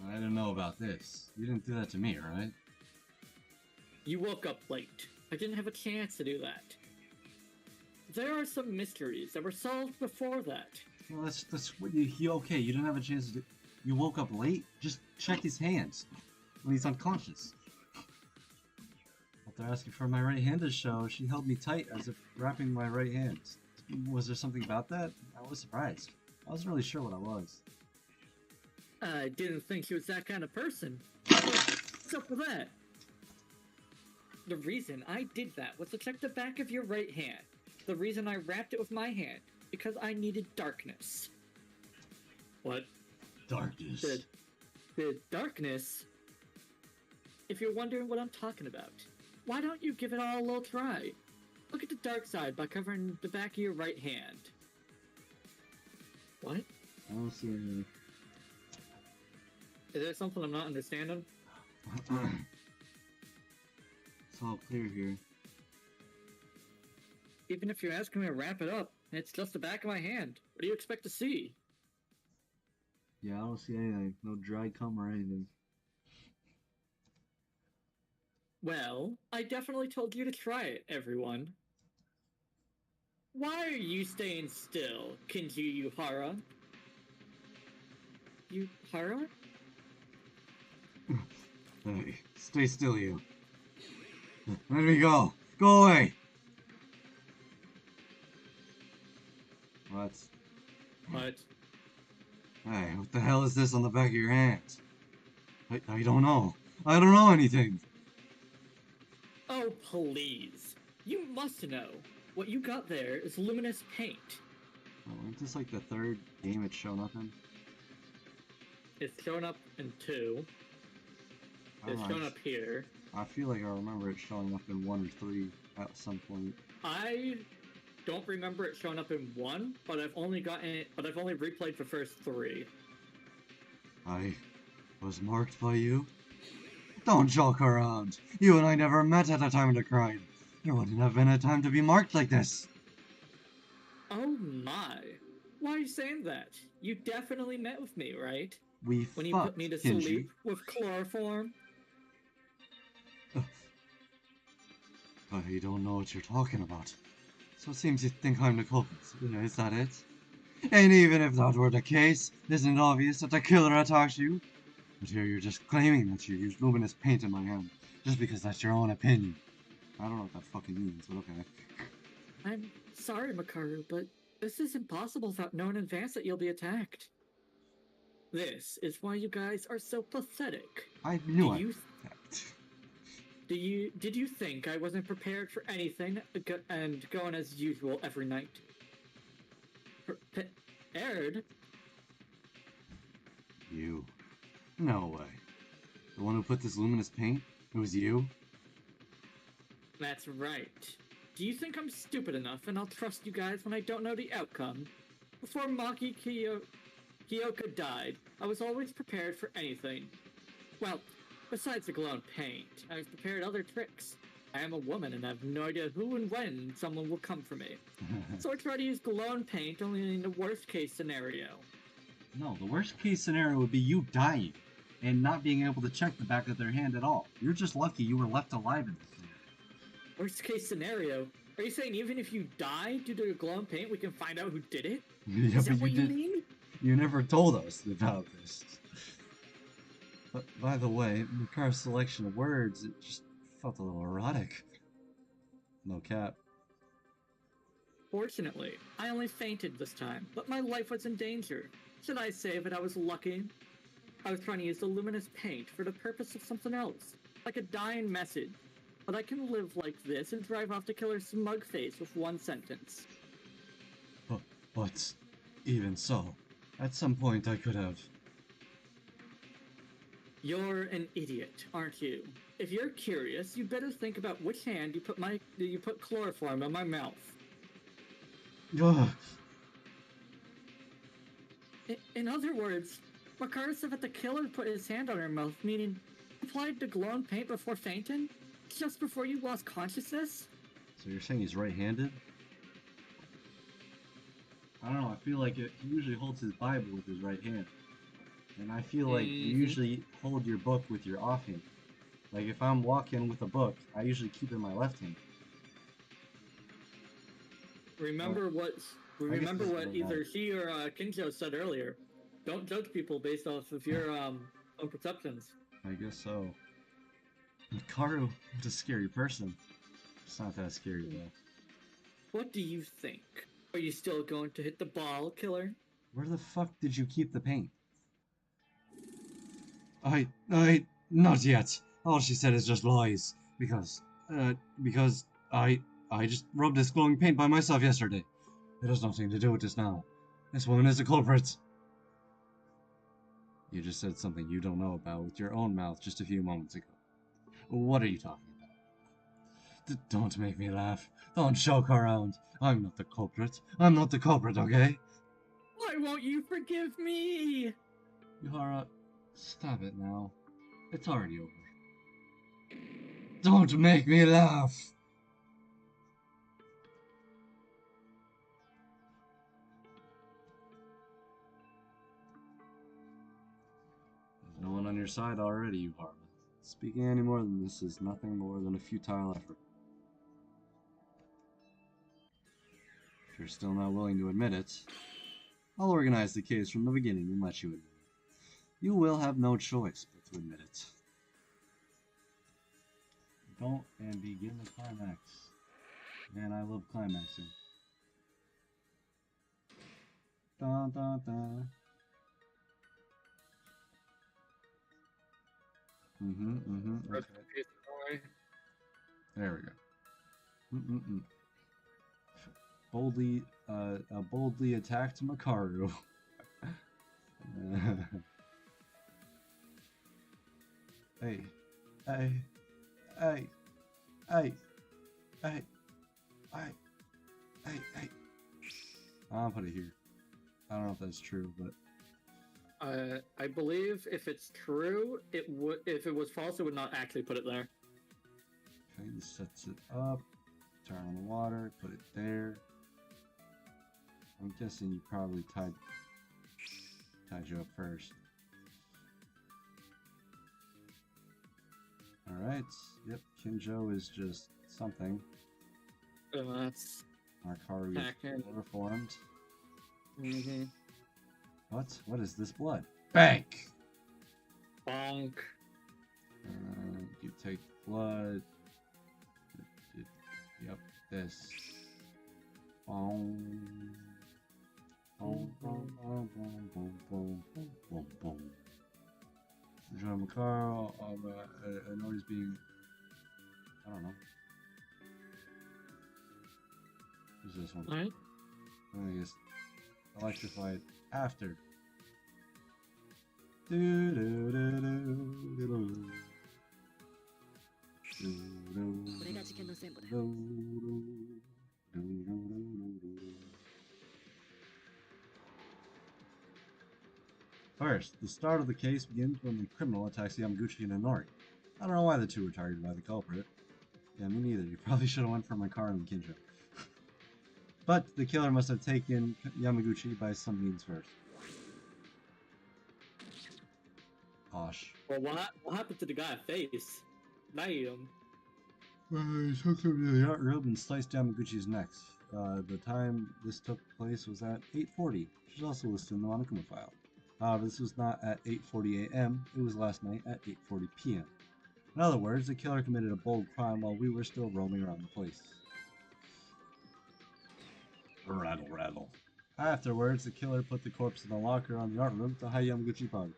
I didn't know about this. You didn't do that to me, right? You woke up late. I didn't have a chance to do that. There are some mysteries that were solved before that. Well, that's what you okay, you didn't have a chance to do... You woke up late? Just check his hands when he's unconscious. After asking for my right hand to show, she held me tight as if wrapping my right hand. Was there something about that? I was surprised. I wasn't really sure what I was. I didn't think he was that kind of person. What's up with that? The reason I did that was to check the back of your right hand. The reason I wrapped it with my hand, because I needed darkness. What? Darkness. The darkness? If you're wondering what I'm talking about, why don't you give it all a little try? Look at the dark side by covering the back of your right hand. What? I don't see anything. Is there something I'm not understanding? It's all clear here. Even if you're asking me to wrap it up, it's just the back of my hand. What do you expect to see? Yeah, I don't see anything. No dry cum or anything. Well, I definitely told you to try it, everyone. Why are you staying still, Kinji Yuhara? Yuhara? Hey, stay still, you. Let me go. Go away. What? What? Hey, what the hell is this on the back of your hand? I don't know. I don't know anything. Oh, please. You must know. What you got there is luminous paint. Oh, isn't this like the third game it's shown up in? It's shown up in 2. It's shown up here. I feel like I remember it showing up in 1 or 3 at some point. I don't remember it showing up in 1, but I've only replayed the first 3. I was marked by you? Don't joke around. You and I never met at the time of the crime. There wouldn't have been a time to be marked like this. Oh my. Why are you saying that? You definitely met with me, right? We When you fucked, put me to Kinji. sleep with chloroform? I don't know what you're talking about. So it seems you think I'm the culprit. Is that it? And even if that were the case, isn't it obvious that the killer attacked you? But here you're just claiming that you used luminous paint in my hand, just because that's your own opinion. I don't know what that fucking means, but okay. I'm sorry, Makaru, but this is impossible without knowing in advance that you'll be attacked. This is why you guys are so pathetic. I knew that. Did you think I wasn't prepared for anything and going as usual every night? Prepared? You. No way. The one who put this luminous paint? It was you? That's right. Do you think I'm stupid enough and I'll trust you guys when I don't know the outcome? Before Maki Kyoka died, I was always prepared for anything. Well, besides the glow and paint, I've prepared other tricks. I am a woman and I have no idea who and when someone will come for me. So I try to use glow and paint only in the worst case scenario. No, the worst case scenario would be you dying and not being able to check the back of their hand at all. You're just lucky you were left alive in this thing. Worst case scenario? Are you saying even if you die due to glow and paint, we can find out who did it? Yeah, Is that what you mean? You never told us about this. But by the way, Makaru's selection of words, it just felt a little erotic. No cap. Fortunately, I only fainted this time, but my life was in danger. Should I say that I was lucky? I was trying to use the luminous paint for the purpose of something else, like a dying message. But I can live like this and drive off the killer's smug face with one sentence. But even so, at some point I could have... You're an idiot, aren't you? If you're curious, you better think about which hand you put chloroform in my mouth. Ugh. In other words, Makaru said that the killer put his hand on her mouth, meaning applied the glow and paint before fainting? Just before you lost consciousness? So you're saying he's right-handed? I don't know, I feel like he usually holds his Bible with his right hand. And I feel like you usually hold your book with your offhand. Like if I'm walking with a book, I usually keep it in my left hand. Remember what either he or Kinjo said earlier. Don't judge people based off of your own perceptions. I guess so. Karu, what a scary person. It's not that scary though. What do you think? Are you still going to hit the ball, killer? Where the fuck did you keep the paint? Not yet. All she said is just lies. Because I just rubbed this glowing paint by myself yesterday. It has nothing to do with this now. This woman is a culprit. You just said something you don't know about with your own mouth just a few moments ago. What are you talking about? Don't make me laugh. Don't joke around. I'm not the culprit. I'm not the culprit, okay? Why won't you forgive me? Yuhara, stop it now. It's already over. Don't make me laugh! There's no one on your side already, Yuhara. Speaking any more than this is nothing more than a futile effort. If you're still not willing to admit it, I'll organize the case from the beginning and let you admit it. You will have no choice but to admit it. Don't and begin the climax. Man, I love climaxing. Dun dun dun. Okay. There we go. Boldly attacked Makaru. Hey. I'll put it here. I don't know if that's true, but I believe if it's true, it would. If it was false, it would not actually put it there. okay, this sets it up. Turn on the water. Put it there. I'm guessing you probably tied you up first. Alright, yep, Kinjo is just something. That's Makaru is reformed. Mm-hmm. What is this blood? Bank! Bonk. You take blood. Yep, this. Boom. Boom, boom, boom, boom, boom, boom, boom, boom. John Makaru, I know he's being, I don't know. Who's this one? Alright. I guess electrified after. First, the start of the case begins when the criminal attacks Yamaguchi and Inori. I don't know why the two were targeted by the culprit. Yeah, me neither. You probably should have went for Makaru and Kinjo. But the killer must have taken Yamaguchi by some means first. Posh. Well, what happened to the guy at face? Not him. He took him to the yacht room and sliced Yamaguchi's neck. The time this took place was at 8:40, which is also listed in the Monokuma file. This was not at 8:40 a.m., it was last night at 8:40 p.m. In other words, the killer committed a bold crime while we were still roaming around the place. Rattle, rattle. Afterwards, the killer put the corpse in a locker on the art room to hide Yamaguchi's body.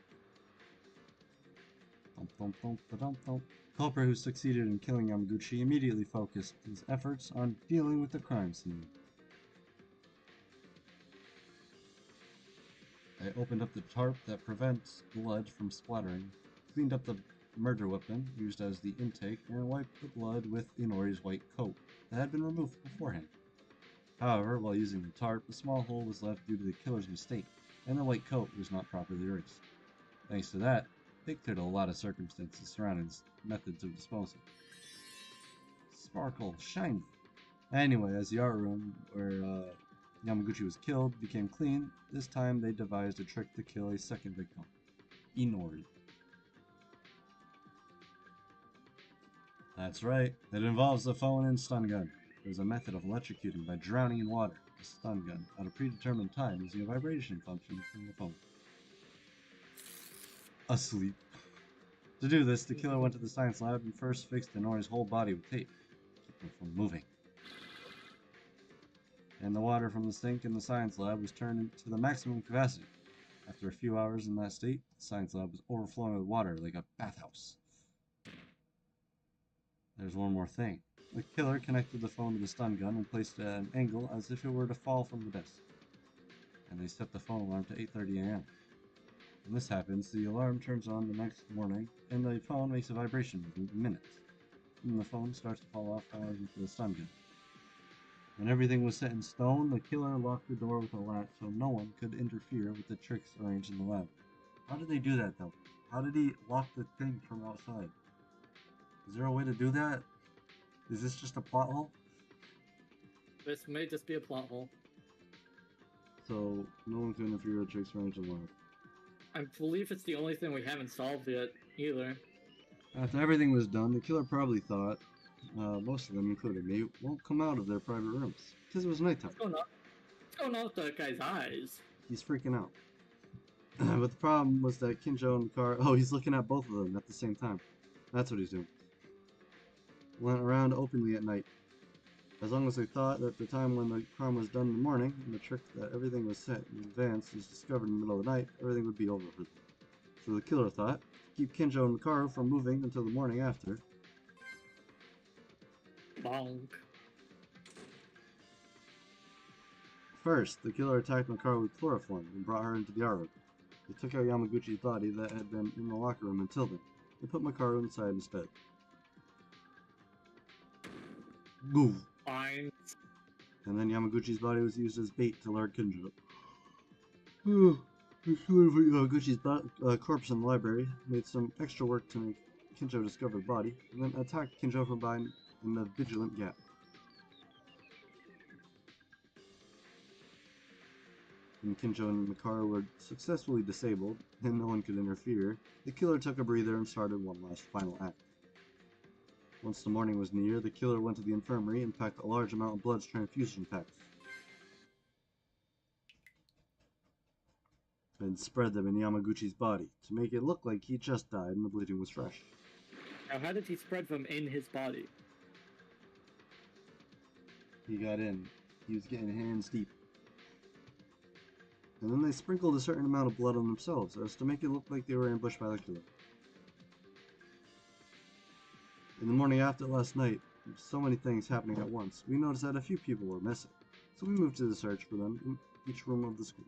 Culprit who succeeded in killing Yamaguchi immediately focused his efforts on dealing with the crime scene. I opened up the tarp that prevents blood from splattering, cleaned up the murder weapon used as the intake, and wiped the blood with Inori's white coat that had been removed beforehand. However, while using the tarp, a small hole was left due to the killer's mistake, and the white coat was not properly erased. Thanks to that, they cleared a lot of circumstances surrounding his methods of disposal. Sparkle, shiny. Anyway, as the art room where Yamaguchi was killed became clean, this time they devised a trick to kill a second victim, Inori. That's right, it involves a phone and stun gun. There's a method of electrocuting by drowning in water, a stun gun, at a predetermined time using a vibration function from the phone. asleep. To do this, the killer went to the science lab and first fixed Inori's whole body with tape to keep him from moving. And the water from the sink in the science lab was turned to the maximum capacity. After a few hours in that state, the science lab was overflowing with water like a bathhouse. There's one more thing. The killer connected the phone to the stun gun and placed it at an angle as if it were to fall from the desk. And they set the phone alarm to 8:30 a.m. When this happens, the alarm turns on the next morning, and the phone makes a vibration within minutes. And the phone starts to fall off hours into the stun gun. When everything was set in stone, the killer locked the door with a latch so no one could interfere with the tricks arranged in the lab. How did they do that, though? How did he lock the thing from outside? Is there a way to do that? Is this just a plot hole? This may just be a plot hole. So, no one can interfere with tricks arranged in the lab. I believe it's the only thing we haven't solved yet, either. After everything was done, the killer probably thought, most of them, including me, won't come out of their private rooms, because it was nighttime. What's going on with that guy's eyes? He's freaking out. But the problem was that Kinjo and Mikaro... Oh, he's looking at both of them at the same time. That's what he's doing. Went around openly at night. As long as they thought that the time when the crime was done in the morning, and the trick that everything was set in advance was discovered in the middle of the night, everything would be over for them. So the killer thought, keep Kinjo and Mikaro from moving until the morning after. Bonk. First, the killer attacked Mikaro with chloroform and brought her into the art room. They took out Yamaguchi's body that had been in the locker room until then, and put Mikaro inside instead. Goof. Fine. And then Yamaguchi's body was used as bait to lure Kinjo. Yamaguchi's corpse in the library made some extra work to make Kinjo discover the body, and then attacked Kinjo from behind in the vigilant gap. When Kinjo and Mikaro were successfully disabled, and no one could interfere, the killer took a breather and started one last final act. Once the morning was near, the killer went to the infirmary and packed a large amount of blood transfusion packs. And spread them in Yamaguchi's body, to make it look like he just died and the bleeding was fresh. Now, how did he spread them in his body? He got in. He was getting hands deep. And then they sprinkled a certain amount of blood on themselves, as to make it look like they were ambushed by the killer. In the morning after last night, with so many things happening at once, we noticed that a few people were missing, so we moved to the search for them in each room of the school.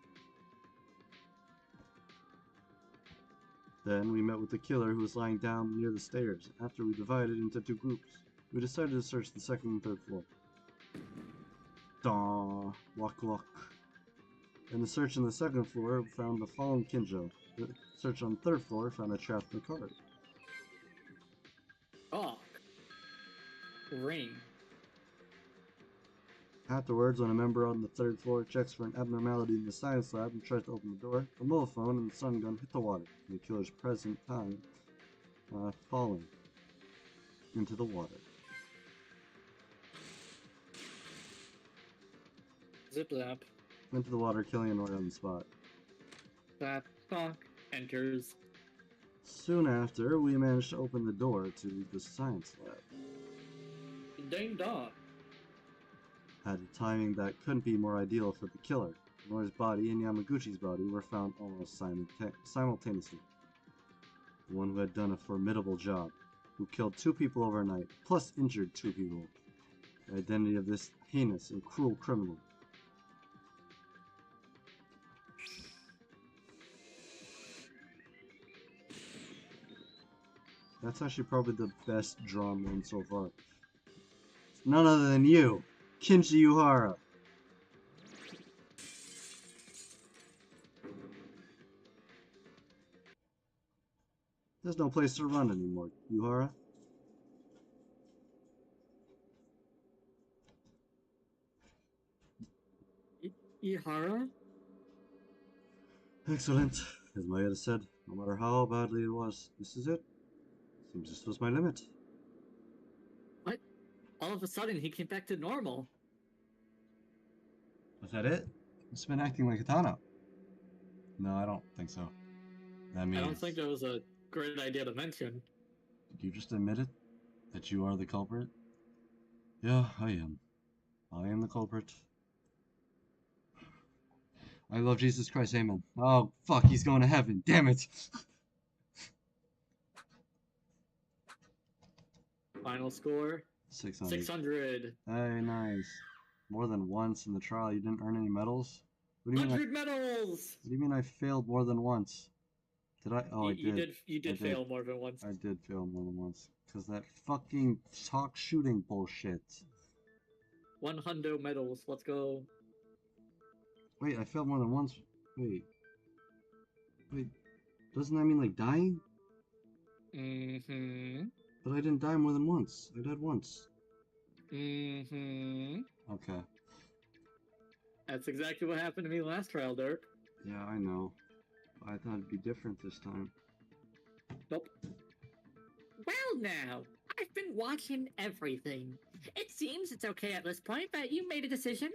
Then we met with the killer who was lying down near the stairs. After we divided into two groups, we decided to search the second and third floor. Walk. And the search on the second floor found the fallen Kinjo. The search on the third floor found a trapped Mikaro. Oh. Ring. Afterwards, when a member on the third floor checks for an abnormality in the science lab and tries to open the door, the mobile phone and the stun gun hit the water, and the killer's present time falling into the water. Zip-zap. Into the water, killing Inori on the spot. Zap. Bonk. Enters. Soon after, we managed to open the door to the science lab. Ding dong. At a timing that couldn't be more ideal for the killer. Inori's body and Yamaguchi's body were found almost simultaneously. The one who had done a formidable job, who killed 2 people overnight, plus injured 2 people. The identity of this heinous and cruel criminal. That's actually probably the best drawn one so far. It's none other than you, Kinji Yuhara. There's no place to run anymore, Yuhara. Ihara? Excellent. As Maeda said, no matter how badly it was, this is it. Seems this was my limit. What? All of a sudden, he came back to normal. Was that it? It's been acting like Katana. No, I don't think so. That means I don't think that was a great idea to mention. you just admitted that you are the culprit? Yeah, I am. I am the culprit. I love Jesus Christ, amen. Oh, fuck, he's going to heaven. Damn it. Final score 600. 600. Hey, nice. More than once in the trial, you didn't earn any medals? What do you mean 100 medals! What do you mean I failed more than once? Did I? Oh, I did. You did fail more than once. I did fail more than once. Because that fucking talk shooting bullshit. 100 medals. Let's go. Wait, I failed more than once? Wait. Wait. Doesn't that mean like dying? Mm-hmm. But I didn't die more than once. I died once. Mm-hmm. Okay. That's exactly what happened to me last trial, Dirk. Yeah, I know. I thought it'd be different this time. Nope. Well, now, I've been watching everything. It seems it's okay at this point, but you made a decision.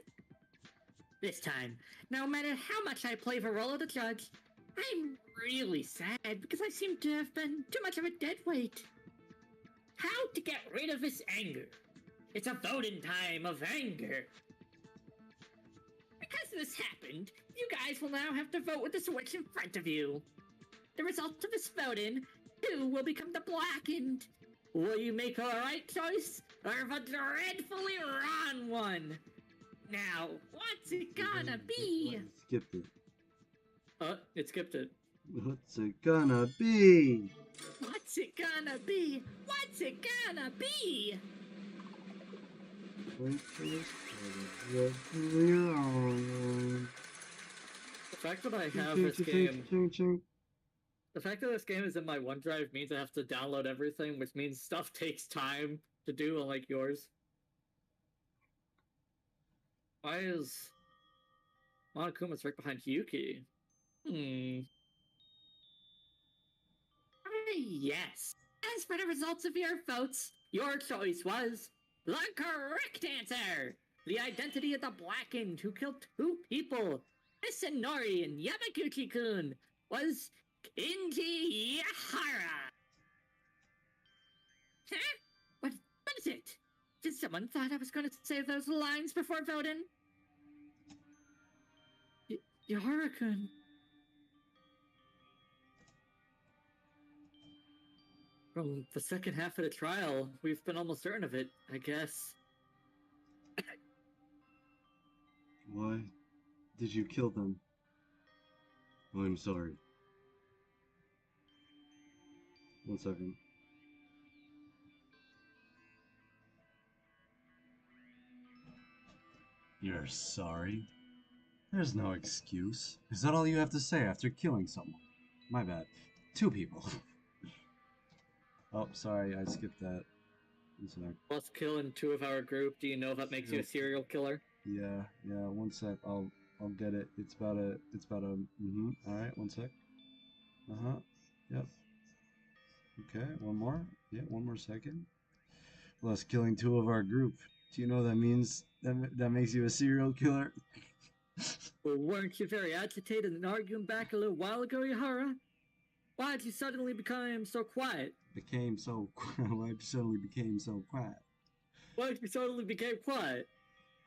This time, no matter how much I play the role of the judge, I'm really sad because I seem to have been too much of a deadweight. How to get rid of this anger? It's a voting time of anger. Because this happened, you guys will now have to vote with the switch in front of you. The result of this voting, who will become the blackened? Will you make the right choice, or the dreadfully wrong one? Now, what's it gonna be? Skipped it. It skipped it. What's it gonna be? What's it gonna be? What's it gonna be? Wait for this. The fact that I have this game... The fact that this game is in my OneDrive means I have to download everything, which means stuff takes time to do, unlike yours. Why is Monokuma's right behind Yuki? Yes. As for the results of your votes, your choice was the correct answer. The identity of the blackened who killed 2 people, Isanori and Yamaguchi-kun, was Kinji Yahara. Huh? What is it? Did someone thought I was going to say those lines before voting? Yahara-kun. From the second half of the trial, we've been almost certain of it, I guess. Why did you kill them? I'm sorry. 1 second. You're sorry? There's no excuse. Is that all you have to say after killing someone? My bad. 2 people. Oh, sorry, I skipped that. I'm sorry. Plus killing 2 of our group, do you know if that makes you a serial killer? Yeah, 1 sec. I'll get it. It's about a alright, 1 sec. Yep. Okay, one more. Yeah, 1 more second. Plus killing 2 of our group. Do you know what that means? That makes you a serial killer? Well, weren't you very agitated and arguing back a little while ago, Yahara? Why did you suddenly become so quiet? Why suddenly became so quiet? Why did you suddenly become quiet?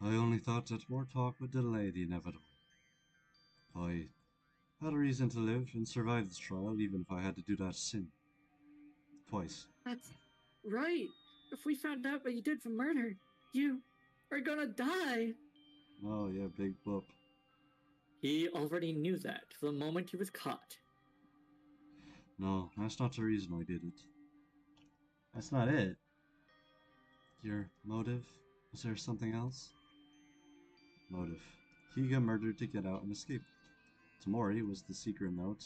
I only thought that more talk would delay the inevitable. I had a reason to live and survive this trial, even if I had to do that sin. Twice. That's right. If we found out what you did for murder, you are gonna die. Oh yeah, big whoop. He already knew that the moment he was caught. No, that's not the reason I did it. That's not it. Your motive? Was there something else? Motive. He got murdered to get out and escape. Tamori was the secret note.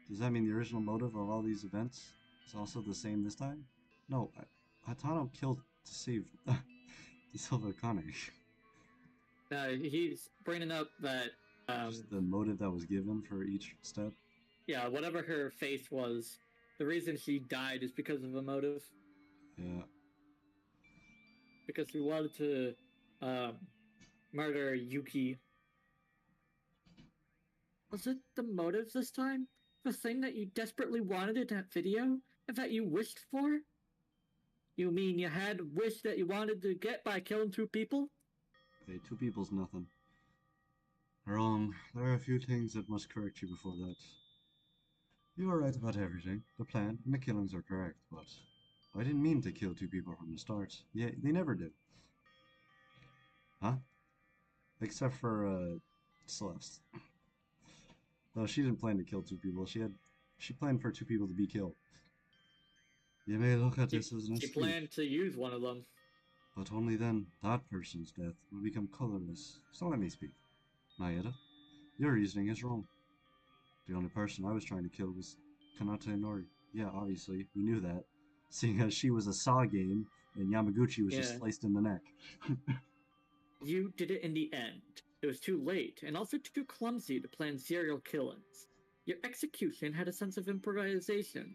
Does that mean the original motive of all these events is also the same this time? No, Hatano killed to save Akane. He's bringing up that Just the motive that was given for each step. Yeah, whatever her faith was, the reason she died is because of a motive. Yeah. Because we wanted to murder Yuki. Was it the motive this time? The thing that you desperately wanted in that video? And that you wished for? You mean you had a wish that you wanted to get by killing 2 people? Hey, 2 people's nothing. Wrong. There are a few things that must correct you before that. You are right about everything. The plan and the killings are correct, but I didn't mean to kill 2 people from the start. Yeah, they never do. Huh? Except for, Celeste. No, she didn't plan to kill 2 people. She planned for 2 people to be killed. You may look at this as an She escape, planned to use one of them. but only then that person's death will become colorless. So let me speak. Mayeda, your reasoning is wrong. The only person I was trying to kill was Kanata Inori. Yeah, obviously, we knew that, seeing as she was a Saw game and Yamaguchi was just sliced in the neck. You did it in the end. It was too late, and also too clumsy to plan serial killings. Your execution had a sense of improvisation.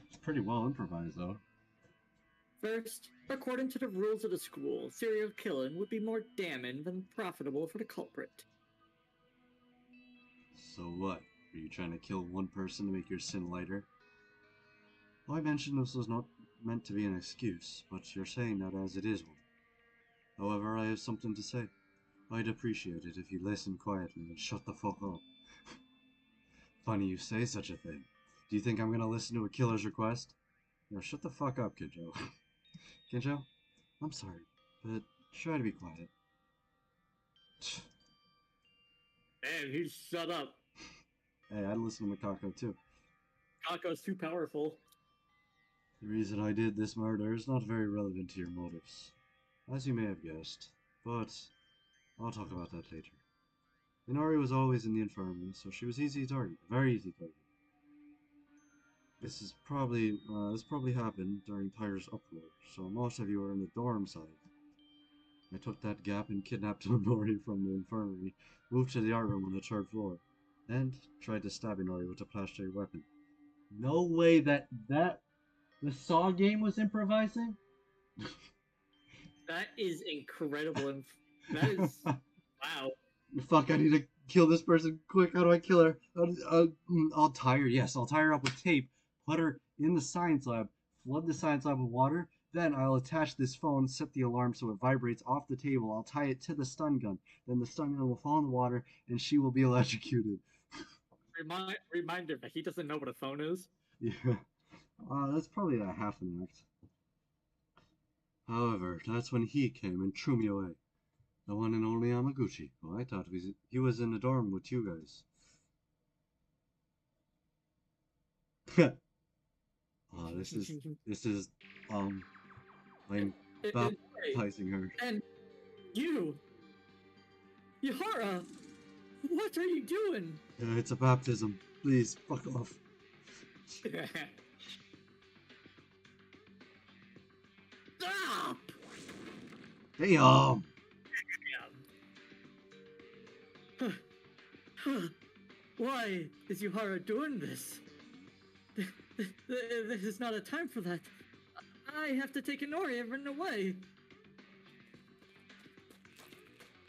It's pretty well improvised, though. First, according to the rules of the school, serial killing would be more damning than profitable for the culprit. So what? Are you trying to kill one person to make your sin lighter? Well, I mentioned this was not meant to be an excuse, but you're saying that as it is one. However, I have something to say. I'd appreciate it if you listen quietly and shut the fuck up. Funny you say such a thing. Do you think I'm gonna listen to a killer's request? No, shut the fuck up, Kinjo. Kinjo? I'm sorry, but try to be quiet. Man, he shut up. Hey, I'd listen to Makako too. Kako's too powerful. The reason I did this murder is not very relevant to your motives, as you may have guessed, but I'll talk about that later. Inari was always in the infirmary, so she was easy to target, very easy to target. This probably happened during Tyre's uproar, so most of you were in the dorm side. I took that gap and kidnapped Inori from the infirmary, moved to the art room on the 3rd floor, and tried to stab Inori with a plastic weapon. No way that the Saw game was improvising? That is incredible. That is... wow. Fuck, I need to kill this person quick. How do I kill her? I'll tie her. Yes, I'll tie her up with tape. Put her in the science lab. Flood the science lab with water. Then I'll attach this phone, set the alarm so it vibrates off the table. I'll tie it to the stun gun. Then the stun gun will fall in the water, and she will be electrocuted. Reminder that he doesn't know what a phone is. Yeah. That's probably a half an act. However, that's when he came and threw me away. The one and only Yamaguchi. Well, I thought he was in the dorm with you guys. This is I'm baptizing her. And you, Yahara, what are you doing? It's a baptism. Please, fuck off. Stop! Damn! Why is Yuhara doing this? This is not a time for that. I have to take Inori and run away.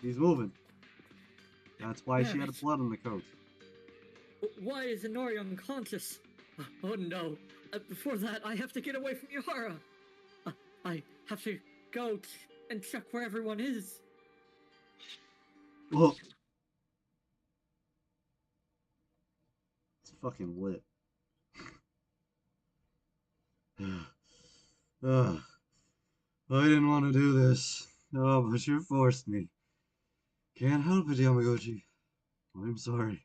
He's moving. That's why she had blood on the coat. Why is Inori unconscious? Oh no. Before that, I have to get away from Yuhara. I have to go and check where everyone is. Whoa. It's fucking lit. I didn't want to do this. Oh, but you forced me. Can't help it, Yamaguchi. I'm sorry.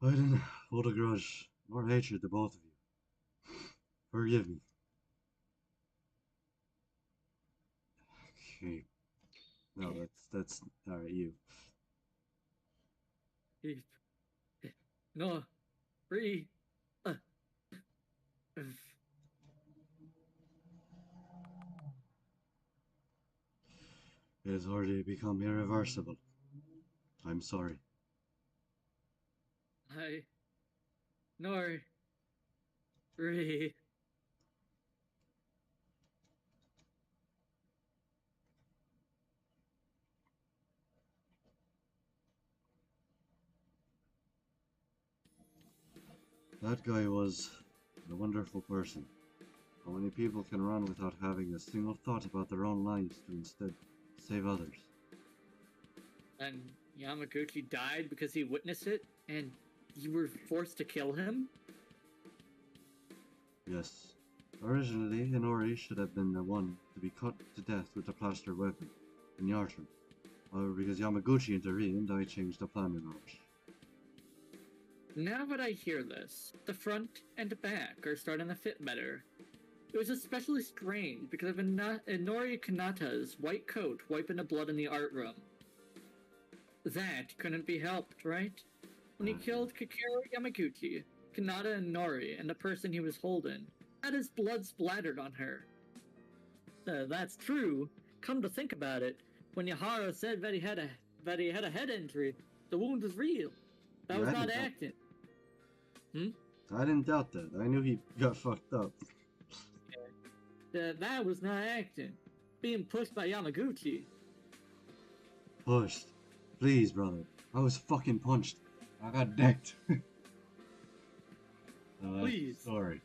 I didn't hold a grudge or hatred to both of you. Forgive me. Okay. No, that's alright, you. No. Free. It has already become irreversible. I'm sorry. Nor. Free. That guy was a wonderful person. How many people can run without having a single thought about their own lives to instead save others? And Yamaguchi died because he witnessed it, and you were forced to kill him? Yes. Originally, Inori should have been the one to be cut to death with a plaster weapon in Yartram. However, because Yamaguchi intervened, I changed the plan in Orange. Now that I hear this, the front and the back are starting to fit better. It was especially strange because of Inori Kanata's white coat wiping the blood in the art room. That couldn't be helped, right? When he killed Kakiro Yamaguchi, Kanata and Nori and the person he was holding had his blood splattered on her. That's true. Come to think about it, when Yahara said that he had a head injury, the wound was real. That was not acting. I didn't doubt that. I knew he got fucked up. That was not acting. Being pushed by Yamaguchi. Pushed. Please, brother. I was fucking punched. I got decked. Please. Sorry.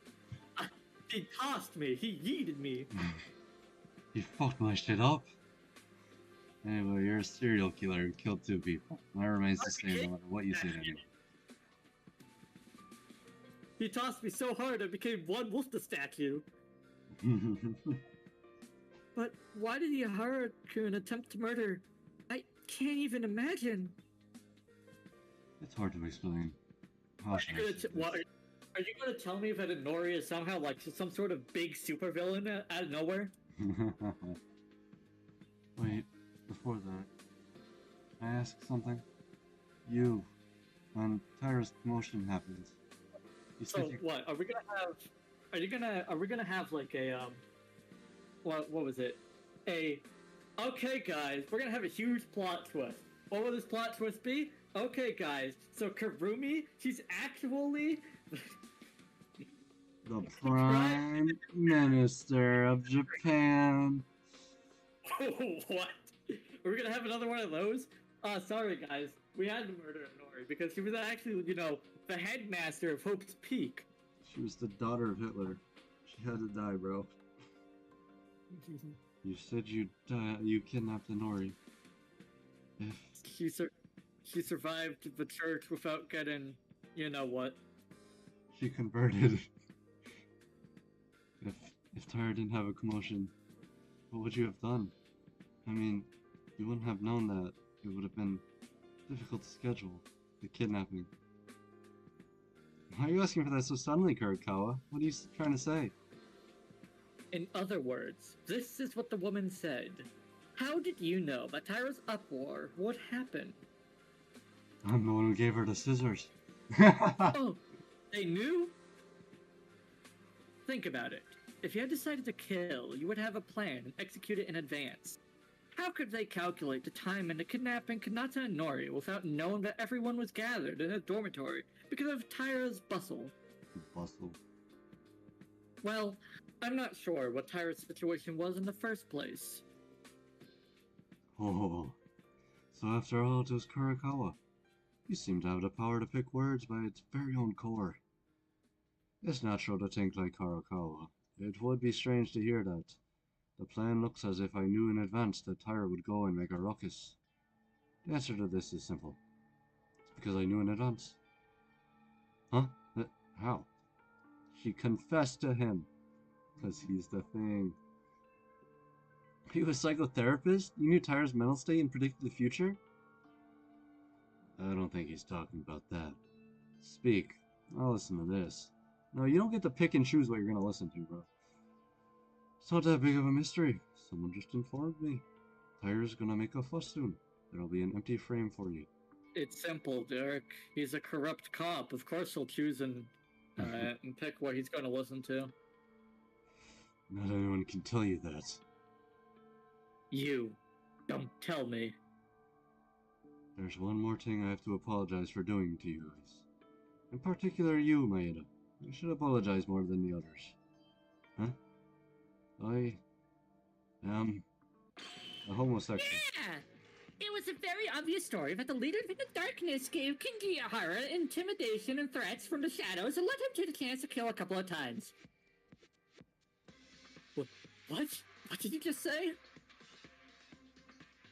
He tossed me. He yeeted me. You fucked my shit up. Anyway, you're a serial killer who killed 2 people. That remains the same no matter what you say to me. He tossed me so hard I became one with the statue. But why did Yahara-kun attempt to murder? I can't even imagine. It's hard to explain. How should I say this? Are you gonna tell me that Inori is somehow like some sort of big supervillain out of nowhere? Wait, before that, I ask something? You, when Tyra's promotion happens, you said So what? Are we gonna have like a what was it? Okay guys, we're gonna have a huge plot twist. What will this plot twist be? Okay guys, so Karumi, she's actually the Prime Minister of Japan. What? We're gonna have another one of those? Sorry guys, we had to murder Inori because she was actually, the headmaster of Hope's Peak. She was the daughter of Hitler. She had to die, bro. You said you kidnapped Inori. If She survived the church without getting, you know what. She converted. If Tyra didn't have a commotion, what would you have done? I mean, you wouldn't have known that it would have been difficult to schedule the kidnapping. Why are you asking for that so suddenly, Kurokawa? What are you trying to say? In other words, this is what the woman said. How did you know that Tyra's uproar would happen? I'm the one who gave her the scissors. Oh, they knew? Think about it. If you had decided to kill, you would have a plan and execute it in advance. How could they calculate the time in the kidnapping Kanata and Nori without knowing that everyone was gathered in a dormitory because of Tyra's bustle? Bustle. Well, I'm not sure what Tyra's situation was in the first place. Oh, so after all, it was Kurokawa. You seem to have the power to pick words by its very own core. It's natural to think like Kurokawa. It would be strange to hear that. The plan looks as if I knew in advance that Tyra would go and make a ruckus. The answer to this is simple. It's because I knew in advance. Huh? How? She confessed to him. Because he's the thing. Are you a psychotherapist? You knew Tyra's mental state and predicted the future? I don't think he's talking about that. Speak. I'll listen to this. No, you don't get to pick and choose what you're gonna listen to, bro. It's not that big of a mystery. Someone just informed me. Tyra's gonna make a fuss soon. There'll be an empty frame for you. It's simple, Derek. He's a corrupt cop. Of course he'll choose and pick what he's going to listen to. Not anyone can tell you that. You. Don't tell me. There's one more thing I have to apologize for doing to you guys. In particular you, Maeda. You should apologize more than the others. Huh? I am a homosexual. Yeah! It was a very obvious story that the leader of the darkness gave King Kiyahara intimidation and threats from the shadows and let him take a chance to kill a couple of times. What? What did you just say?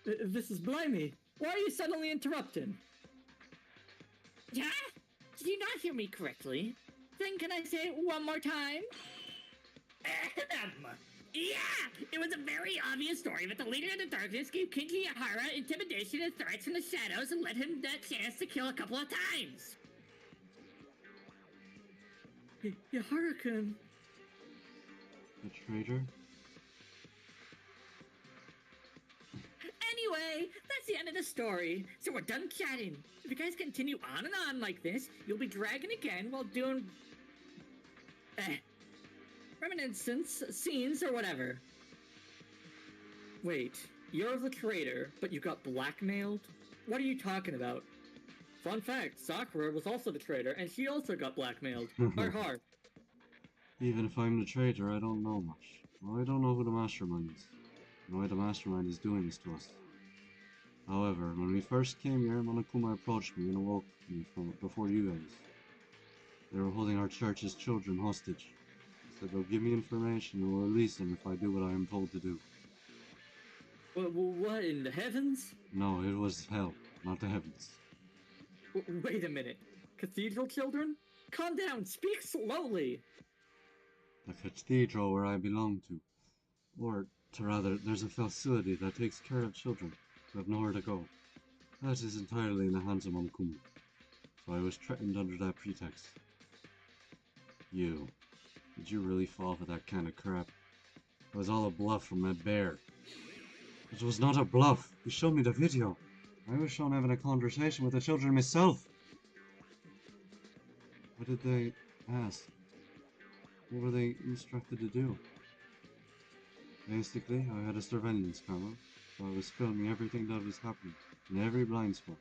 This is Blimey. Why are you suddenly interrupting? Yeah? Did you not hear me correctly? Then can I say it one more time? Yeah! It was a very obvious story that the leader of the darkness gave King Kiyahara intimidation and threats from the shadows and let him that chance to kill a couple of times. Yahara-kun. The traitor? Anyway, that's the end of the story. So we're done chatting. If you guys continue on and on like this, you'll be dragging again while doing... reminiscence scenes or whatever. Wait, you're the traitor, but you got blackmailed? What are you talking about? Fun fact, Sakura was also the traitor, and she also got blackmailed. Har. Even if I'm the traitor, I don't know much. Well, I don't know who the mastermind is, and why the mastermind is doing this to us. However, when we first came here, Monokuma approached me and awoke me from before you guys. They were holding our church's children hostage. Said they'll give me information and will release them if I do what I am told to do. What, in the heavens? No, it was hell, not the heavens. Wait a minute. Cathedral children? Calm down, speak slowly! The cathedral where I belong to. Or, to rather, there's a facility that takes care of children who have nowhere to go. That is entirely in the hands of Monokuma. So I was threatened under that pretext. Did you really fall for that kind of crap? It was all a bluff from that bear. It was not a bluff. He showed me the video. I was shown having a conversation with the children myself. What did they ask? What were they instructed to do? Basically, I had a surveillance camera, so I was filming everything that was happening, in every blind spot,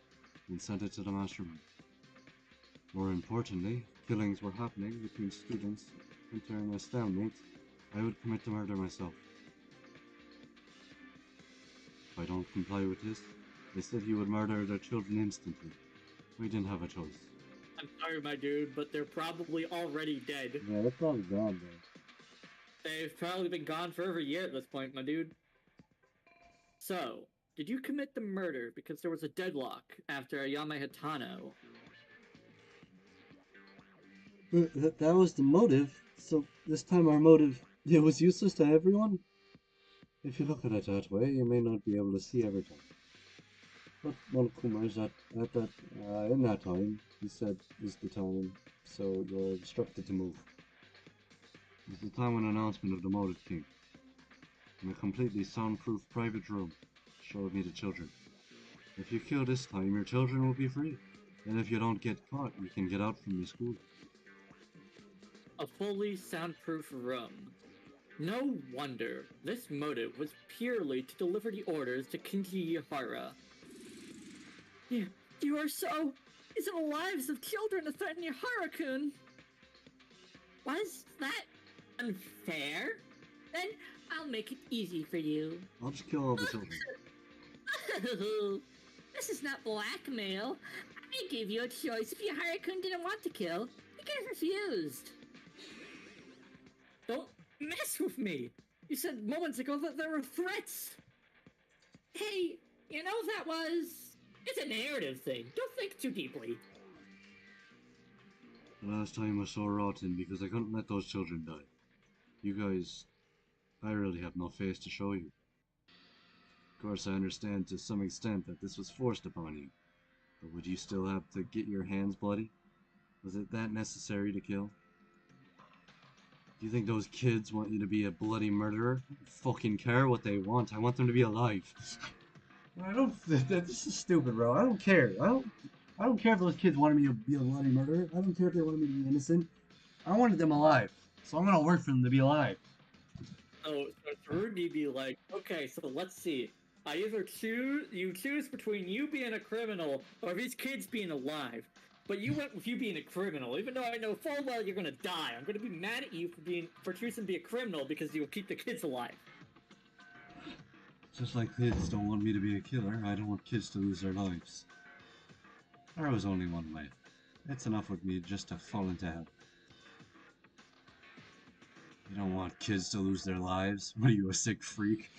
and sent it to the mastermind. More importantly, killings were happening between students, and during a stalemate, I would commit the murder myself. If I don't comply with this, they said he would murder their children instantly. We didn't have a choice. I'm sorry, my dude, but they're probably already dead. Yeah, they're probably gone, though. They've probably been gone for over a year at this point, my dude. So, did you commit the murder because there was a deadlock after Ayame Hitano? That was the motive, so this time our motive, it was useless to everyone? If you look at it that way, you may not be able to see everything. But Monokuma is in that time, he said, is the time, so you're instructed to move. It's the time when announcement of the motive came. In a completely soundproof private room, showed me the children. If you kill this time, your children will be free. And if you don't get caught, you can get out from the school. A fully soundproof room. No wonder. This motive was purely to deliver the orders to Kinji Yahara. You are so... Is it the lives of children to threaten Yahara-kun? Was that unfair? Then I'll make it easy for you. I'll just kill all the children. This is not blackmail. I gave you a choice. If Yahara-kun didn't want to kill, you could have refused. Don't mess with me! You said moments ago that there were threats! Hey, you know that was... It's a narrative thing. Don't think too deeply. The last time was so rotten because I couldn't let those children die. You guys... I really have no face to show you. Of course, I understand to some extent that this was forced upon you. But would you still have to get your hands bloody? Was it that necessary to kill? Do you think those kids want you to be a bloody murderer? I don't fucking care what they want. I want them to be alive. I don't. This is stupid, bro. I don't care. I don't care if those kids wanted me to be a bloody murderer. I don't care if they wanted me to be innocent. I wanted them alive, so I'm gonna work for them to be alive. So Rudy be like, okay, so let's see. You choose between you being a criminal or these kids being alive. But you went with you being a criminal, even though I know full well you're gonna die. I'm gonna be mad at you for choosing to be a criminal because you'll keep the kids alive. Just like kids don't want me to be a killer, I don't want kids to lose their lives. There was only one way. It's enough with me just to fall into hell. You don't want kids to lose their lives? What are you, a sick freak?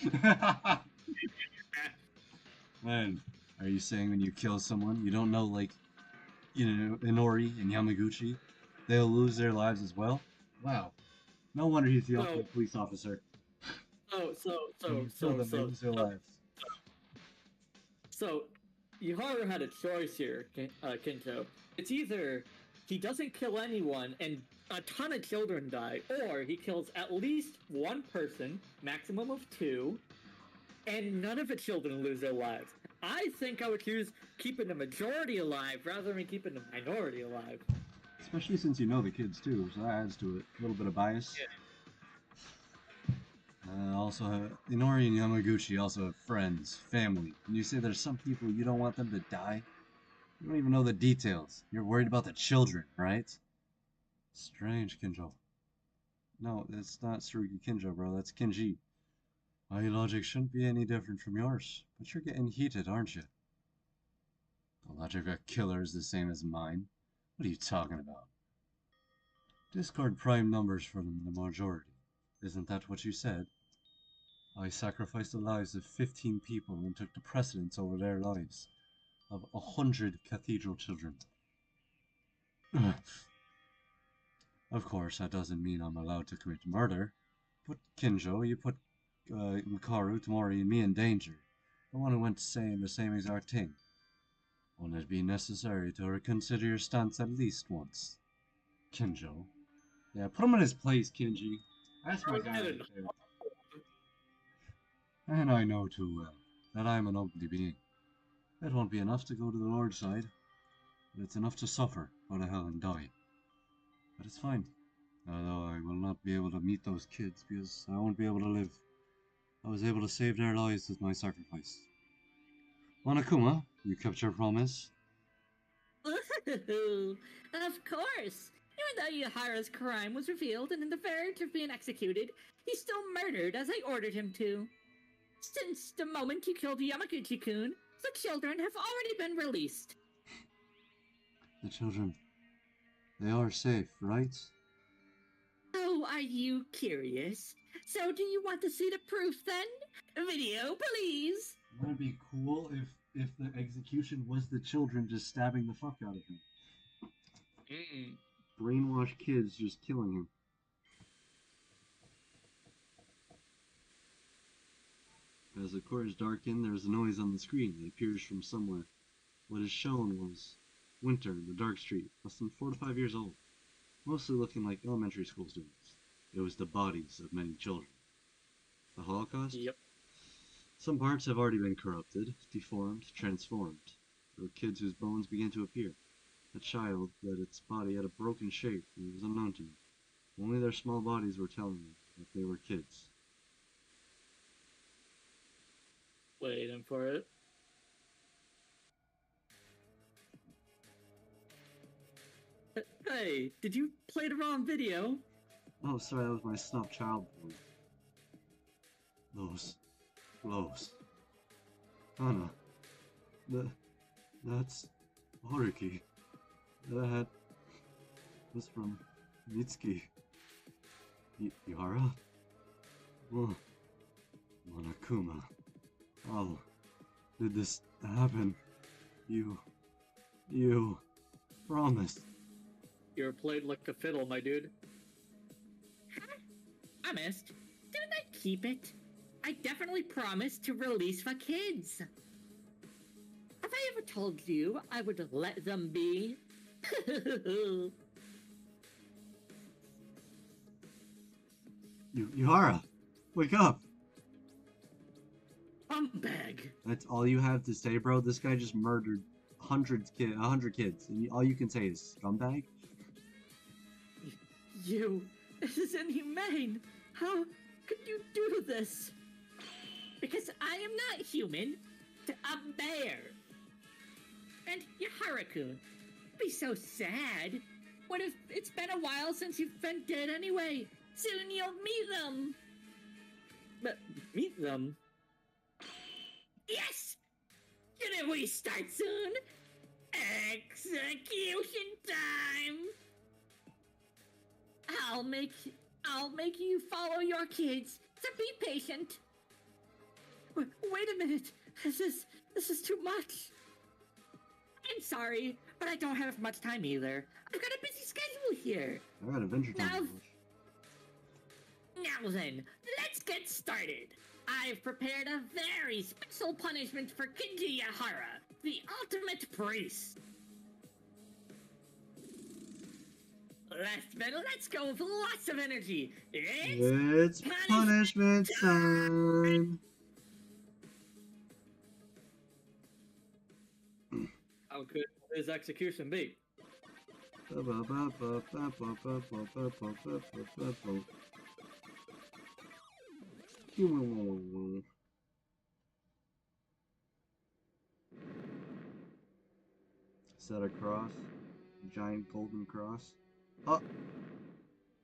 Man, are you saying when you kill someone, you don't know, like, you know, Inori and Yamaguchi, they'll lose their lives as well? Wow. No wonder he's the ultimate police officer. So, lose their lives. So, Yuharu had a choice here, Kinto. It's either he doesn't kill anyone and a ton of children die, or he kills at least one person, maximum of 2, and none of the children lose their lives. I think I would choose keeping the majority alive rather than keeping the minority alive. Especially since you know the kids too, so that adds to it. A little bit of bias. Yeah. Also, Inori and Yamaguchi also have friends, family. And you say there's some people you don't want them to die? You don't even know the details. You're worried about the children, right? Strange, Kinjo. No, it's not Tsurugi Kinjo, bro. That's Kinji. My logic shouldn't be any different from yours, but you're getting heated, aren't you? The logic of a killer is the same as mine. What are you talking about? Discard prime numbers from the majority. Isn't that what you said? I sacrificed the lives of 15 people and took the precedence over their lives of 100 cathedral children. Of course, that doesn't mean I'm allowed to commit murder. But Kinjo, you put Mikaru, Tomori, and me in danger. The one who went saying the same exact thing. Won't it be necessary to reconsider your stance at least once? Kinjo. Yeah, put him in his place, Kinji. That's my guy right there. And I know too well that I'm an ugly being. It won't be enough to go to the Lord's side, but it's enough to suffer, go to hell and die. But it's fine, although I will not be able to meet those kids because I won't be able to live. I was able to save their lives with my sacrifice. Monokuma, you kept your promise. Ooh, of course. Even though Yuharu's crime was revealed and in the verge of being executed, he still murdered as I ordered him to. Since the moment you killed Yamaguchi-kun, the children have already been released. The children, they are safe, right? Oh, are you curious? So do you want to see the proof then? Video, please! Wouldn't it be cool if the execution was the children just stabbing the fuck out of him? Brainwashed kids just killing him. As the corners darken, there is a noise on the screen that appears from somewhere. What is shown was winter in the dark street, less than 4 to 5 years old, mostly looking like elementary school students. It was the bodies of many children. The Holocaust? Yep. Some parts have already been corrupted, deformed, transformed. There were kids whose bones began to appear. A child that its body had a broken shape and it was unknown to me. Only their small bodies were telling me that they were kids. Waiting for it. Hey, did you play the wrong video? Oh, sorry, that was my snuffed child porn. Those. Anna. That's Haruki. That was from Mitsuki. Yara? Monokuma. How did this happen? You promised. You're played like a fiddle, my dude. Huh? Promised? Didn't I keep it? I definitely promised to release the kids. Have I ever told you I would let them be? Yuhara, wake up! Bag. That's all you have to say, bro? This guy just murdered 100 kids, and all you can say is scumbag? This is inhumane. How could you do this? Because I am not human, a bear. And Yuharu-kun, be so sad. What if it's been a while since you've been dead anyway? Soon you'll meet them. But meet them? Yes! Can we start soon? Execution time! I'll make you follow your kids, so be patient. Wait a minute. This is too much. I'm sorry, but I don't have much time either. I've got a busy schedule here. I got Adventure Time to watch. Now then, let's get started. I've prepared a very special punishment for Kinji Yahara, the ultimate priest. Let's go with lots of energy. It's punishment time. How could his execution be? Is that a cross? A giant golden cross? Oh!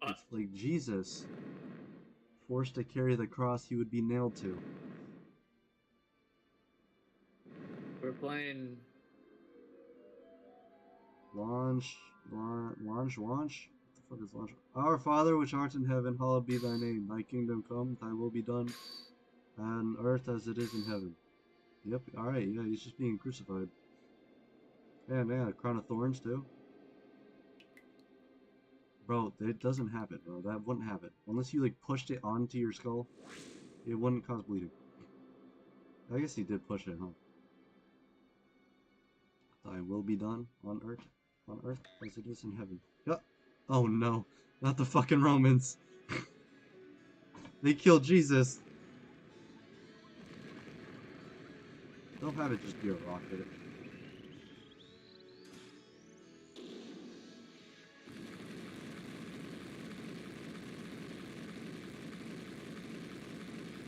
It's like Jesus. Forced to carry the cross he would be nailed to. We're playing... Launch? What the fuck is launch? Our Father which art in heaven, hallowed be thy name. Thy kingdom come, thy will be done, on earth as it is in heaven. Yep, alright, yeah, he's just being crucified. And yeah, a crown of thorns too. Bro, it doesn't happen, bro. That wouldn't happen. Unless you, like, pushed it onto your skull, it wouldn't cause bleeding. I guess he did push it, huh? Thy will be done on earth as it is in heaven. Yep. Oh no, not the fucking Romans. They killed Jesus. Don't have it just be a rocket.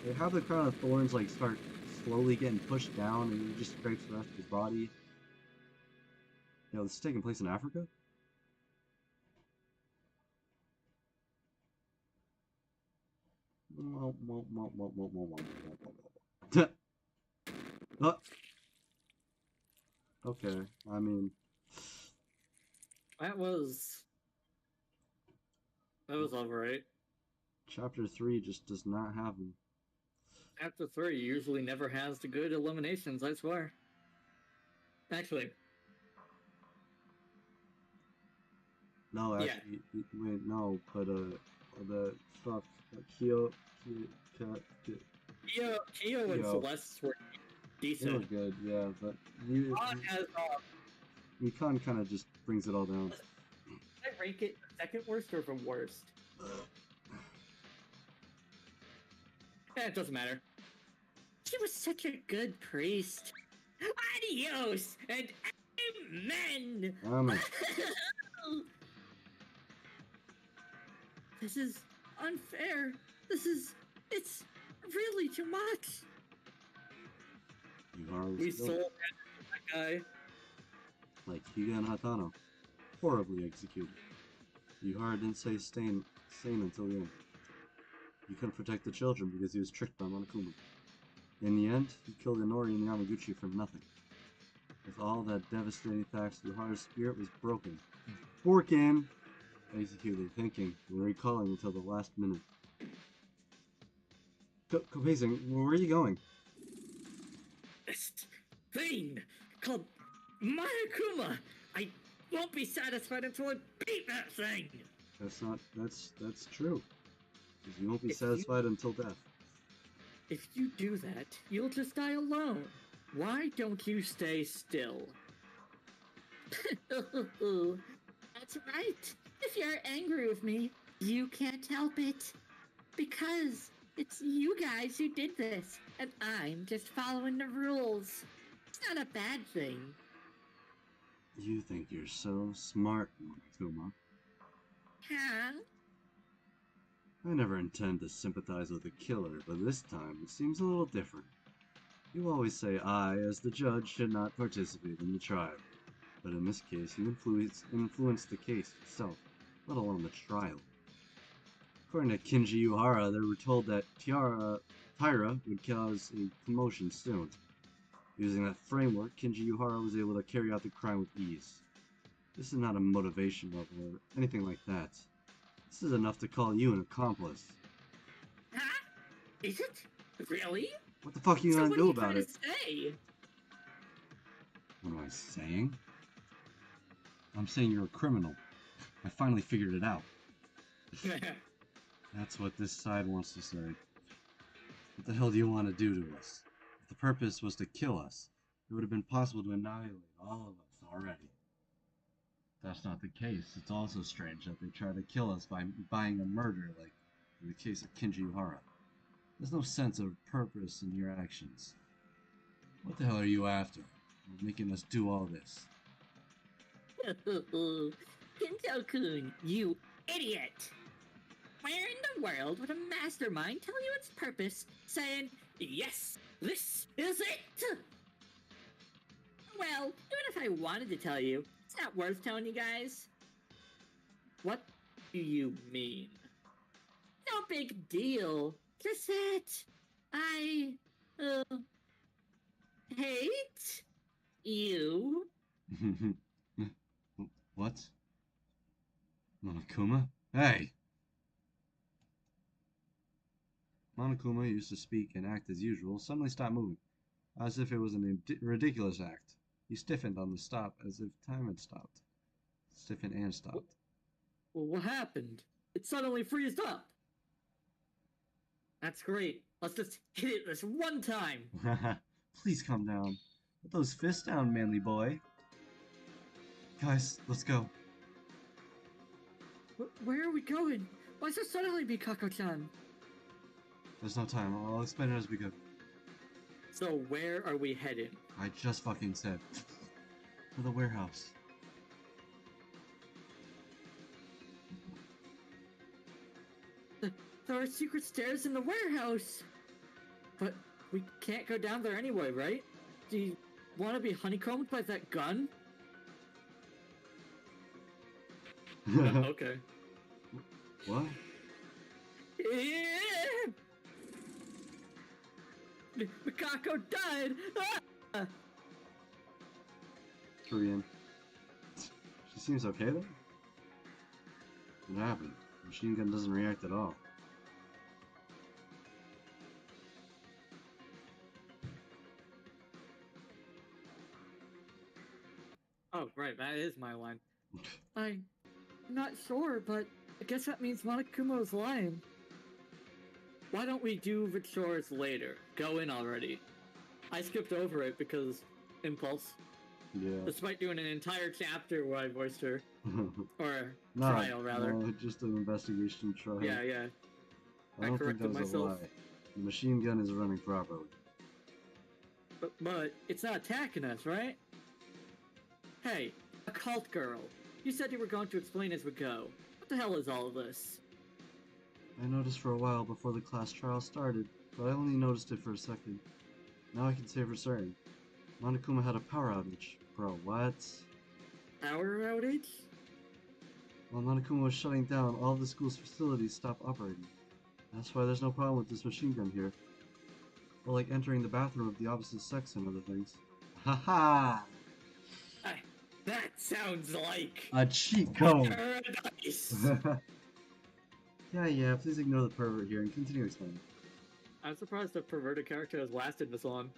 They have the crown of thorns like start slowly getting pushed down and he just scrapes the rest of his body. Yo, this is taking place in Africa? Okay, I mean... That was alright. Chapter 3 just does not have them. Chapter 3 usually never has the good eliminations, I swear. Actually. No, actually, wait, no, but, the fuck, Kyo and Celeste were decent. It was good, yeah, but Mikan kind of just brings it all down. Did I rank it second worst or from worst? It doesn't matter. She was such a good priest. Adios and amen. Amen. This is unfair. It's really too much. We sold that guy. Like Higa and Hatano. Horribly executed. Yuhara didn't stay sane until the end. He couldn't protect the children because he was tricked by Monokuma. In the end, he killed Inori and Yamaguchi for nothing. With all that devastating facts, Yuhara's spirit was broken. Executed, thinking and recalling until the last minute. Pacing, where are you going? This thing called Monokuma. I won't be satisfied until I beat that thing. That's true. Because you won't be satisfied until death. If you do that, you'll just die alone. Why don't you stay still? That's right. If you're angry with me, you can't help it. Because it's you guys who did this, and I'm just following the rules. It's not a bad thing. You think you're so smart, Monokuma. Huh? I never intend to sympathize with the killer, but this time it seems a little different. You always say I, as the judge, should not participate in the trial. But in this case, you influenced the case itself, let alone the trial. According to Kinji Yuhara, they were told that Taira would cause a commotion soon. Using that framework, Kinji Yuhara was able to carry out the crime with ease. This is not a motivation level or anything like that. This is enough to call you an accomplice. Huh? Is it? Really? What the fuck are you So gonna what do are you about trying it? to say? What am I saying? I'm saying you're a criminal. I finally figured it out. That's what this side wants to say. What the hell do you want to do to us? If the purpose was to kill us, it would have been possible to annihilate all of us already. That's not the case. It's also strange that they try to kill us by buying a murder, like in the case of Kinji Uhara. There's no sense of purpose in your actions. What the hell are you after? Making us do all this. Kinjo-kun, you idiot! Where in the world would a mastermind tell you its purpose, saying, yes, this is it? Well, even if I wanted to tell you, it's not worth telling you guys. What do you mean? No big deal. Just that I, hate you. What? Monokuma? Hey! Monokuma used to speak and act as usual, suddenly stopped moving, as if it was a ridiculous act. He stiffened on the stop, as if time had stopped. Stiffened and stopped. Well, what happened? It suddenly freezed up. That's great. Let's just hit it this one time. Please calm down. Put those fists down, manly boy. Guys, let's go. Where are we going? Why so suddenly, Mikako-chan? There's no time. I'll explain it as we go. So where are we headed? I just fucking said. For the warehouse. There are secret stairs in the warehouse. But we can't go down there anyway, right? Do you want to be honeycombed by that gun? Okay. What? Mikako died! Ah! Korean. She seems okay though? What happened? Machine gun doesn't react at all. Oh, right, that is my line. I'm not sure, but I guess that means Monokuma was lying. Why don't we do the chores later? Go in already. I skipped over it because impulse. Yeah. Despite doing an entire chapter where I voiced her. Or No, trial, rather. No, just an investigation trial. Yeah, yeah. I don't think that was a lie. The machine gun is running properly. But it's not attacking us, right? Hey, a cult girl. You said you were going to explain as we go. What the hell is all of this? I noticed for a while before the class trial started, but I only noticed it for a second. Now I can say for certain. Monokuma had a power outage. Bro, what? Power outage? While Monokuma was shutting down, all of the school's facilities stopped operating. That's why there's no problem with this machine gun here. Or like entering the bathroom of the opposite sex and other things. Haha! That sounds like A cheat code! paradise! Yeah, please ignore the pervert here and continue explaining. I'm surprised the perverted character has lasted this long.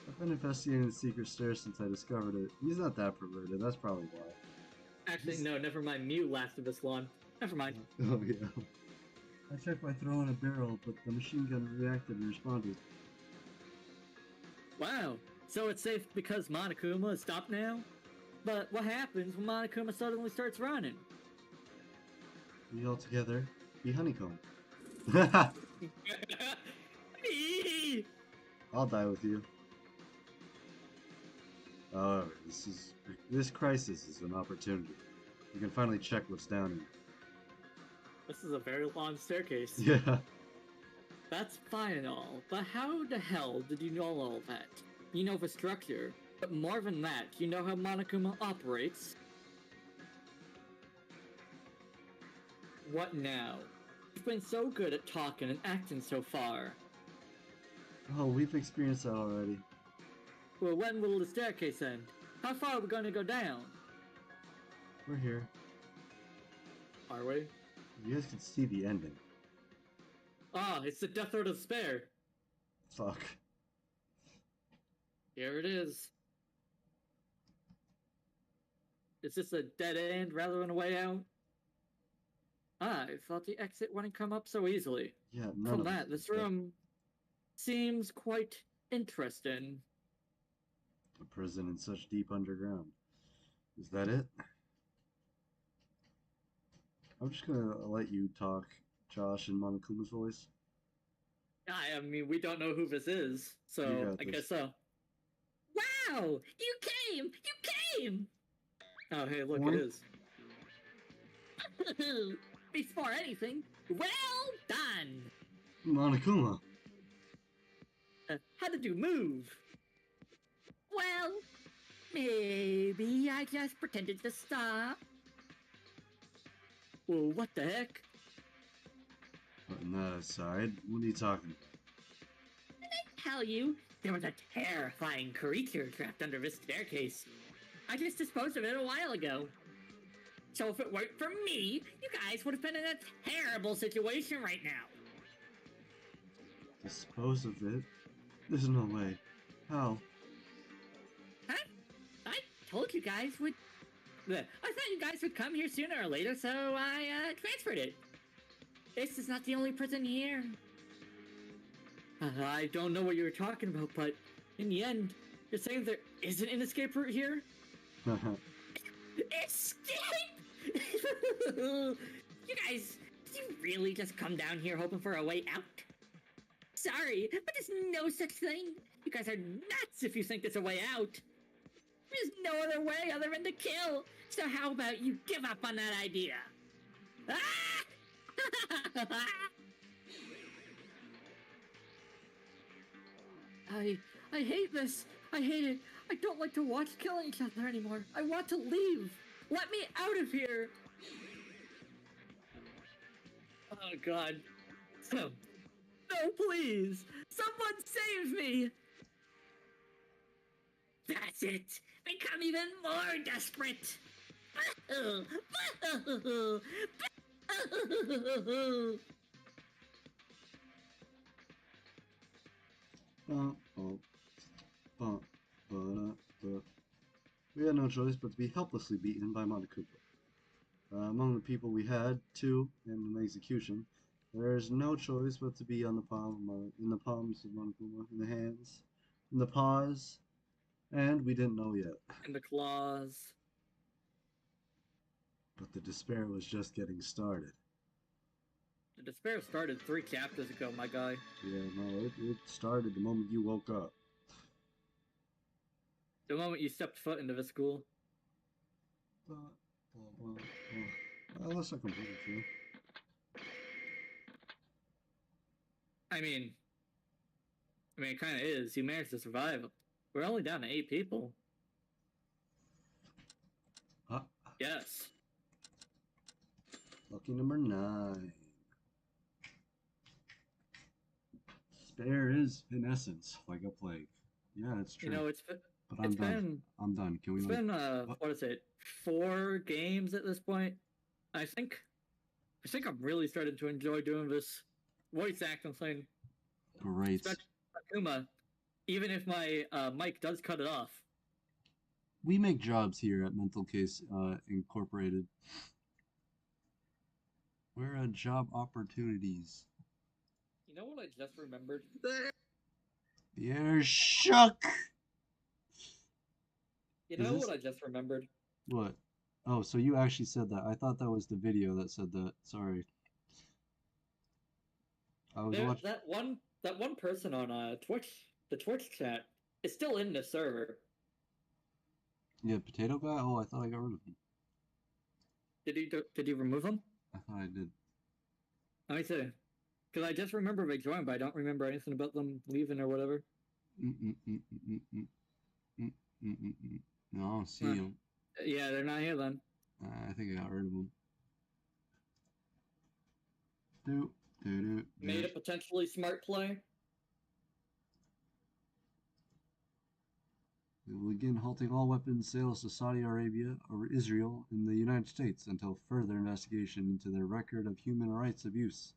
I've been investigating the secret stairs since I discovered it. He's not that perverted, that's probably why. Actually, no, never mind. Mew lasted this long. Never mind. Oh, yeah. I checked by throwing a barrel, but the machine gun reacted and responded. Wow. So it's safe because Monokuma is stopped now? But what happens when Monokuma suddenly starts running? We all together be honeycomb. I'll die with you. However, this crisis is an opportunity. We can finally check what's down here. This is a very long staircase. Yeah. That's fine and all, but how the hell did you know all that? You know the structure, but more than that, you know how Monokuma operates? What now? You've been so good at talking and acting so far. Oh, we've experienced that already. Well, when will the staircase end? How far are we going to go down? We're here. Are we? You guys can see the ending. Ah, it's the Death or Despair. Fuck. Here it is. Is this a dead end rather than a way out? I thought the exit wouldn't come up so easily. Yeah, From that, this room seems quite interesting. A prison in such deep underground. Is that it? I'm just gonna let you talk, Josh, in Monokuma's voice. I mean, we don't know who this is, You so got I this. guess so. Wow! You came! You came! Oh, hey, look, What? it is. Before anything, well done! Monokuma! How did you move? Well, maybe I just pretended to stop. Well, what the heck? Putting that aside, what are you talking Tell you, there was a terrifying creature trapped under this staircase. I just disposed of it a while ago. So if it weren't for me, you guys would have been in a terrible situation right now. Dispose of it? There's no way. How? Huh? I told you guys would... I thought you guys would come here sooner or later, so I transferred it. This is not the only prison here. I don't know what you were talking about, but in the end, you're saying there isn't an escape route here? Escape! You guys, did you really just come down here hoping for a way out? Sorry, but there's no such thing. You guys are nuts if you think there's a way out. There's no other way other than to kill. So how about you give up on that idea? Ah! I hate this. I hate it. I don't like to watch killing each other anymore. I want to leave. Let me out of here. Oh, God. No, please. Someone save me. That's it. Become even more desperate. We had no choice but to be helplessly beaten by Monokuma. Among the people we had, two, in an execution, there is no choice but to be on the in the palms of Monokuma, in the hands, in the paws, and we didn't know yet. In the claws. But the despair was just getting started. The despair started 3 chapters ago, my guy. Yeah, no, it started the moment you woke up. The moment you stepped foot into the school. Well, that's not completely true. I mean, it kind of is. You managed to survive. We're only down to 8 people. Yes. Lucky number 9. Despair is, in essence, like a plague. Yeah, it's true. You know, but I'm done. I'm done. Can we? It's been what is it? 4 games at this point. I think I'm really starting to enjoy doing this voice acting thing. Great. Especially Akuma, even if my mic does cut it off. We make jobs here at Mental Case Incorporated. We're at job opportunities. You know what I just remembered? The air shook! You know what I just remembered? What? Oh, so you actually said that. I thought that was the video that said that. Sorry. I was watching... that one person on Twitch, the Twitch chat, is still in the server. Yeah, Potato Guy? Oh, I thought I got rid of him. Did you remove him? I thought I did. Let me see. Because I just remember they joined, but I don't remember anything about them leaving or whatever. No, I don't see him. Yeah, they're not here then. I think I got rid of them. Made a potentially smart play. will begin halting all weapons sales to Saudi Arabia or Israel in the United States until further investigation into their record of human rights abuse.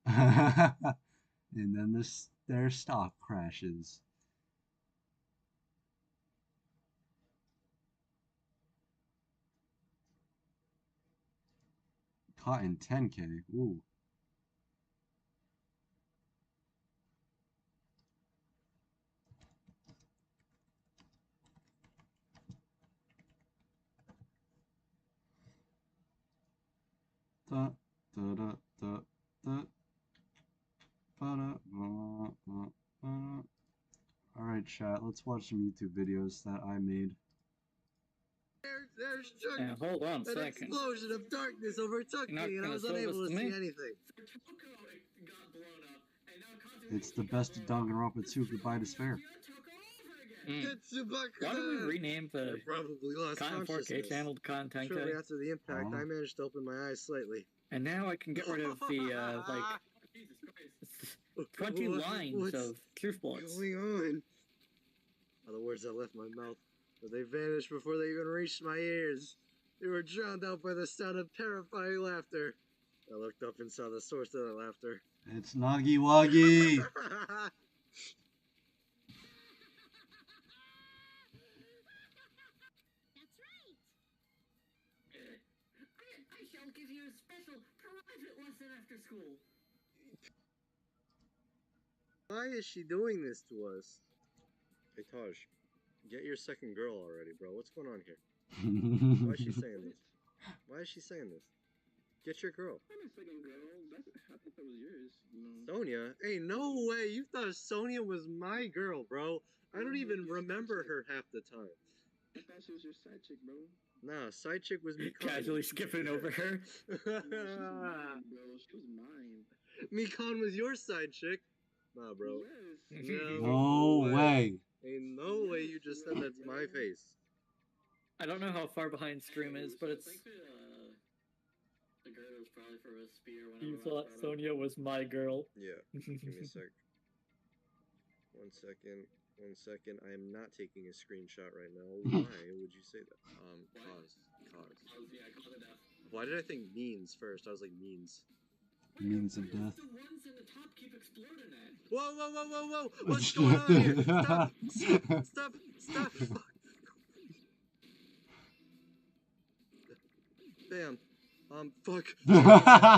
And then their stock crashes. Caught in 10K. Ooh. Da, da, da, da, da. Alright, chat, let's watch some YouTube videos that I made. There's Chuck. Yeah, hold on a An second. explosion of darkness overtook You're not me, and I gonna was show unable this to to see me? anything. It's the best of Danganronpa 2 Goodbye Despair. Why don't we rename I the probably lost Content 4K consciousness. channel to Content Shortly K? after the impact, Oh. I managed to open my eyes slightly. And now I can get rid of the, 20 lines What's of truth bullets. going on? Are the words that left my mouth, but they vanished before they even reached my ears. They were drowned out by the sound of terrifying laughter. I looked up and saw the source of that laughter. It's Nagi Wagi! That's right. I shall give you a special private lesson after school. Why is she doing this to us? Hey Taj, get your second girl already, bro. What's going on here? Why is she saying this? Why is she saying this? Get your girl. I'm a second girl. I thought that was yours. Sonia? Hey, no way. You thought Sonia was my girl, bro. I don't even remember her half the time. I thought she was your side chick, bro. Nah, side chick was Mikon. Casually skipping over her. No, she was mine, bro. She was mine. Mikon was your side chick. Nah, bro. Yes. No way. Ain't no way you just said that to my face. I don't know how far behind stream is, but it's. The girl was probably for a spear when You thought Sonia was my girl. Yeah. Give me a sec. 1 second. 1 second. I am not taking a screenshot right now. Why would you say that? Cause. Yeah, cause of death. Why did I think means first? I was like means. Means of death. The ones in the top keep exploding at. Whoa, whoa, whoa, whoa, whoa! What's going on here? Stop! Stop! Fuck! Bam! Fuck!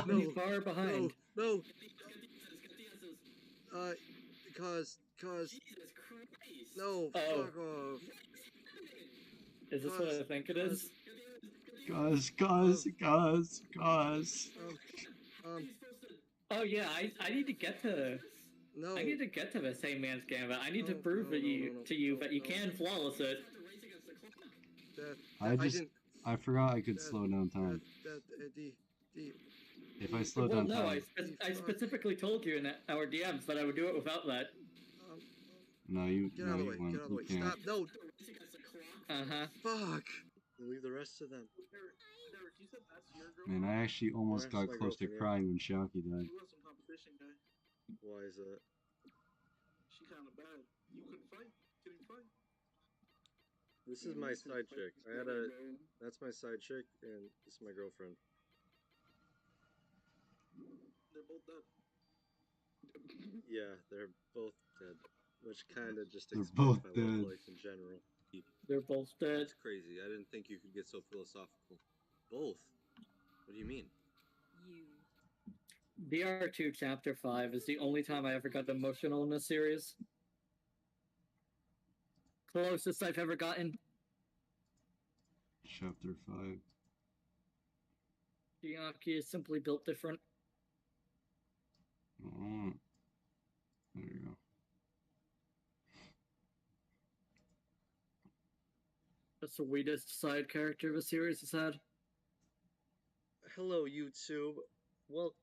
Pretty far behind. No! Get Cause. Jesus Christ. No! Oh. Fuck off! Is this what I think it is? Cause. Oh yeah, I need to get to. No! I need to get to the same man's gambit. I need to No, prove no, to you no, that you no. can flawless it. I forgot I could slow down time. If I slow Well, down no, time. I specifically told you in our DMs that I would do it without that. No, you Get out of the way! won't. Get out of the way! You can't. Stop! No! Uh-huh. Fuck! Leave the rest to them. Man, I actually almost That's got my close to girlfriend, yeah. crying when Shocky died. You want some competition, guy? Why is that? She kind of bad. You couldn't fight. Can you fight? This is my side chick. That's my side chick, and this is my girlfriend. They're both dead. Yeah, they're both dead. Which kind of just They're explains both my love dead. life in general. They're both dead. That's crazy. I didn't think you could get so philosophical. Both? What do you mean? BR2 Chapter 5 is the only time I ever got emotional in this series. Closest I've ever gotten. Chapter 5. Chiaki is simply built different. Oh. There you go. The sweetest side character the series has had. Hello, YouTube. Well,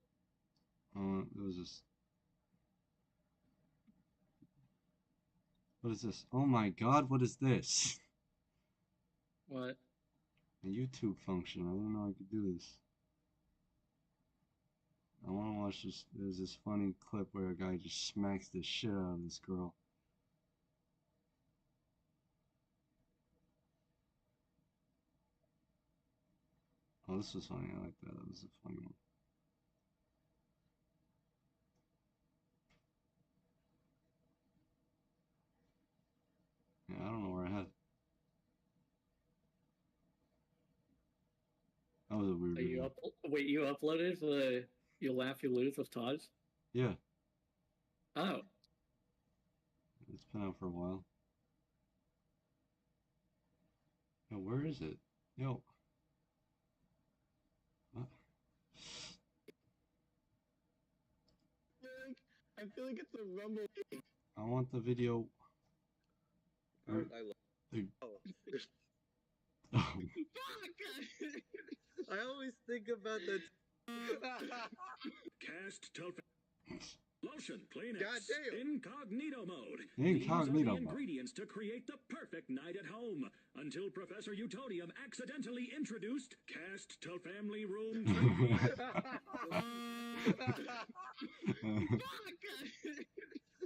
It was just. What is this? Oh my god, what is this? What? A YouTube function. I didn't know I could do this. I want to watch this. There's this funny clip where a guy just smacks the shit out of this girl. Oh, this was funny. I like that. That was a funny one. Yeah, I don't know where I had. That was a weird video. Wait, you uploaded the You Laugh, You Lose with Taj? Yeah, Oh. it's been out for a while. Yo, where is it? Yo. What? I feel like it's a rumble. I want the video. I love. The... Oh. I always think about that. Cast tofu lotion, plain Goddamn. incognito mode. Incognito These are the mode. ingredients to create the perfect night at home. Until Professor Utonium accidentally introduced Cast to Family Room.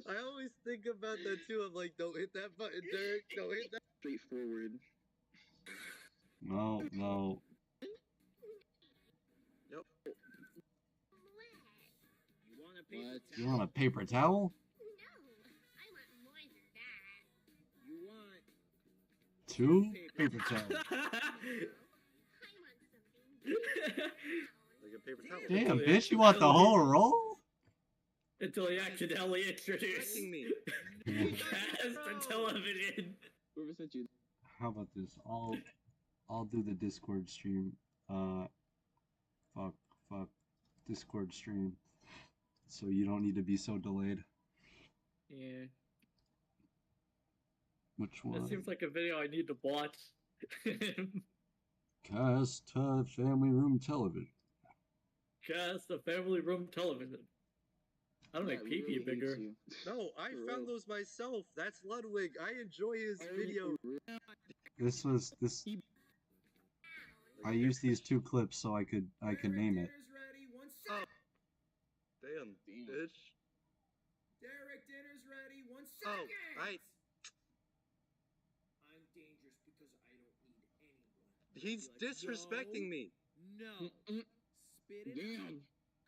I always think about that too. I'm like, don't hit that button, Derek. Don't hit that. Straightforward. No, no. Yep. You want a paper towel? Two paper towels. Like a paper towel. Damn, bitch, you want the whole roll? Until he accidentally introduced me. Cast to television. Whoever sent you. How about this? I'll do the Discord stream. Fuck Discord stream. So you don't need to be so delayed. Yeah. Which one? That seems like a video I need to watch. Cast to Family Room Television. Cast the Family Room Television. I don't make pee-pee bigger. No, I found those myself. That's Ludwig. I enjoy his video. I used these two clips so I could name it. Oh. Damn, bitch. Derek, dinner's ready. 1 second. Oh, I'm dangerous because I don't need anyone. He's disrespecting me. No. Spit it out.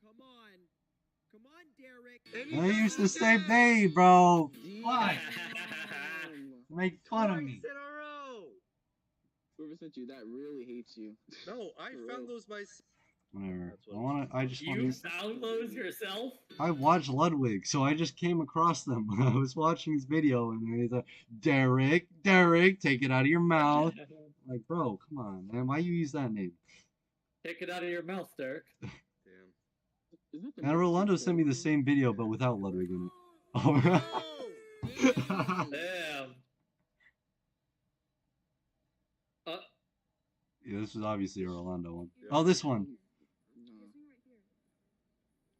Come on. Come on, Derek. I used the same name, bro. Why? Make fun of me. In a row. Whoever sent you that really hates you. No, I found those myself. Whatever. You found those yourself? I watched Ludwig, so I just came across them. I was watching his video, and he's like, Derek, take it out of your mouth. Like, bro, come on, man. Why you use that name? Take it out of your mouth, Derek. Damn. And Rolando sent me the same video, but without Ludwig in it. Oh, damn. Yeah, this was obviously a Rolando one. Oh, this one.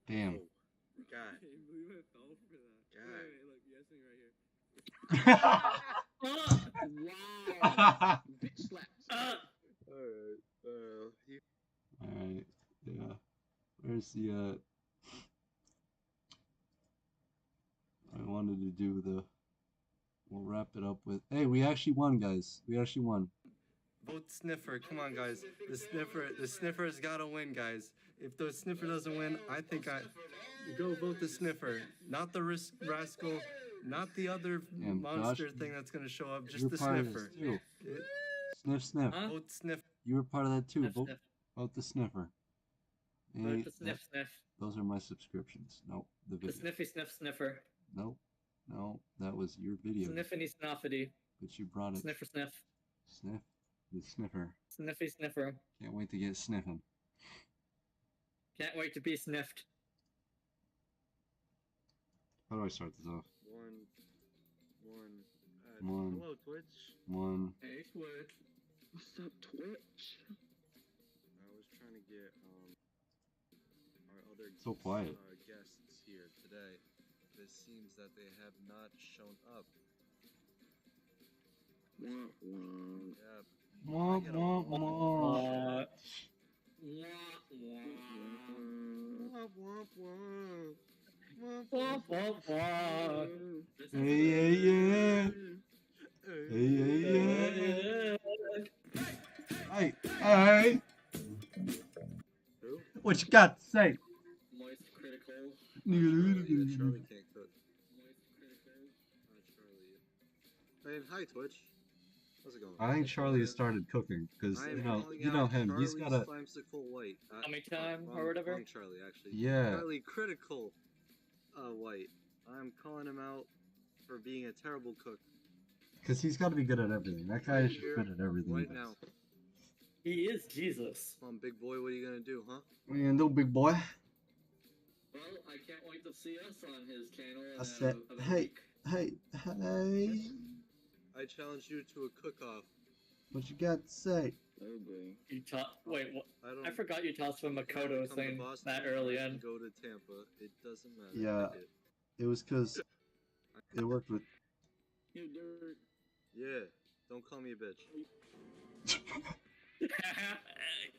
Damn. Oh, God. Wow. Bitch slaps. Alright, yeah. Where's the, I wanted to do the, we'll wrap it up with, hey, we actually won, guys. We actually won. Vote Sniffer. Come on, guys. The Sniffer's gotta win, guys. If the Sniffer doesn't win, I think go vote the Sniffer. Not the Rascal, not the other monster thing that's gonna show up, just the Sniffer. Sniff. Vote Sniff. You were part of that too. Sniff. Vote the Sniffer. Vote the Sniff. Those are my subscriptions. Nope, the video. The Sniffy Sniffer. Nope. No, that was your video. Sniffity Snoffity. But you brought it. Sniffer Sniff. Sniff. The Sniffer. Sniffy Sniffer. Can't wait to get sniffing. Can't wait to be sniffed. How do I start this off? One. Hello, Twitch. One. Hey, Twitch. What's up, Twitch? I was trying to get our other So quiet. Guests here today. It seems that they have not shown up. Yeah. Womp womp womp. Womp womp. Hey, yeah. Hey. What you got to say? Moist critical. Charlie can't cook. Moist critical. Charlie. I mean, hi Twitch. How's it going? I think Charlie has started cooking because I am calling you know out him. He's Charlie got a Slimesicle White. Tummy time wrong, or whatever? Wrong Charlie, actually. Yeah. Charlie Critical White. I'm calling him out for being a terrible cook. because he's got to be good at everything. That guy is Here, good at everything. right he does. now. He is Jesus. Come on, big boy, what are you gonna do, huh? What are you gonna do, big boy? Well, I can't wait to see us on his channel. I said, hey. I challenge you to a cook-off. What you got to say? Oh boy. You wait, what? I I forgot you tossed a If I Makoto come to thing Boston, that early I can in. go to Tampa. It doesn't matter. Yeah. I did. It was because it worked with. Yo, Derek. Yeah. Don't call me a bitch.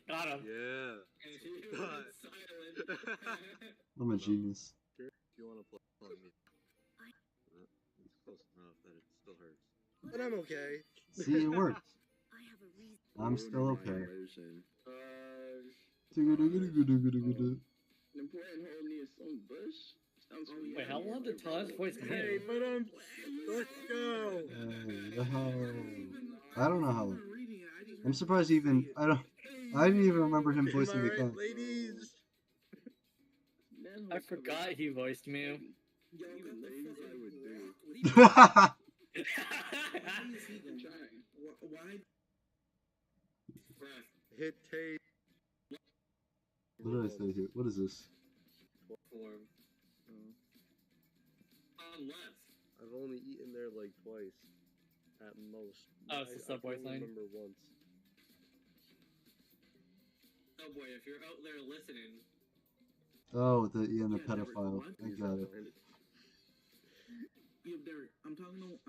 Got him. Yeah. And he was silent. I'm a genius. If you want to play me. It's close enough that it still hurts. But I'm okay. See, it worked. I have a reason. I'm still okay. Important hole near some bush. Sounds really Wait, how long did Todd's voice Hey, be? but let's go. I don't know how long. I'm surprised even I didn't even remember him voicing the cat. Ladies? I forgot he voiced Mew. Yo, the things I would do. Why? Hit tape. What did I say here? What is this? Form. Unless. I've only eaten there like twice. At most. Oh, it's the Subway I can only thing. remember once. Subway, if you're out there listening. Oh, the Derek, pedophile. what? I got it. Yo, Derek, I'm talking to.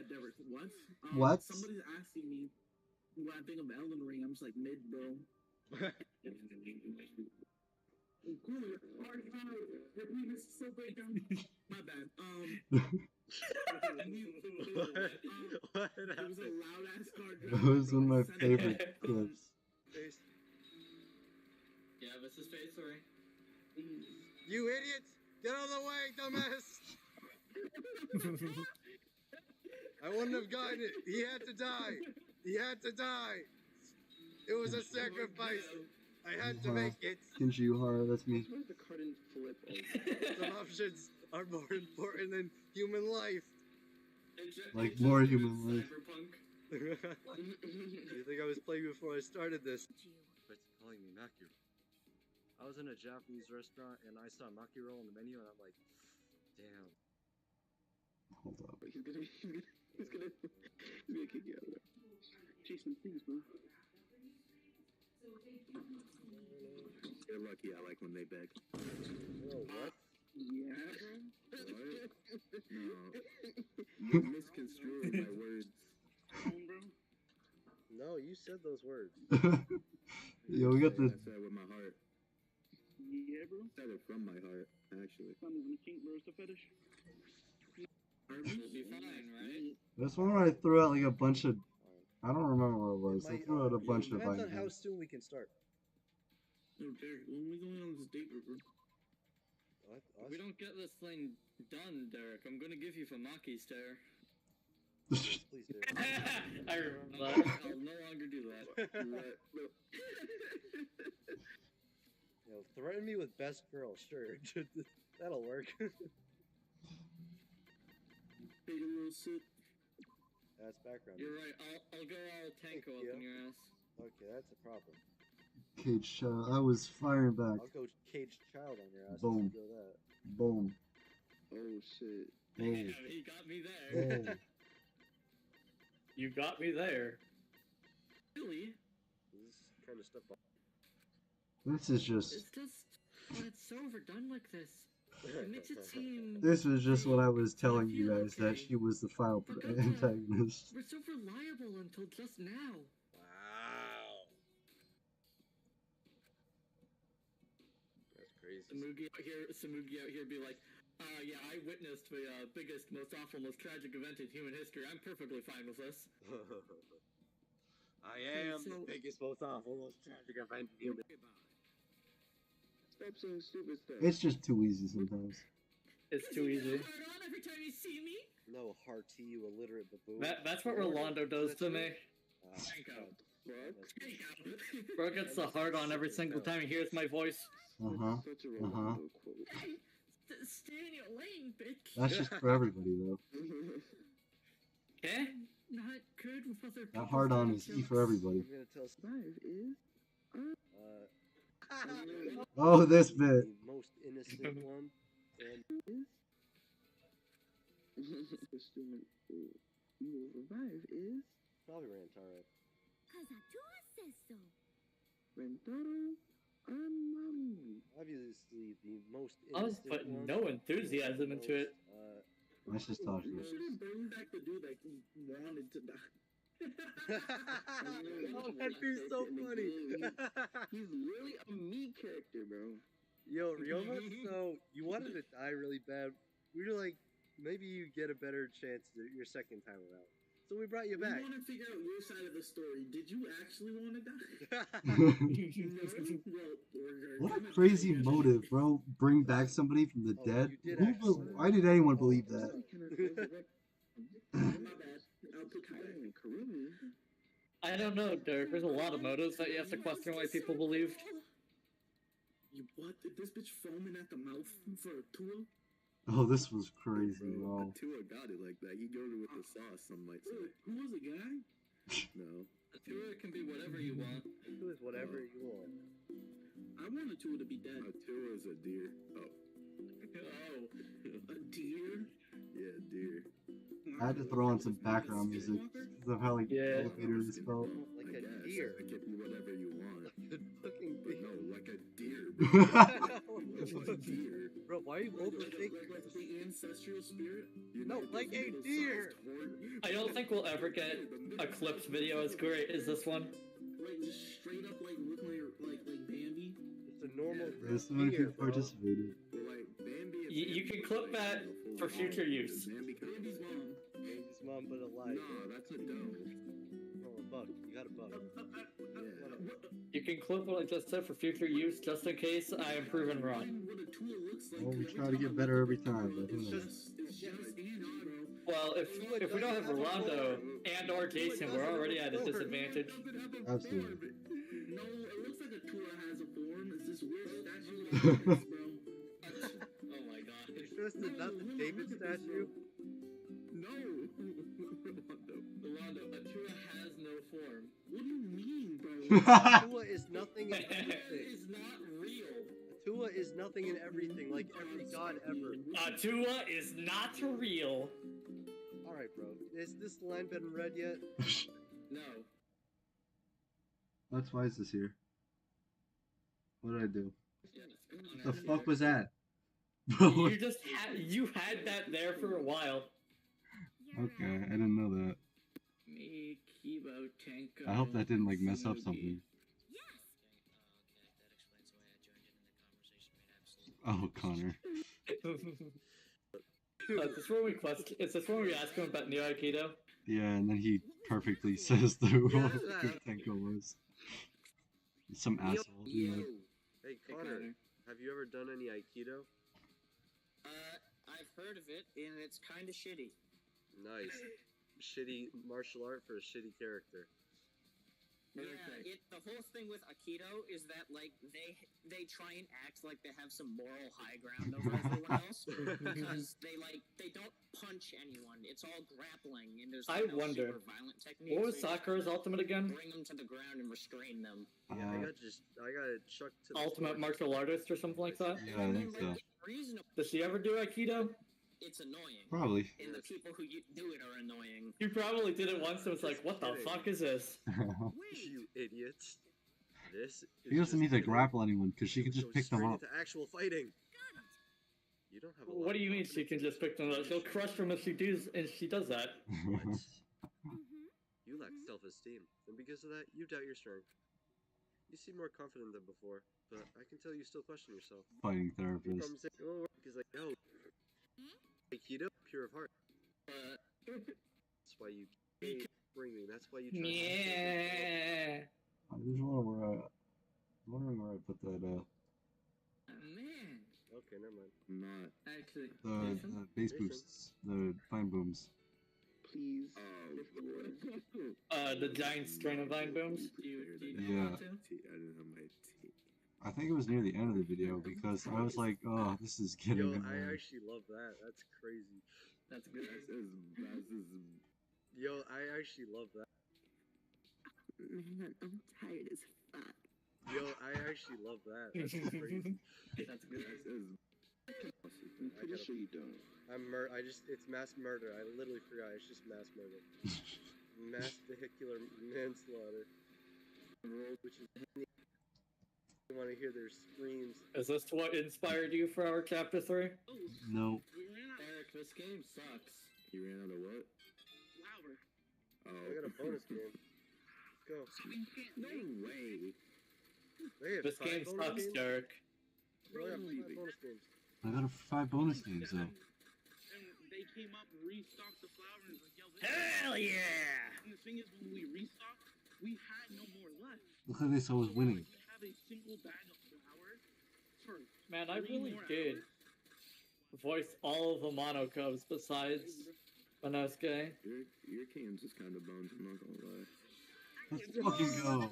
Derek, what? What? Somebody's asking me what I think of Elden Ring. I'm just like, mid, bro. My bad. What It was a happened? loud ass car That drive. was one of my favorite clips. Yeah, this is phase 3. You idiots! Get out of the way, dumbass! I wouldn't have gotten it. He had to die. He had to die. It was a sacrifice. I had to make it. Kenji Uhara, that's me. Where's the curtain flip? Some options are more important than human life. Like more human life. Cyberpunk. You think I was playing before I started this? It's calling me Maki. I was in a Japanese restaurant and I saw Maki roll on the menu and I'm like, damn. Hold up. He's gonna kick you out of there. Jason, please, bro. You're lucky I like when they beg. Whoa, what? Yeah. What? No. You misconstrued my words. No, you said those words. Yo, we got the. I said it with my heart. Yeah, bro. I said it from my heart, actually. I'm moving to kink, bro. It's a fetish. We'll be fine, right? This one where I threw out like a bunch of. I don't remember what it was. I threw out a bunch of Depends on how items. soon we can start. Yo, Derek, when we going on this date, bro? What? If we don't get this thing done, Derek, I'm gonna give you Famaki stare. Please do. I remember that. I'll no longer do that. Yo, threaten me with best girl, sure. That'll work. Take a little sip. That's background. You're right. I'll go all tanko up in your ass. Okay, that's a problem. Cage Child. I was firing back. I'll go caged child on your ass. Boom. If you go that. Boom. Oh shit. Boom. Yeah, he got me there. Boom. You got me there. Really? This kind of stuff. This is just. It's just, when it's so overdone like this, it makes it seem. This was just what I was telling you guys that she was the final antagonist. We're so reliable until just now. Wow. That's crazy. Samugi out here be like, yeah, I witnessed the biggest, most awful, most tragic event in human history. I'm perfectly fine with this. I am the biggest, most awful, most tragic event in human. Stop saying stupid stuff. It's just too easy sometimes. It's too easy. Every time you see me? No, hearty, you illiterate baboon. That's what Rolando does to me. Bro gets the hard on every single time he hears my voice. Stay in your lane, bitch. That's just for everybody though. Eh? Not good with other That hard on is E for everybody. I'm gonna tell Spike is Oh, this bit. the most innocent one, and you will revive is probably Rantaro. Cause Atua says so. Rentaro Amami. Obviously, the most I was innocent putting one, no enthusiasm into it. Let's just talk You to shouldn't bring back the dude that wanted to die. Oh, that'd be so funny. He's really a me character, bro. Yo, Ryoma, so you wanted to die really bad. We were like, maybe you get a better chance your second time around. So we brought you back. We want to figure out your side of the story. Did you actually want to die? What a crazy motive, bro. Bring back somebody from the dead? Why did anyone believe that? I don't know, Derek. There's a lot of motives that you have to question why people believed. You what? Did this bitch foaming at the mouth for a tour? Oh, this was crazy, bro. Tua got it like that. He got it with the sauce, some might say. Who was the guy? No. A tour can be whatever you want. Do is whatever you want. I want a Tua to be dead. A Tua is a deer. Oh. Oh, a deer? Yeah, deer. I had to throw on some background music. Of how like elevator this felt. Like a deer. It can be whatever you want. Like a fucking But deer. no, like a deer. Like a deer. Bro, why are you overthinking Like the ancestral spirit? No, like a deer! I don't think we'll ever get a clipped video as great as this one. Like just straight up like look like Bambi? It's a normal There's so many deer, people bro. participated. Like Bambi. You can clip that for future use. Bambi's mom. Baby's mom, but alive. No, that's a doe. Oh, a buck. You got a buck. You can clip what I just said for future use, just in case I am proven wrong. What a Tua looks like. Well, we try to get better every time, but who knows? It's just Anna, Well, if we don't have Rolando and or Jason, we're already at a disadvantage. Absolutely. No, it looks like a Tua has a form. It's this weird statue like this, bro. Oh my god. You sure it's not the David statue? No. Rolando, a tour has no form. What do you mean, bro? Tua is nothing in It everything. is not real. Tua is nothing in everything, like every god ever. Tua is not real. Alright, bro. Is this line been read yet? No. That's why is this here? What did I do? Yes. The fuck was that? Bro, You just had that there for a while. okay, I didn't know that. Me, Kibo, Tenko. I hope that didn't like mess up something. Oh, Connor. Is this when we ask him about Neo Aikido? Yeah, and then he perfectly says the who Tenko was. Some asshole, you know. Hey, Connor, have you ever done any Aikido? I've heard of it, and it's kind of shitty. Nice. Shitty martial art for a shitty character. Yeah, the whole thing with Aikido is that like they try and act like they have some moral high ground over everyone else because they don't punch anyone. It's all grappling, and there's I no wonder, super violent techniques. what was so you just Sakura's ultimate again? bring them to the ground and restrain them. Yeah, I got chucked to the Ultimate floor. martial artist or something like that? Yeah, I think so. Does she ever do Aikido? It's annoying. Probably. And the people who do it are annoying. You probably did it once and was like, what the fuck is this? You idiots. This She doesn't need to grapple anyone, because she can just pick them up. into actual fighting. You don't have a What do you mean she can just pick them up? She'll crush them if she does that. What? You lack self-esteem, and because of that, you doubt your strength. You seem more confident than before, but I can tell you still question yourself. Fighting therapist. He's like, no. Aikido, pure of heart. That's why you bring me. That's why you try. Yeah. I just wondering where I put that, Okay, never mind. Not. Actually, The bass boosts, the vine booms. Please. The giant string of vine booms. Do you Yeah. want to? I didn't have my tea. I think it was near the end of the video because I was like, oh, this is getting Yo, annoying. I actually love that. That's crazy. That's good. Yo, I actually love that. Man, I'm tired as fuck. Yo, I actually love that. That's crazy. That's good. I'm pretty sure you don't. It's mass murder. I literally forgot. It's just mass murder. Mass vehicular manslaughter. Which is, you want to hear their screams. Is this what inspired you for our chapter 3? No. Eric, this game sucks. You ran out of what? Flower. Oh. I got a bonus game. Let's go. No way. They have This 5 game bonus sucks, games? Derek. They have 5 bonus games. I got 5 bonus games though. And they came up and restocked the flower and was like, yo, this Hell yeah! And the thing is, when we restocked, we had no more left. Look at this, I was winning. We have a single bag of flour for Man, I 3 really more did hours. voice all of the mono cubs besides Manosuke. Your game's just kind of bones, I'm not gonna lie. Let's fucking go.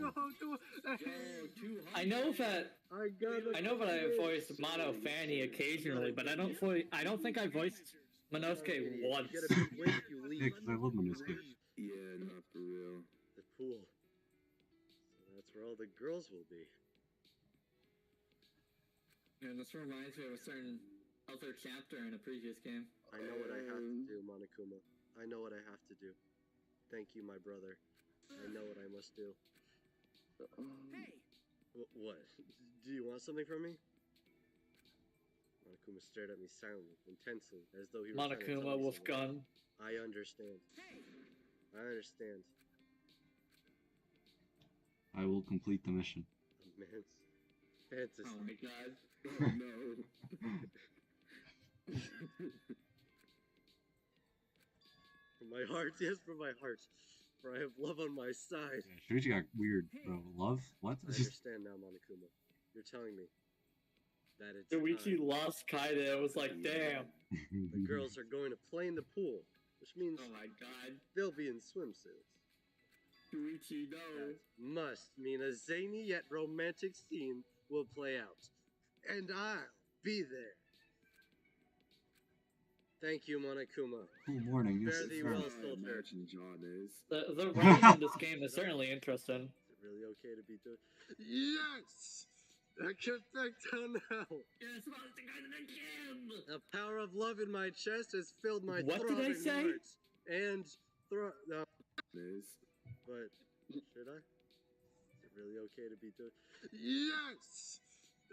I know that I voiced Mono Fanny occasionally, but I don't think I voiced Manosuke once. You get a big win if you leave. Yeah, 'cause I love Manosuke. Yeah, not for real. The pool. So that's where all the girls will be. And this reminds me of a certain other chapter in a previous game. I know what I have to do, Monokuma. I know what I have to do. Thank you, my brother. I know what I must do. Hey! What? Do you want something from me? Monokuma stared at me silently, intensely, as though he were trying to tell Monokuma me with something. gun. I understand. I understand. I will complete the mission. A man's fantasy. Oh my god. Oh no. For my heart, yes, for my heart. For I have love on my side. Yeah, Shuichi got weird, bro. Love? What? I understand now, Monokuma. You're telling me that it's Shuichi time. lost Kaide. I was like, damn. The girls are going to play in the pool, which means Oh my god. they'll be in swimsuits. Yuichi, no. That must mean a zany yet romantic scene will play out. And I'll be there. Thank you, Monokuma. Cool morning. Yes, Fare thee sir. well, soldier. Imagine John is. The writing in this game is certainly interesting. Is it really okay to be doing? Yes! I can back down now. You're supposed to go to the gym! The power of love in my chest has filled my What did I throbbing say? heart. And Is. but should I? Is it really okay to be doing? Yes!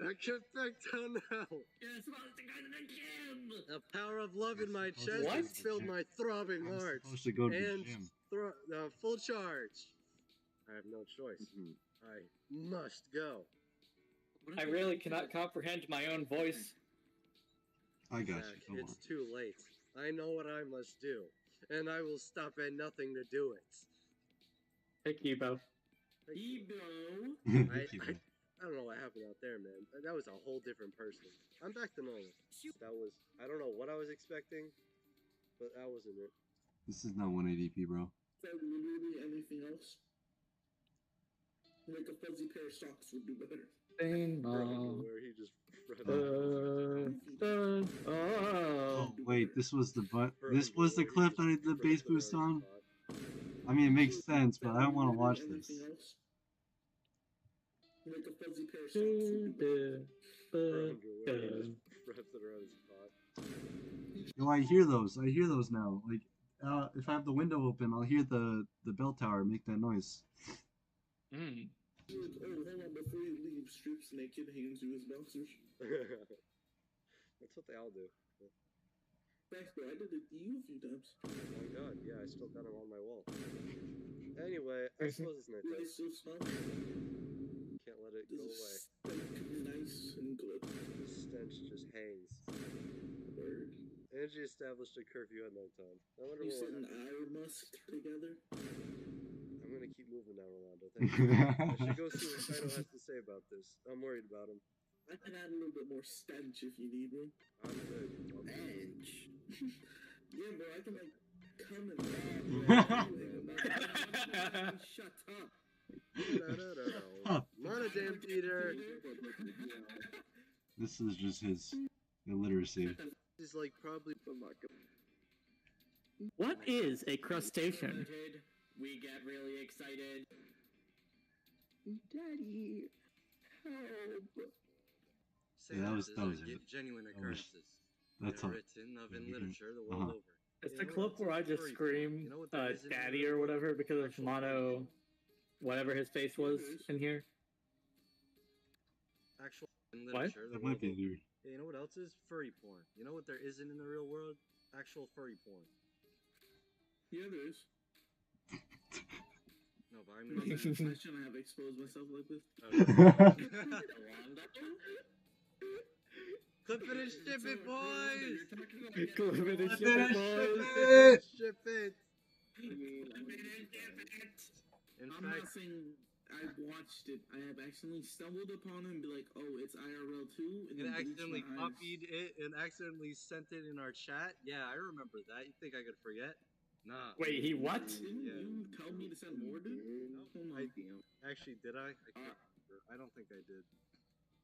I can back down now. You're supposed to go to the gym! The power of love in my chest What? has filled my throbbing I'm heart. supposed to go to the And gym. full charge. I have no choice. Mhm. I must go. I really cannot comprehend my own voice. I got Zach, you. Come it's too late. I know what I must do, and I will stop at nothing to do it. Hey, Kibo. Ebo. on. I don't know what happened out there, man. That was a whole different person. I'm back to normal. That was, I don't know what I was expecting, but that wasn't it. This is not 180p, bro. Literally anything else. Like a fuzzy pair of socks would do better. Ding Bro, dong. where he just Oh wait, this was the clip that I did the bass boost on. I mean, it makes sense, but I don't want to watch this. Anything else? Like a fuzzy pair of socks would do better. Yo, I hear those. I hear those now. Like, if I have the window open, I'll hear the bell tower make that noise. Mm. Oh, hold on, before you leave, strips naked, hands you his bouncers. That's what they all do. Thanks, bro. I did it to you a few times. Oh my god, yeah, I still got them on my wall. Anyway, I suppose it's night time. Nice, so soft. Can't let it go away. Nice and good. The stench just hangs. Word. Angie established a curfew at nighttime. I wonder You what said will an happen. eye musk together? I'm gonna keep moving now, Rolando. Thank you. I should go see what Kaido has to say about this. I'm worried about him. I can add a little bit more stench if you need me. Stench. Yeah, bro, I can like come and shut up. Monodam Peter. This is just his illiteracy. He's like probably. What is a crustacean? We get really excited. Daddy, help. Yeah, that was genuine occurrences. That's all. Written of in literature the world over. It's the clip where I just scream daddy or whatever because of mono whatever his face was in here. Actual in literature the That world might be over. weird. Yeah, you know what else is? Furry porn. You know what there isn't in the real world? Actual furry porn. Yeah, there is. No, but I mean, I shouldn't have exposed myself like this. Clip it and ship it, boys! Clip it and Ship ship it, it! Ship it! In I'm not fact, saying I watched it. I have accidentally stumbled upon it and be like, oh, it's IRL too. And and then bleached accidentally my eyes. copied it and accidentally sent it in our chat. Yeah, I remember that. You think I could forget? Nah. Wait, he what? Didn't you tell me to send more, dude? Hold on. Actually, did I? I can't remember. I don't think I did.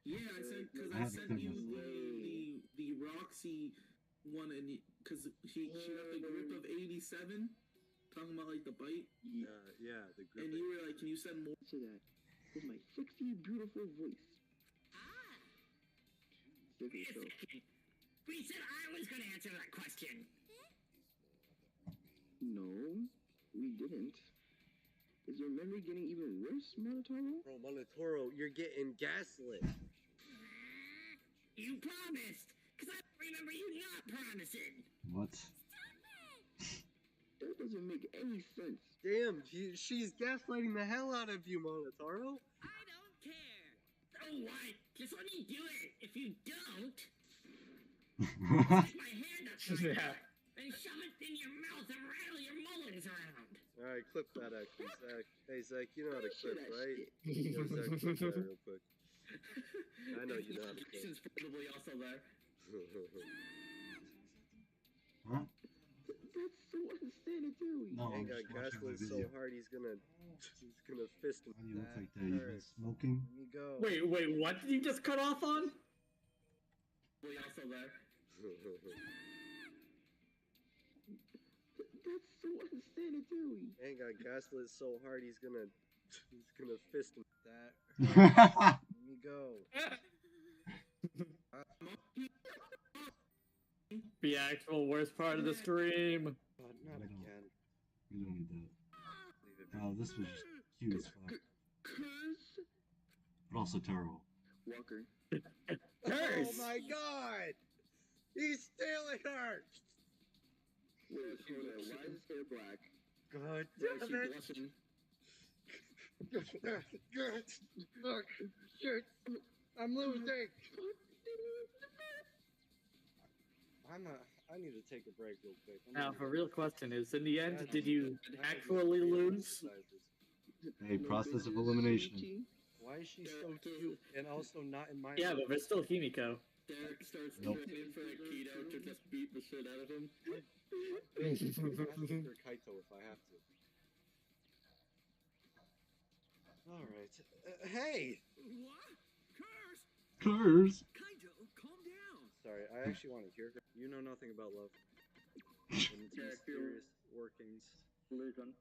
Yeah, I said because I sent you the Roxy one, and because she got the grip of 87, talking about like the bite. Yeah, the grip. And you were like, "Can you send more to that?" With my sexy, beautiful voice. Wait a second. We said I was going to answer that question. No, we didn't. Is your memory getting even worse, Monotaro? Bro, Monotaro, you're getting gaslit. You promised, because I don't remember you not promising. What? That doesn't make any sense. Damn, she's gaslighting the hell out of you, Monotaro. I don't care. So what? Just let me do it. If you don't, stick my hand up your and shove it in your mouth and rattle your molars around. Alright, clip that actually, Zach. Hey, Zach, you know how to clip, right? Yo, Zach, clip that real quick. I know you know how to clip. Jason's probably also there. Huh? That's so unsanitary. No, He I'm got just watching my gaslit so video. hard he's gonna fist him. Why do you look like that? You've been smoking? Let me go. Wait, what did you just cut off on? Probably also there. That's so unsanitary. He got gaslit so hard he's gonna fist him. That Not let me go. The actual worst part of the stream. God, not again. We don't need that. Leave it be. Oh, this was just cute as fuck. Curse? But also terrible. Walker. Oh my god! He's stealing her! Wait, hold on. Why is his hair black? God Why is damn she it! blushing? Good. Look, shit, I'm losing. I need to take a break real quick. Now, the real question is, in the end, did you actually lose? A process of elimination. Why is she so cute and also not in my? Yeah, but there's still Himiko. Derek starts Nope. training for Aikido to just beat the shit out of him. Or Kaito if I have to. Alright. Hey! What? Curse! Curse! Kaito, calm down. Sorry, I actually want to hear her. You know nothing about love. And its mysterious workings. Listen.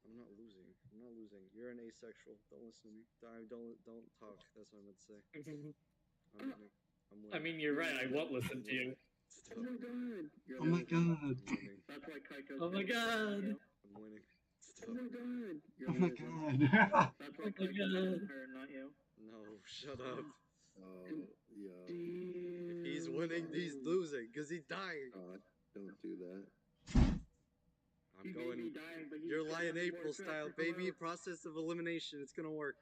I'm not losing. I'm not losing. You're an asexual. Don't listen to me. Don't talk. That's what I meant to say. I'm winning. I mean, you're right, I won't listen to you. Oh my god. Oh my god! That's why Kaito. Oh my god! I'm winning. Oh my god. Oh my god! That's Oh why my god! her, not you. No, shut up. Oh, yeah. If he's winning, he's losing, because he's dying. God, don't do that. I'm going. You're Lion April style, baby. Process of elimination. It's gonna work.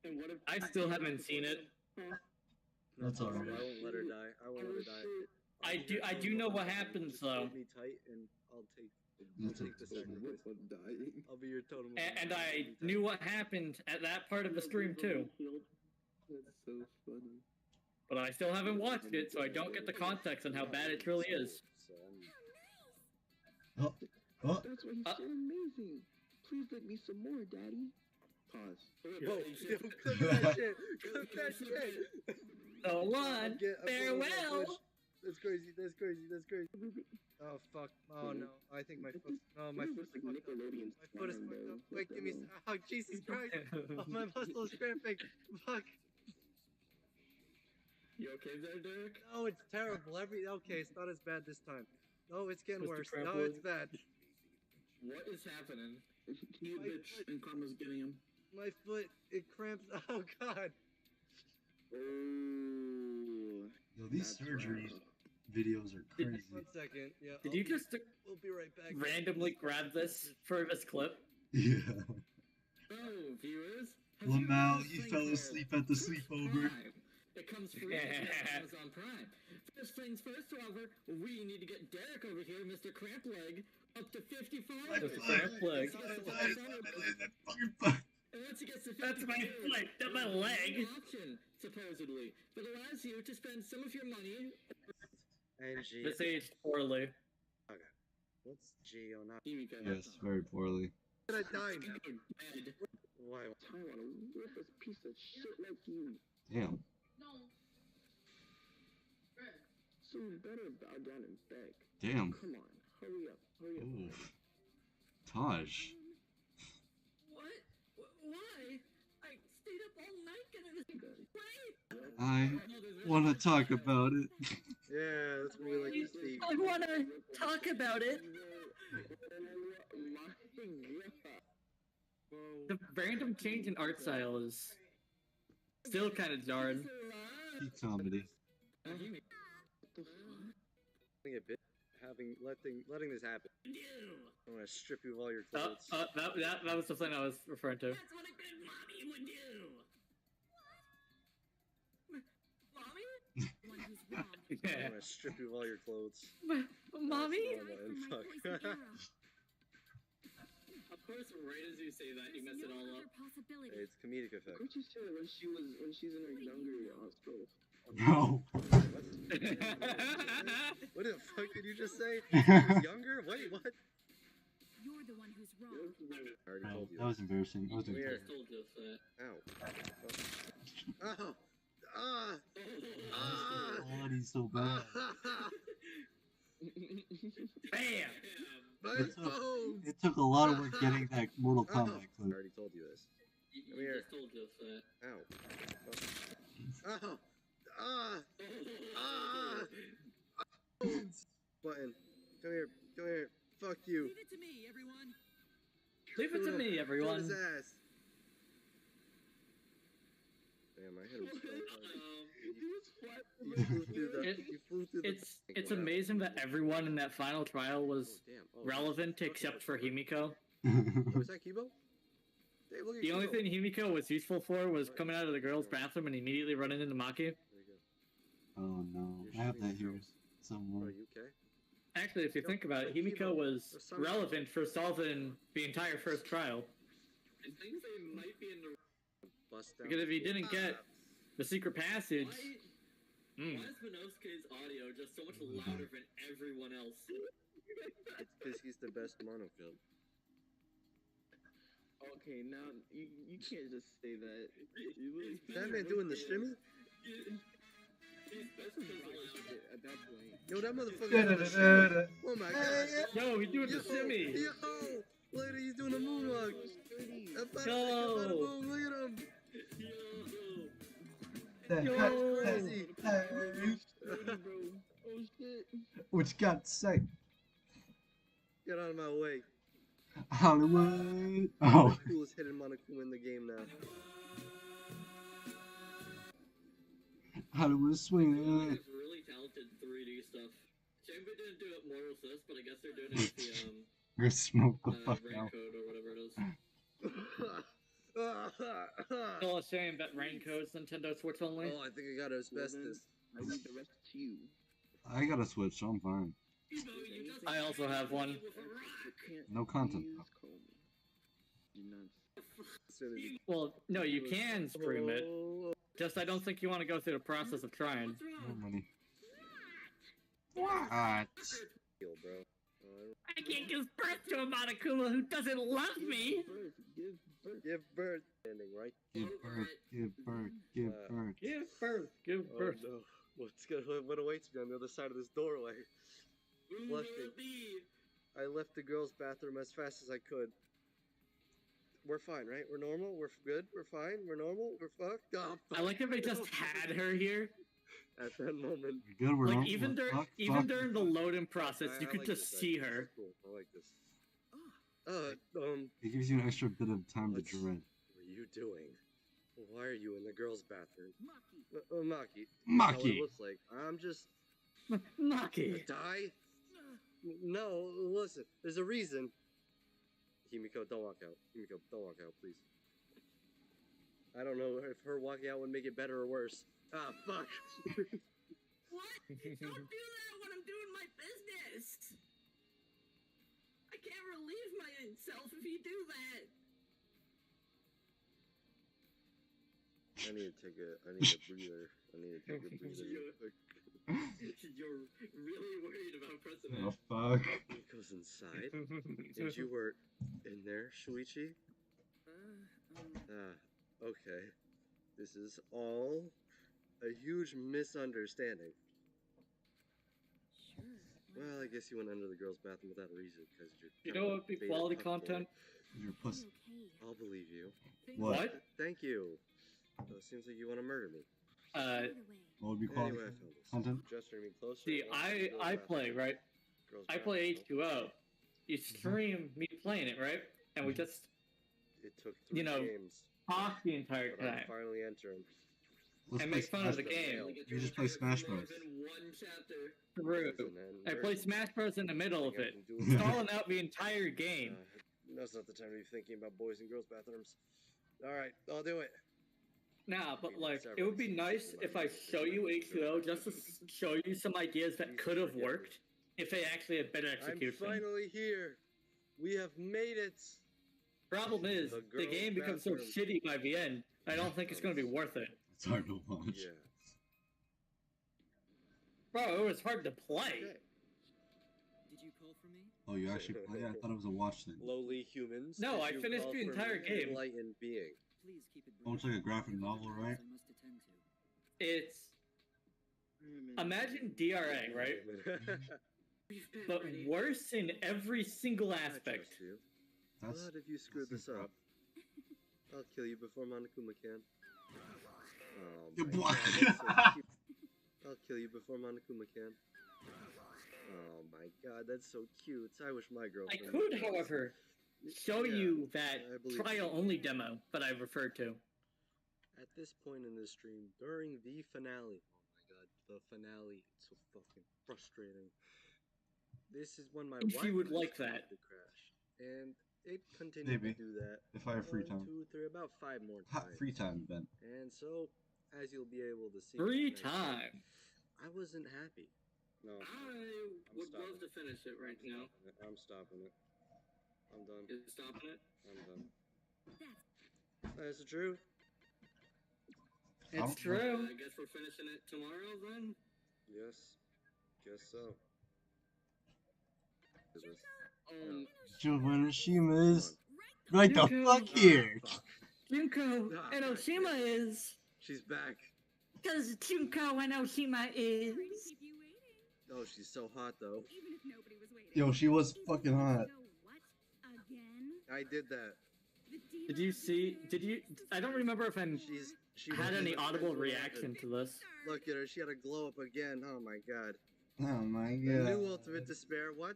And what if I still haven't seen it. That's alright. I won't let her die. I won't let her die. I do know what happens though. Hold me tight, and I'll take I'll take the sacrifice. I'll be your totem. And I knew what happened at that part of the stream too. That's so funny. But I still haven't watched it, so I don't get the context on how bad it truly is. Oh, oh. That's why he's so amazing. Please let me some more, Daddy. Pause. Whoa, clip that shit. Clip that shit. So long. Farewell. That's crazy. That's crazy. That's crazy. Oh fuck. Oh no. I think my foot. No, my foot's fucked up. My foot is fucked up. Wait, give me. Oh Jesus Christ. Oh, my muscle is cramping. Fuck. You okay there, Derek? No, it's terrible. Okay, it's not as bad this time. No, it's getting Mr. worse. Crampwood. No, it's bad. What is happening? You bitch, and Karma's getting him. My foot, it cramps. Oh god. Oh. Yo, these surgery videos are crazy. 1 second. Yeah. Did you just We'll be right back. randomly grab this for this clip? Yeah. Oh, viewers. Lamau, you fell asleep at the sleepover. It comes free on Amazon Prime. First things first, however, we need to get Derek over here, Mr. Crampleg, up to 55. Mr. Crampleg. And once he gets to 55, That's my foot, not my leg. Option, supposedly, that allows you to spend some of your money. NG. This aged poorly. Okay. What's Geo not? Yes, very poorly. I died. Why? I want to rip this piece of shit like you. Damn. So you better bow down and beg. Damn. Come on, hurry up, hurry up. Oof. Taj. What? Why? I stayed up all night getting this right. I want to talk about it. Yeah, that's what we like to see. I want to talk about it. The random change in art style is still kind of jarring. Peak comedy. Letting this happen. I'm gonna strip you of all your clothes. That was the thing I was referring to. That's what a good mommy would do. Mommy? Yeah. I'm gonna strip you of all your clothes. Mommy? Fuck. Of course, right as you say that, you mess it all up. Hey, it's comedic effect. Aren't you sure when she's in her younger hospital? No. What the fuck did you just say? He was younger? Wait, what? You're the one who's wrong. I already Oh, told you. that was embarrassing. I was Come here. Told you that. Ow. Oh. Ah. Ah. Quality's so bad. Bam! My bones. It took a lot of work getting that Mortal Kombat I clip. already told you this. You Come here. just told us that. Ow. Oh. Ah. Ah. Button. Come here. Come here. Fuck you. Leave it to me, everyone. Leave it to me, Shoot everyone. his ass. Damn, I hit him so hard. You flew through the. You flew through the. It's amazing that everyone in that final trial was Damn. Oh, relevant okay, except for okay. Himiko. Oh, is that Kibo? Dave, look at The only Kibo. thing Himiko was useful for was coming out of the girls' bathroom and immediately running into Maki. There you go. Oh no. I have that here somewhere. Are you okay? Actually, if you think about it, Himiko was relevant for solving the entire first trial. I think they might be in the. Bust down. Because if he didn't get the secret passage... Why is Minosuke's audio just so much louder than everyone else? It's because he's the best monofilm. Okay, now you can't just say that. Is that man doing the shimmy? At that point. Yo, that motherfucker doing the shimmy. Oh my god. Yo, he's doing the shimmy. Yo, look at him, he's doing a moonwalk. Yo. Look at him. Yo. Crazy. Oh shit. What you got to say? Get out of my way. Hollywood. Oh. The coolest hidden Monaco in the game now. Hollywood swing. It's really talented 3D stuff. Shame they didn't do it more with this, but I guess they're doing it with the You're gonna smoke the fuck out. raincoat or whatever it is. Still a shame that Raincoat's Nintendo Switch only. Oh, I think I got asbestos. I leave the rest to you. I got a Switch, so I'm fine. I also have one. No content. Well, no, you can stream it. Just I don't think you want to go through the process of trying. No money. What? Bro. I can't give birth to a Monokuma who doesn't love me! Give birth. Ending, right? Give birth, give birth, give birth. Give birth, give birth. Oh, no. What awaits me on the other side of this doorway? I left the girls' bathroom as fast as I could. We're fine, right? We're normal? We're good? We're fine? We're normal? We're fucked? Oh, fuck. I like if they just had her here. At that moment. We're good, we're Like, normal. even during the loading process, you could like just this, see actually. her. This is cool. I like this. It gives you an extra bit of time to dread. What are you doing? Why are you in the girls' bathroom? Maki. Maki. That's what it looks like. I'm just... Maki. Die? No, listen. There's a reason. Himiko, don't walk out. Himiko, don't walk out, please. I don't know if her walking out would make it better or worse. Ah, fuck. What? Don't do that when I'm doing my business! I can't relieve myself if you do that! I need to take a breather. You're really worried about pressing Oh, fuck. It goes inside. And you were in there, Shuichi? Okay. This is all a huge misunderstanding. Sure. Well, I guess you went under the girls' bathroom without a reason, because you're... You know what would be quality content? Your pussy. I'll believe you. What? Thank you. It seems like you want to murder me. What would be quality Anyway, I found this. content? Gesturing me closer. See, I play, right? I play H2O. You stream me playing it, right? And we just, It took 3 games. talk the entire But I time. finally enter him. Let's And play make fun of the Smash game. Bros. You just play Smash Bros. True. I play Smash Bros in the middle of it, stalling out the entire game. That's not the time to be thinking about boys and girls' bathrooms. Alright, I'll do it. Nah, but like, it would be nice if I show you H2O just to show you some ideas that could have worked if they actually had better execution. I'm finally here. We have made it. Problem is, the game becomes so shitty by the end, I don't think it's going to be worth it. It's hard to watch. Yeah. Bro, it was hard to play. Did you call for me? Oh, you actually play? I thought it was a watch thing. Lowly humans. No, did I you finished call the for entire me, game. Enlightened being. Please keep it Oh, it's like a graphic novel, right? I must attend to. It's, imagine DRA, right? But worse in every single aspect. That's But if you screw this up, I'll kill you before Monokuma can. Oh my God, that's so cute. I'll kill you before Monokuma can. Oh my God, that's so cute. I wish my I girlfriend. could, was- however, show Yeah, you that I believe trial-only demo that I referred to. At this point in the stream, during the finale. Oh my God, the finale. It's so fucking frustrating. This is when my If wife you would was like trying that. to crash, and it continued Maybe. to do that. If I have free 1, time. 2, 3, about 5 more Hot times. free time event. And so, as you'll be able to see, Free tonight, time. I wasn't happy. No, I would love to finish it right now. I'm stopping it. I'm done. You're stopping it? I'm done. That's the truth. It's true. I guess we're finishing it tomorrow then? Yes. Guess so. Is this- Johanashima is right the Junko. fuck here. Junko Ah, and God Oshima damn it. is... She's back. Because Junko and Oshima is... Keep you waiting. Oh, she's so hot though. Even if nobody was waiting. Yo, she was fucking hot. So what? Again? I did that. Did you see... Did you... I don't remember if I She had wasn't any even audible friends with reaction Evan. to this. Look at her. She had a glow up again. Oh my God. Oh my The god. new ultimate despair. What?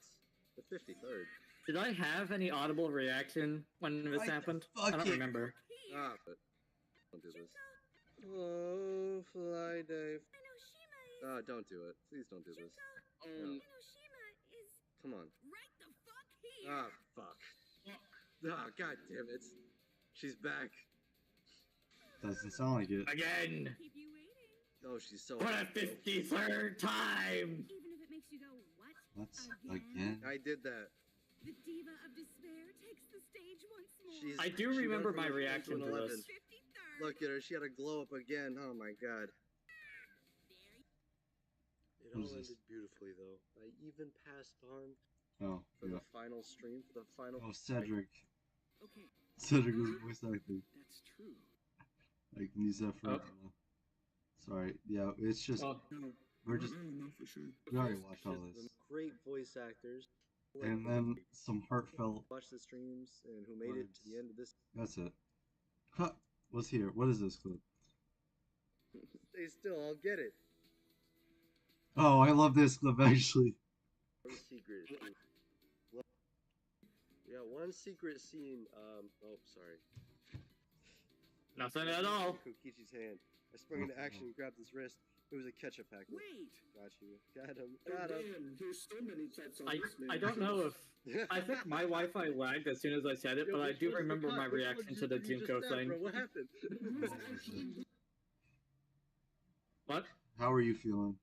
The 53rd. Did I have any audible reaction when this Right the happened? fuck I don't it. remember. Ah, but don't do this. Oh, fly Dave. Ah, don't do it. Please don't do this. No. Come on. Right the fuck here. Ah, fuck. Ah, god damn it. She's back. Doesn't sound like it. Again! Keep you waiting. Oh, she's so For hot. the 53rd time! Even if it makes you go, what? That's again. I did that. The diva of despair takes the stage once more. I do she remember went my from a 10 reaction an to 11. this. 53rd. Look at her. She had a glow up again. Oh my god. It What all is this? ended beautifully though. I even passed on Oh, for yeah. the final stream, for the final. Oh, Cedric. Okay, Cedric was voice acting. that's true. Like, Nisa for. Sorry, yeah, it's just. No, We're just. I don't know for sure. We already watched all Some this. great voice actors. And then some heartfelt. Watch the streams and who made it to the end of this. That's it. Huh. What's here? What is this clip? Stay still. I'll get it. Oh, I love this clip actually. One secret. Yeah, one secret scene. Oh, sorry. Nothing at all. Kokichi's hand. I sprung into action and grabbed his wrist. It was a ketchup packet. Wait! Got you. Got him. Oh, Got him. damn, there's so many checks on this, man. I don't know if I think my Wi-Fi lagged as soon as I said it, but I do remember my reaction to the Junko thing. What happened? What? How are you feeling?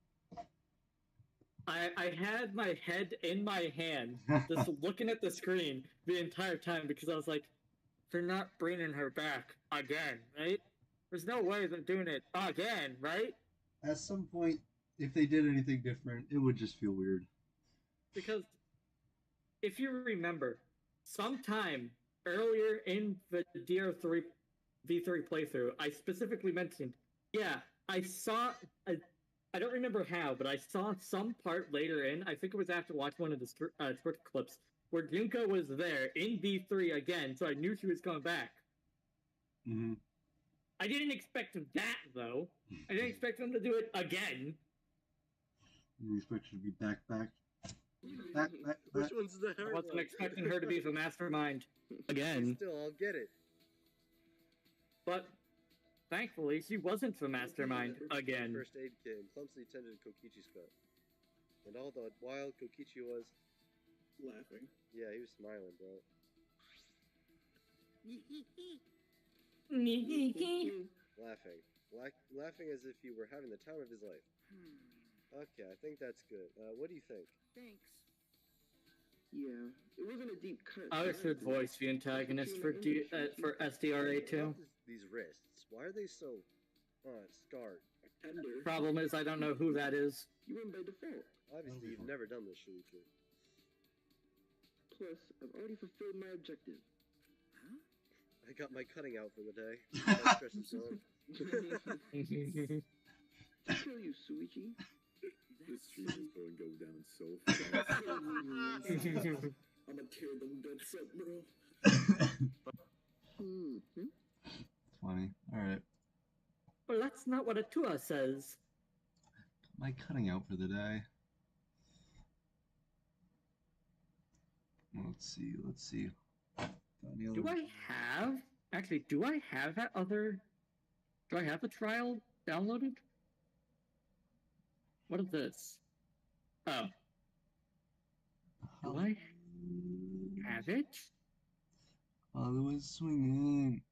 I had my head in my hand, just looking at the screen the entire time because I was like, they're not bringing her back again, right? There's no way they're doing it again, right? At some point, if they did anything different, it would just feel weird. Because if you remember, sometime earlier in the DR3 V3 playthrough, I specifically mentioned, yeah, I saw, I don't remember how, but I saw some part later in, I think it was after watching one of the Twitter clips, where Junko was there in V3 again, so I knew she was coming back. Mm-hmm. I didn't expect that, though. I didn't expect them to do it again. You expect her to be back? Which one's the hard I wasn't one? expecting her to be the mastermind again. Still, I'll get it. But thankfully, she wasn't the mastermind again. First aid kit and clumsily tended Kokichi's cut. And all the while Kokichi was laughing. Yeah, he was smiling, bro. Laughing as if he were having the time of his life. Okay, I think that's good. What do you think? Thanks. Yeah, it wasn't a deep cut. I should voice the antagonist for SDRA too. These wrists, why are they so scarred? Tender. Problem is, I don't know who that is. You win by default. Obviously, you've never done this, Shuichi. Plus, I've already fulfilled my objective. I got my cutting out for the day. My stress is gone. Kill you, Suichi. This stream is going to go down so fast. I'm gonna tear them guts up, bro. Funny. Alright. Well, that's not what Atua says. My cutting out for the day. Let's see. Do I have... Actually, do I have that other... Do I have the trial downloaded? What is this? Oh. Do I have it? Hollywood swinging.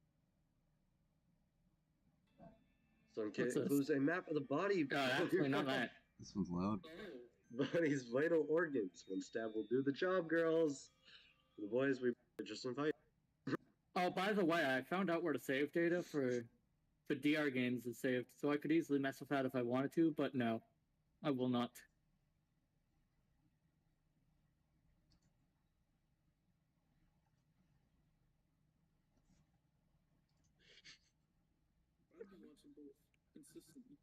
Some kid What's this? includes a map of the body. Oh, actually not that. This one's loud. Body's vital organs. One stab will do the job, girls. The boys, we just invite. Oh, by the way, I found out where to save data for DR games is saved, so I could easily mess with that if I wanted to, but no. I will not. I've been watching both consistently.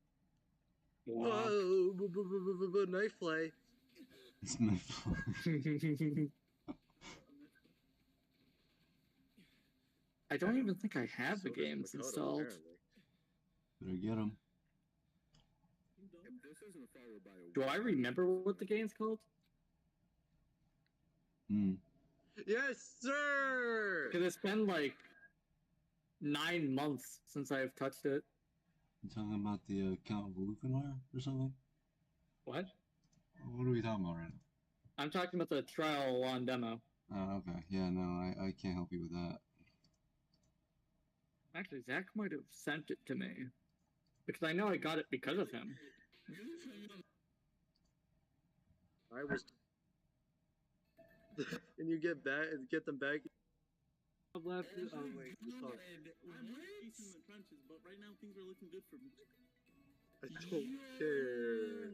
Whoa, knife play. It's knife. I don't even think I have the games installed. Better get them. Do I remember what the game's called? Yes, sir! Because it's been like 9 months since I've touched it. You talking about the Count of Lucanar or something? What? What are we talking about right now? I'm talking about the trial on demo. Oh, okay. Yeah, no, I can't help you with that. Actually, Zach might have sent it to me. Because I know I got it because of him. And you get them back. I'm laughing. Oh wait, I'm facing the trenches, but right now things are looking good for me. I don't care.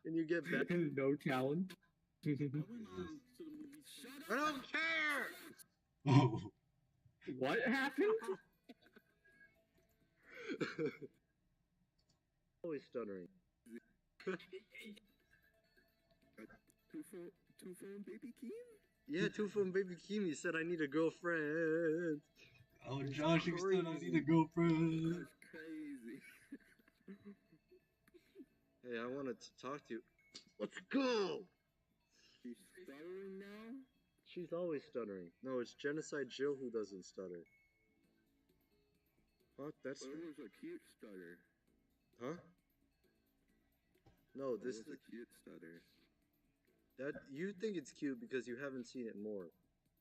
And you get back. No challenge. I went on to the movies. I don't care. Oh. What happened? Always stuttering. Two-phone baby Keem? Yeah, two-phone baby Keem. You said I need a girlfriend. Oh, Josh, you said I need a girlfriend. That's crazy. Hey, I wanted to talk to you. Let's go. She's stuttering now? She's always stuttering. No, it's Genocide Jill who doesn't stutter. What? That's. But it was a cute stutter. Huh? No, this is a cute stutter. that you think it's cute because you haven't seen it more.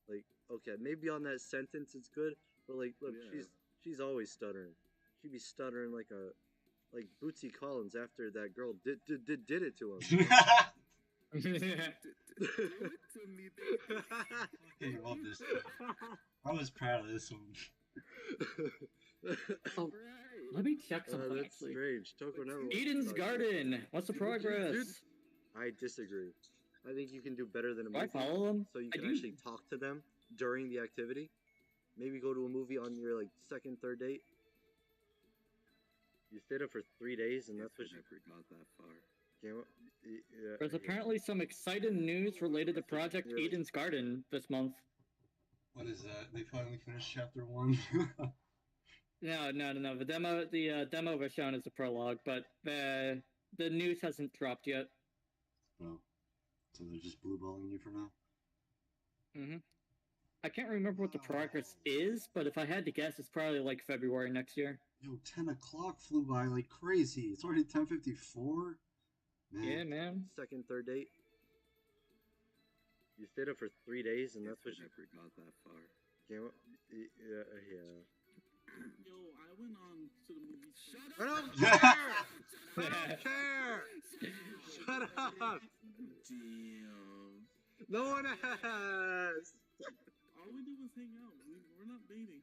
Like, okay, maybe on that sentence it's good, but like, look, Yeah. she's always stuttering. She be stuttering like Bootsy Collins after that girl did it to him. Do it to me, baby. I love this. I was proud of this one. Oh, let me check something. That's Actually, strange. Toko never wants to Eden's talk to you. Garden. What's the progress? Dude, I disagree. I think you can do better than a Do I movie. follow them? So you I can do. actually talk to them during the activity. Maybe go to a movie on your like second, third date. You stayed up for 3 days, and that's what you never got that far. came up. Yeah, There's apparently some exciting news related to Project Really? Eden's Garden this month. What is that? They finally finished chapter 1. No. The demo was shown as a prologue, but the news hasn't dropped yet. Oh. So they're just blue balling you for now? Mm-hmm. I can't remember what the progress is, but if I had to guess, it's probably like February next year. Yo, 10 o'clock flew by like crazy. It's already 10:54. Man. Yeah, man. second, third date. You stayed up for 3 days, and that's what you never got that far. came up. Yeah. Yo, I went on to the movies. Shut I up! don't care. I don't care. Shut up. Damn. No one has. All we do was hang out. We're not dating.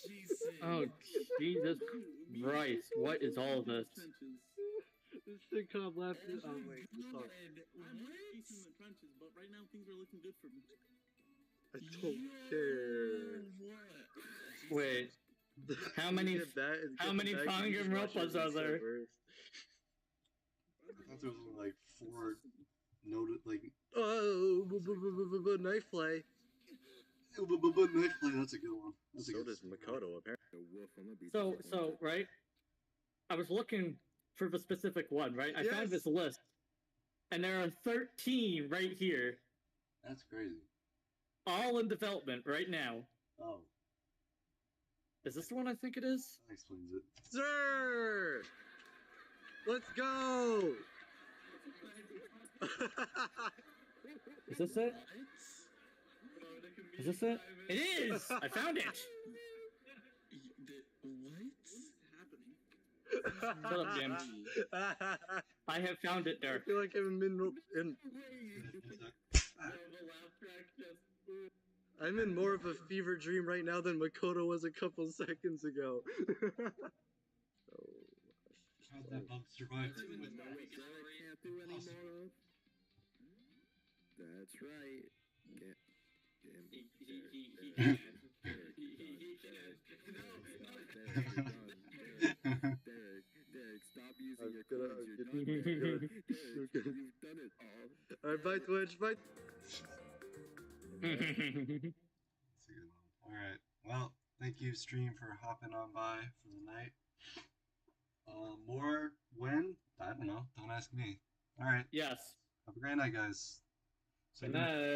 Jesus. Oh, Jesus Christ. What is all this? This sitcom laughing. Oh wait, I'm facing the trenches, but right now things are looking good for me. I don't care. Wait, how many Danganronpas are there? I thought there was only like 4 noted, like. Oh, knife play. Knife play, that's a good one. That's a So good does one. Makoto, apparently. So, right? I was looking for the specific one, right? I found this list, and there are 13 right here, That's crazy. all in development right now. Oh, Is this the one I think it is? that explains it. Sir! Let's go! Is this it? Is this it? It is! I found it! Shut up, Jim. I have found it I there. feel like I'm in more of a fever dream right now than Makoto was a couple seconds ago. How'd that bug survive too? Can't do any more of. That's right. Derek, stop using your cards. You've done it all. Alright, bye Twitch, bye. That's a good one. Alright. Well, thank you, stream, for hopping on by for the night. More when? I don't know. Don't ask me. Alright. Yes. Have a great night, guys. Good night.